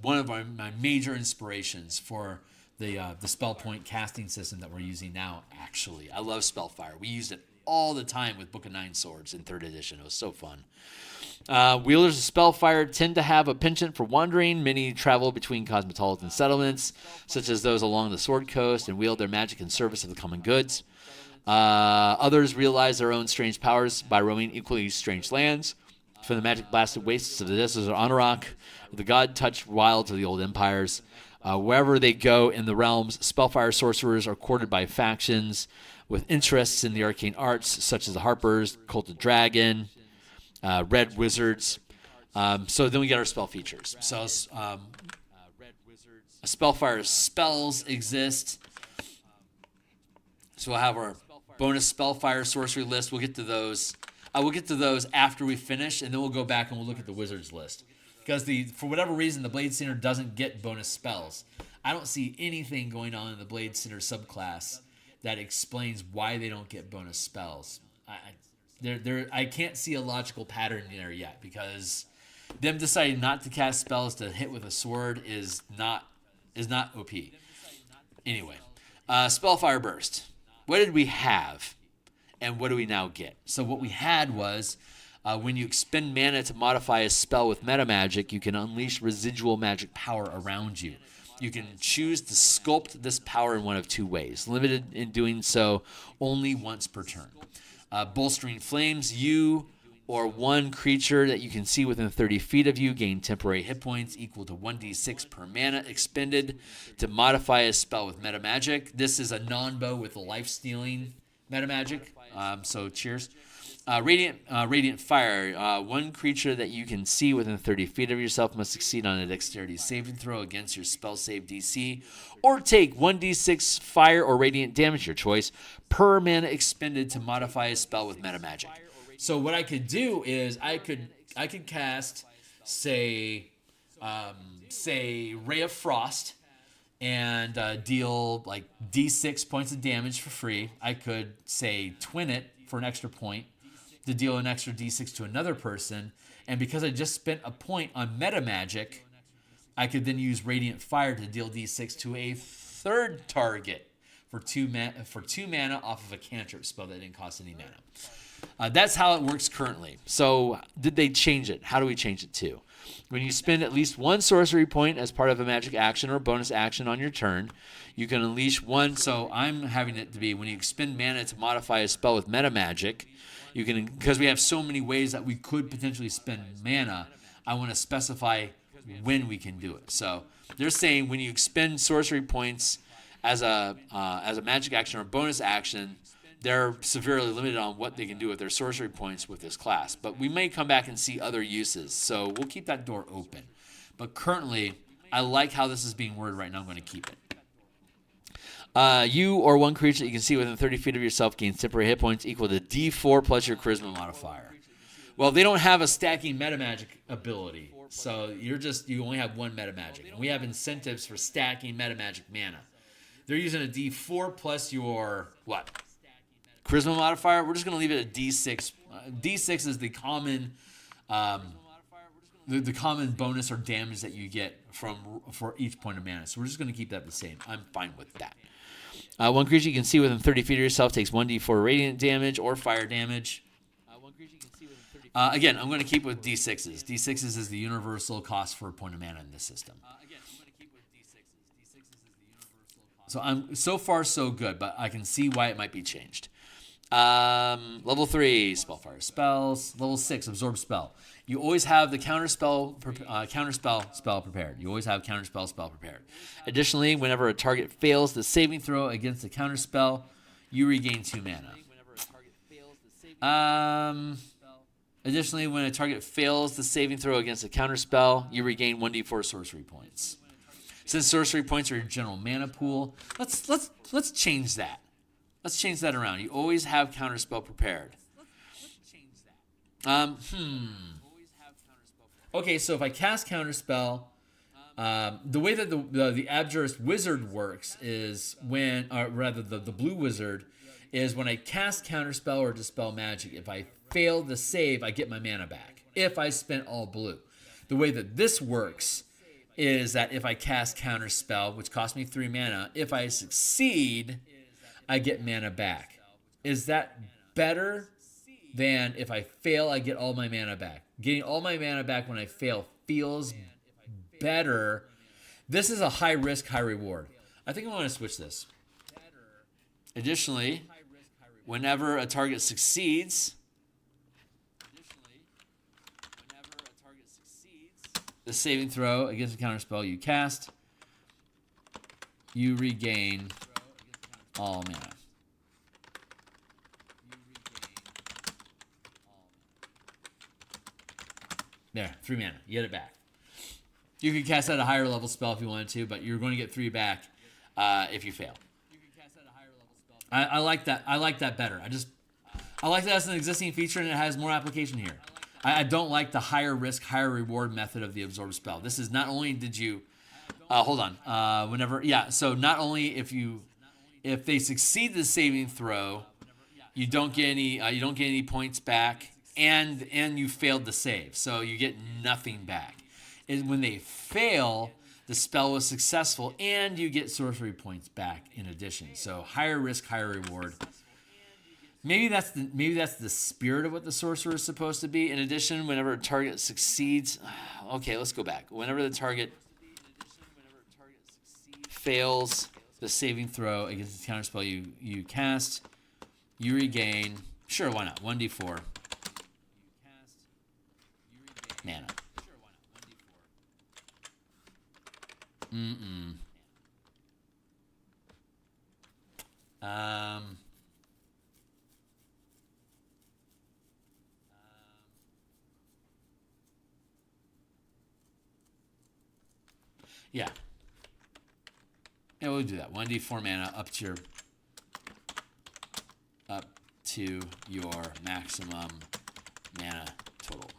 one of my major inspirations for the spell point casting system that we're using now, actually. I love Spellfire. We used it all the time with Book of Nine Swords in 3rd edition. It was so fun. Wielders of Spellfire tend to have a penchant for wandering. Many travel between cosmopolitan settlements, such as those along the Sword Coast, and wield their magic in service of the common goods. Others realize their own strange powers by roaming equally strange lands, from the magic-blasted wastes of the deserts of Anurach, the god-touched wilds of the old empires. Wherever they go in the realms, Spellfire sorcerers are courted by factions with interests in the arcane arts, such as the Harpers, Cult of Dragon, Red Wizards. So then we get our spell features. So Spellfire spells exist. So we'll have our bonus Spellfire sorcery list. We'll get to those. We'll get to those after we finish, and then we'll go back and we'll look at the Wizards list. Because for whatever reason, the Blade Sinner doesn't get bonus spells. I don't see anything going on in the Blade Sinner subclass that explains why they don't get bonus spells. I can't see a logical pattern there yet, because them deciding not to cast spells to hit with a sword is not OP. Anyway, Spellfire Burst. What did we have, and what do we now get? So what we had was, when you expend mana to modify a spell with meta magic, you can unleash residual magic power around you. You can choose to sculpt this power in one of two ways, limited in doing so only once per turn. Bolstering Flames, you or one creature that you can see within 30 feet of you gain temporary hit points equal to 1d6 per mana expended to modify a spell with meta magic. This is a non-bow with a life-stealing meta magic, so cheers. Radiant Fire. One creature that you can see within 30 feet of yourself must succeed on a dexterity saving throw against your spell save DC, or take 1d6 fire or radiant damage, your choice, per mana expended to modify a spell with meta magic. So what I could do is I could cast, say Ray of Frost, and deal like d6 points of damage for free. I could say twin it for an extra point to deal an extra d6 to another person, and because I just spent a point on meta magic, I could then use Radiant Fire to deal d6 to a third target for two mana off of a cantrip spell that didn't cost any mana. That's how it works currently. So did they change it? How do we change it to? When you spend at least one sorcery point as part of a magic action or bonus action on your turn, you can unleash one. So I'm having it to be when you expend mana to modify a spell with meta magic, you can, because we have so many ways that we could potentially spend mana, I want to specify when we can do it. So they're saying when you expend sorcery points as a magic action or bonus action, they're severely limited on what they can do with their sorcery points with this class. But we may come back and see other uses, so we'll keep that door open. But currently, I like how this is being worded right now. I'm going to keep it. You or one creature that you can see within 30 feet of yourself gains temporary hit points equal to D4 plus your charisma modifier. Well, they don't have a stacking meta magic ability, so you only have one meta magic. And we have incentives for stacking meta magic mana. They're using a D4 plus your what? Charisma modifier. We're just going to leave it at D6. D6 is the common, the common bonus or damage that you get for each point of mana. So we're just going to keep that the same. I'm fine with that. One creature you can see within 30 feet of yourself takes 1d4 radiant damage or fire damage. Again, I'm going to keep with D6s. D6s is the universal cost for a point of mana in this system. So so far so good, but I can see why it might be changed. Level 3, Spellfire spells. Level 6, Absorb spell. You always have the counterspell spell prepared. You always have counterspell spell prepared. Additionally, whenever a target fails the saving throw against the counterspell, you regain 2 mana. Additionally, when a target fails the saving throw against a counterspell, you regain 1d4 sorcery points. Since sorcery points are your general mana pool, let's change that. Let's change that around. You always have counterspell prepared. Okay, so if I cast counterspell, the way that the Abjurist Wizard works is when, or rather the blue wizard, is when I cast counterspell or dispel magic. If I fail the save, I get my mana back. If I spent all blue, the way that this works is that if I cast counterspell, which costs me 3 mana, if I succeed, I get mana back. Is that better than if I fail, I get all my mana back? Getting all my mana back when I fail feels better. This is a high risk, high reward. I think I want to switch this. Additionally, whenever a target succeeds, the saving throw against a counterspell you cast, you regain all mana. There, 3 mana. You get it back. You can cast out a higher level spell if you wanted to, but you're going to get 3 back if you fail. I like that. I like that better. I like that as an existing feature, and it has more application here. I don't like the higher risk, higher reward method of the absorb spell. This is not only did you hold on. So not only if they succeed the saving throw, you don't get any points back, and you failed the save, so you get nothing back. And when they fail, the spell was successful, and you get sorcery points back in addition. So higher risk, higher reward. Maybe that's the spirit of what the sorcerer is supposed to be. In addition, whenever a target succeeds, okay, let's go back. Whenever the target fails the saving throw against the counterspell you cast, you regain, sure, why not, 1d4 mana. Yeah. Yeah, we'll do that. 1d4 mana up to your maximum mana total.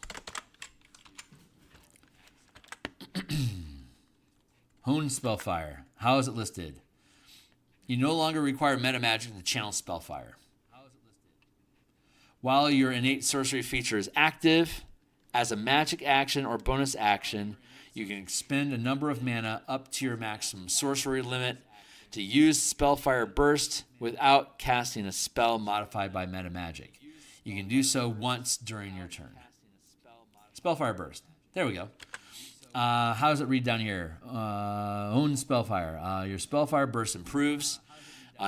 Hone Spellfire. How is it listed? You no longer require meta magic to channel Spellfire. While your innate sorcery feature is active, as a magic action or bonus action, you can expend a number of mana up to your maximum sorcery limit to use Spellfire Burst without casting a spell modified by meta magic. You can do so once during your turn. Spellfire Burst. There we go. How does it read down here? Own Spellfire. Your Spellfire Burst improves.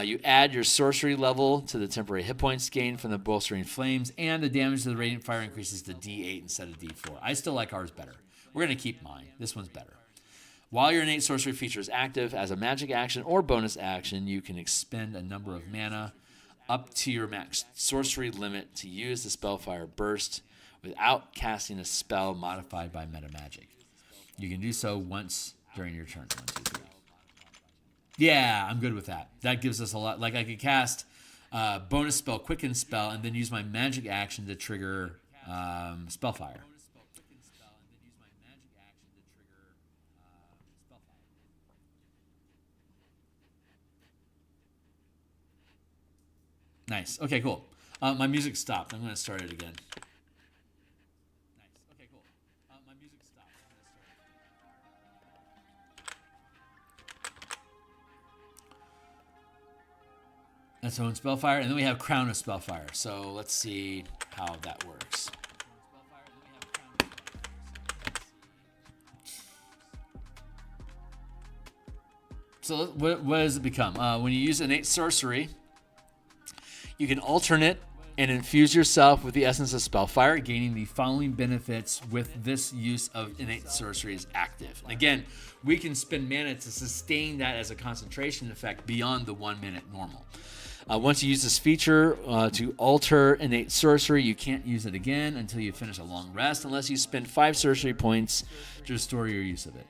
You add your sorcery level to the temporary hit points gained from the bolstering flames, and the damage to the radiant fire increases to D8 instead of D4. I still like ours better. We're going to keep mine. This one's better. While your innate sorcery feature is active, as a magic action or bonus action, you can expend a number of mana up to your max sorcery limit to use the Spellfire Burst without casting a spell modified by meta magic. You can do so once during your turn. 1, 2, 3. Yeah, I'm good with that. That gives us a lot. Like I could cast bonus spell, quicken spell, and then use my magic action to trigger Spellfire. Nice. Okay, cool. My music stopped. I'm going to start it again. Nice. Okay, cool. My music stopped. I'm going to start it. That's Own Spellfire. And then we have Crown of Spellfire. So let's see how that works. So what does it become? When you use innate sorcery, you can alternate and infuse yourself with the essence of Spellfire, gaining the following benefits with this use of innate sorcery is active. And again, we can spend mana to sustain that as a concentration effect beyond the 1 minute normal. Once you use this feature to alter innate sorcery, you can't use it again until you finish a long rest, unless you spend 5 sorcery points to restore your use of it.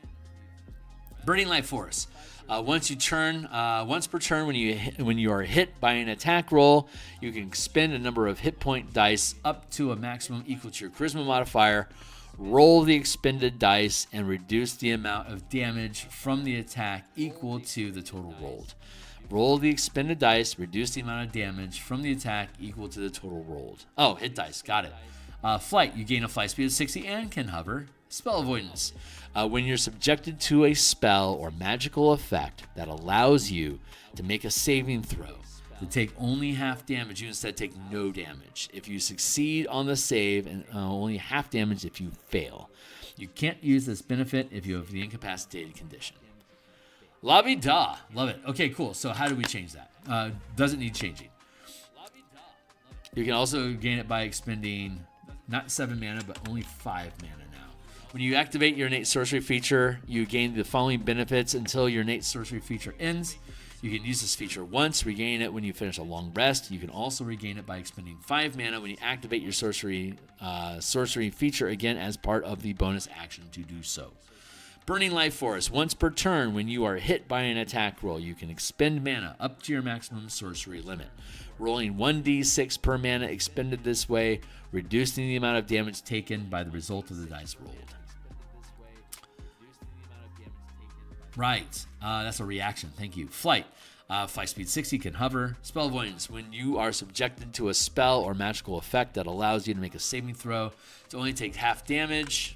Burning Light Force. Once per turn, when you are hit by an attack roll, you can expend a number of hit point dice up to a maximum equal to your charisma modifier. Roll the expended dice and reduce the amount of damage from the attack equal to the total rolled. Roll the expended dice, reduce the amount of damage from the attack equal to the total rolled. Oh, hit dice, got it. Flight, you gain a flight speed of 60 and can hover. Spell Avoidance. When you're subjected to a spell or magical effect that allows you to make a saving throw to take only half damage, you instead take no damage if you succeed on the save, and only half damage if you fail. You can't use this benefit if you have the incapacitated condition. La Vie Da. Love it. Okay, cool. So how do we change that? Doesn't need changing. You can also gain it by expending not 7 mana, but only 5 mana now. When you activate your innate sorcery feature, you gain the following benefits until your innate sorcery feature ends. You can use this feature once, regain it when you finish a long rest. You can also regain it by expending 5 mana when you activate your sorcery feature again as part of the bonus action to do so. Burning Life Force. Once per turn, when you are hit by an attack roll, you can expend mana up to your maximum sorcery limit. Rolling 1d6 per mana expended this way, reducing the amount of damage taken by the result of the dice rolled. Right. That's a reaction. Thank you. Flight. Flight speed 60, can hover. Spell Avoidance. When you are subjected to a spell or magical effect that allows you to make a saving throw to only take half damage.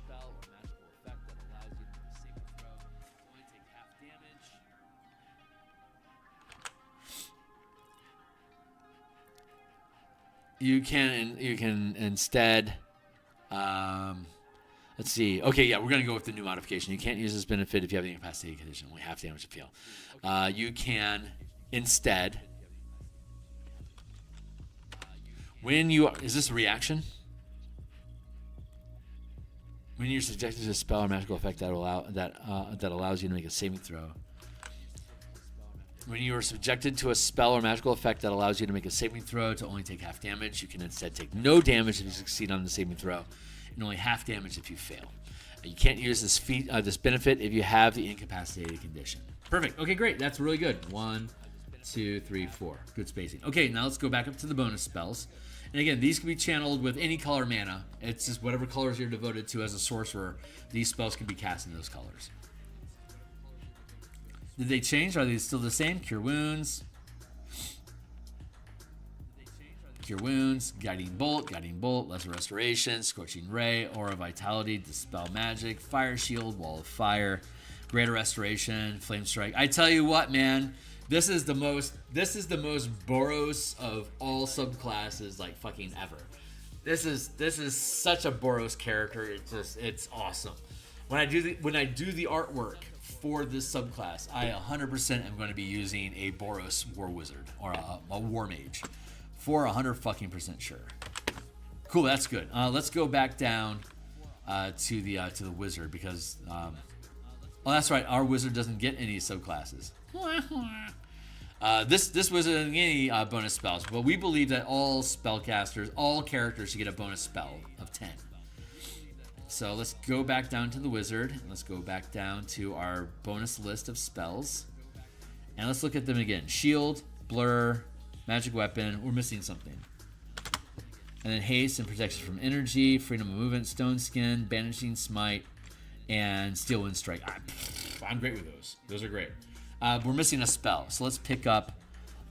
You can instead, let's see. Okay, yeah, we're going to go with the new modification. You can't use this benefit if you have the incapacitated condition. Only half damage to fail. You can instead, is this a reaction? When you're subjected to a spell or magical effect that allows you to make a saving throw. When you are subjected to a spell or magical effect that allows you to make a saving throw to only take half damage, you can instead take no damage if you succeed on the saving throw, and only half damage if you fail. You can't use this benefit if you have the incapacitated condition. Perfect. Okay, great. That's really good. 1, 2, 3, 4. Good spacing. Okay, now let's go back up to the bonus spells. And again, these can be channeled with any color mana. It's just whatever colors you're devoted to as a sorcerer. These spells can be cast in those colors. Did they change? Are they still the same? Cure Wounds. Cure Wounds, Guiding Bolt, Lesser Restoration, Scorching Ray, Aura Vitality, Dispel Magic, Fire Shield, Wall of Fire, Greater Restoration, Flame Strike. I tell you what, man, this is the most Boros of all subclasses, like fucking ever. This is such a Boros character. It's awesome. When I do the artwork for this subclass, I 100% am going to be using a Boros War Wizard or a War Mage for 100% sure. Cool, that's good. Let's go back down to the wizard because that's right. Our wizard doesn't get any subclasses. This wizard doesn't get any bonus spells, but we believe that all spellcasters, all characters should get a bonus spell of 10. So let's go back down to the wizard. Let's go back down to our bonus list of spells. And let's look at them again. Shield, Blur, Magic Weapon. We're missing something. And then Haste and Protection from Energy, Freedom of Movement, Stone Skin, Banishing Smite, and Steel Wind Strike. I'm great with those. Those are great. We're missing a spell. So let's pick up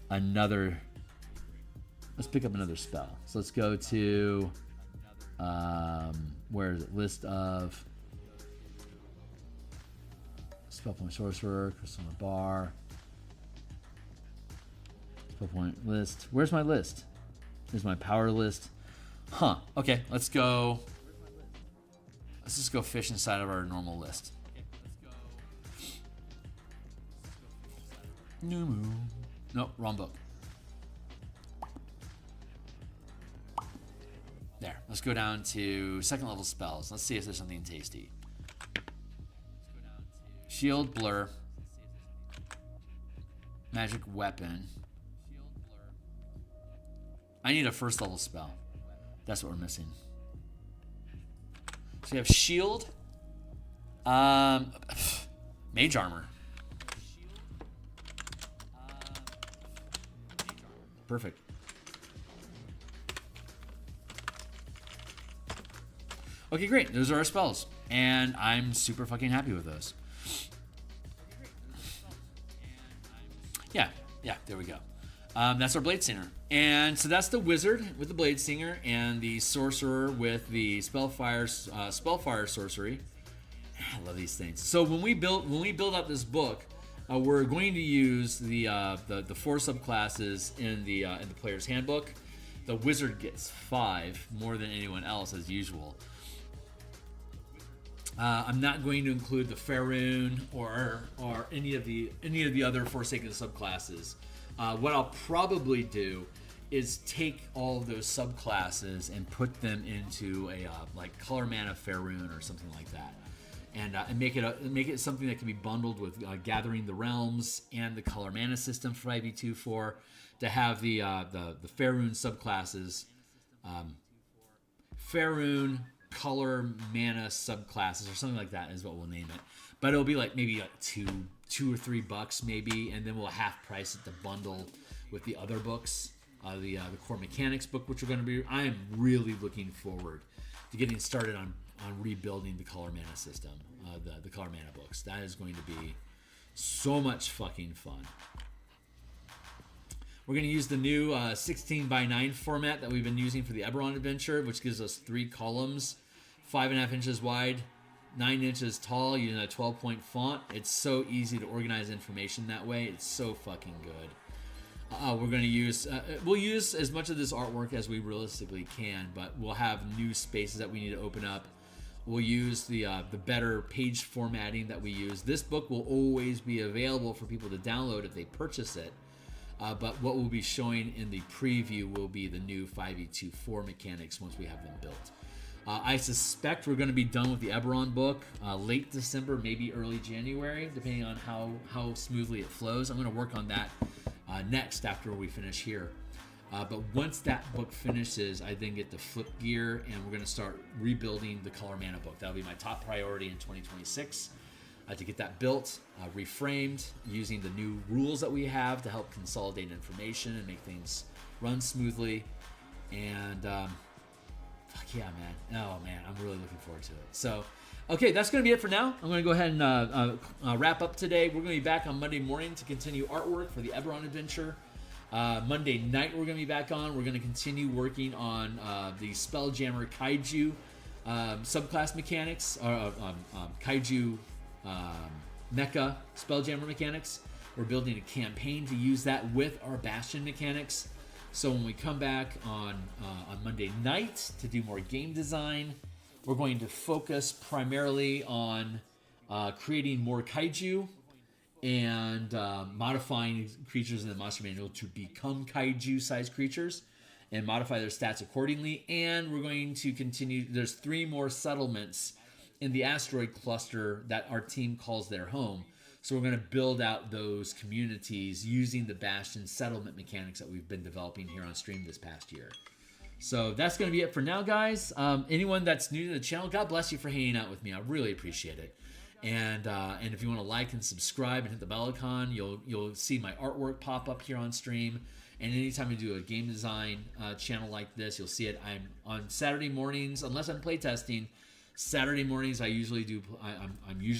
another spell. So let's go to... where is it? List of Spell Point Sorcerer, Crystal Bar. Spell Point list. Where's my list? Here's my power list. Huh. Okay, let's go. Let's just go fish inside of our normal list. Nope, wrong book. There. Let's go down to second level spells. Let's see if there's something tasty. Shield, Blur, Magic Weapon. I need a first level spell. That's what we're missing. So we have Shield, Mage Armor. Perfect. Okay, great. Those are our spells. And I'm super fucking happy with those. Yeah, there we go. That's our Blade Singer. And so that's the wizard with the Blade Singer and the sorcerer with the Spellfire sorcery. I love these things. So when we build up this book, we're going to use the 4 subclasses in the player's handbook. The wizard gets 5, more than anyone else as usual. I'm not going to include the Faerun or any of the other Forsaken subclasses. What I'll probably do is take all of those subclasses and put them into a like color mana Faerun or something like that, and make it something that can be bundled with Gathering the Realms and the color mana system for 5e24 to have the Faerun subclasses, Faerun color mana subclasses or something like that is what we'll name it. But it'll be like maybe like $2 or $3 maybe, and then we'll half price it to bundle with the other books, the core mechanics book, which we're going to be. I am really looking forward to getting started on rebuilding the color mana system, the color mana books. That is going to be so much fucking fun. We're going to use the new 16:9 format that we've been using for the Eberron adventure, which gives us 3 columns, 5.5 inches wide, 9 inches tall, using a 12-point font. It's so easy to organize information that way. It's so fucking good. We're going to use, we'll use as much of this artwork as we realistically can, but we'll have new spaces that we need to open up. We'll use the better page formatting that we use. This book will always be available for people to download if they purchase it. But what we'll be showing in the preview will be the new 5e24 mechanics once we have them built. I suspect we're going to be done with the Eberron book late December, maybe early January, depending on how smoothly it flows. I'm going to work on that next after we finish here. But once that book finishes, I then get to flip gear, and we're going to start rebuilding the Color Mana book. That'll be my top priority in 2026, to get that built, reframed, using the new rules that we have to help consolidate information and make things run smoothly. And fuck yeah, man. Oh, man, I'm really looking forward to it. So, okay, that's going to be it for now. I'm going to go ahead and wrap up today. We're going to be back on Monday morning to continue artwork for the Eberron adventure. Monday night, we're going to be back on. We're going to continue working on the Spelljammer Kaiju subclass mechanics, Kaiju mecha Spelljammer mechanics. We're building a campaign to use that with our Bastion mechanics. So when we come back on Monday night to do more game design, we're going to focus primarily on creating more Kaiju and modifying creatures in the Monster Manual to become Kaiju-sized creatures and modify their stats accordingly. And we're going to continue. There's 3 more settlements in the asteroid cluster that our team calls their home. So we're going to build out those communities using the Bastion settlement mechanics that we've been developing here on stream this past year. So that's going to be it for now, guys. Anyone that's new to the channel, God bless you for hanging out with me. I really appreciate it. And if you want to like and subscribe and hit the bell icon, you'll see my artwork pop up here on stream. And anytime we do a game design channel like this, you'll see it. I'm on Saturday mornings, unless I'm playtesting. Saturday mornings, I'm usually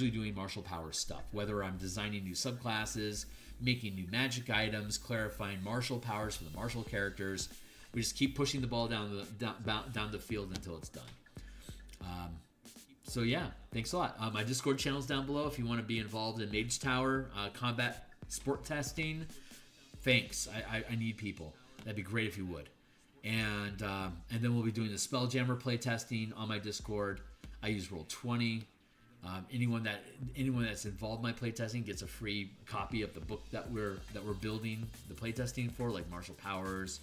doing martial power stuff. Whether I'm designing new subclasses, making new magic items, clarifying martial powers for the martial characters. We just keep pushing the ball down the field until it's done. So yeah, thanks a lot. My Discord channel's down below if you want to be involved in Mage Tower, combat sport testing. Thanks. I need people. That'd be great if you would. And then we'll be doing the Spelljammer playtesting on my Discord. I use Roll20. Anyone that's involved in my playtesting gets a free copy of the book that we're building the playtesting for, like Martial Powers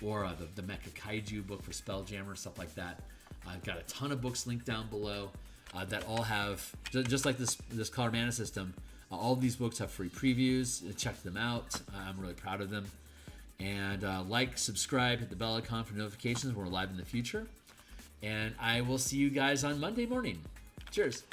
or the Mecha Kaiju book for Spelljammer, stuff like that. I've got a ton of books linked down below that all have, just like this Color Mana system, all of these books have free previews. Check them out. I'm really proud of them. And like, subscribe, hit the bell icon for notifications when we're live in the future. And I will see you guys on Monday morning. Cheers.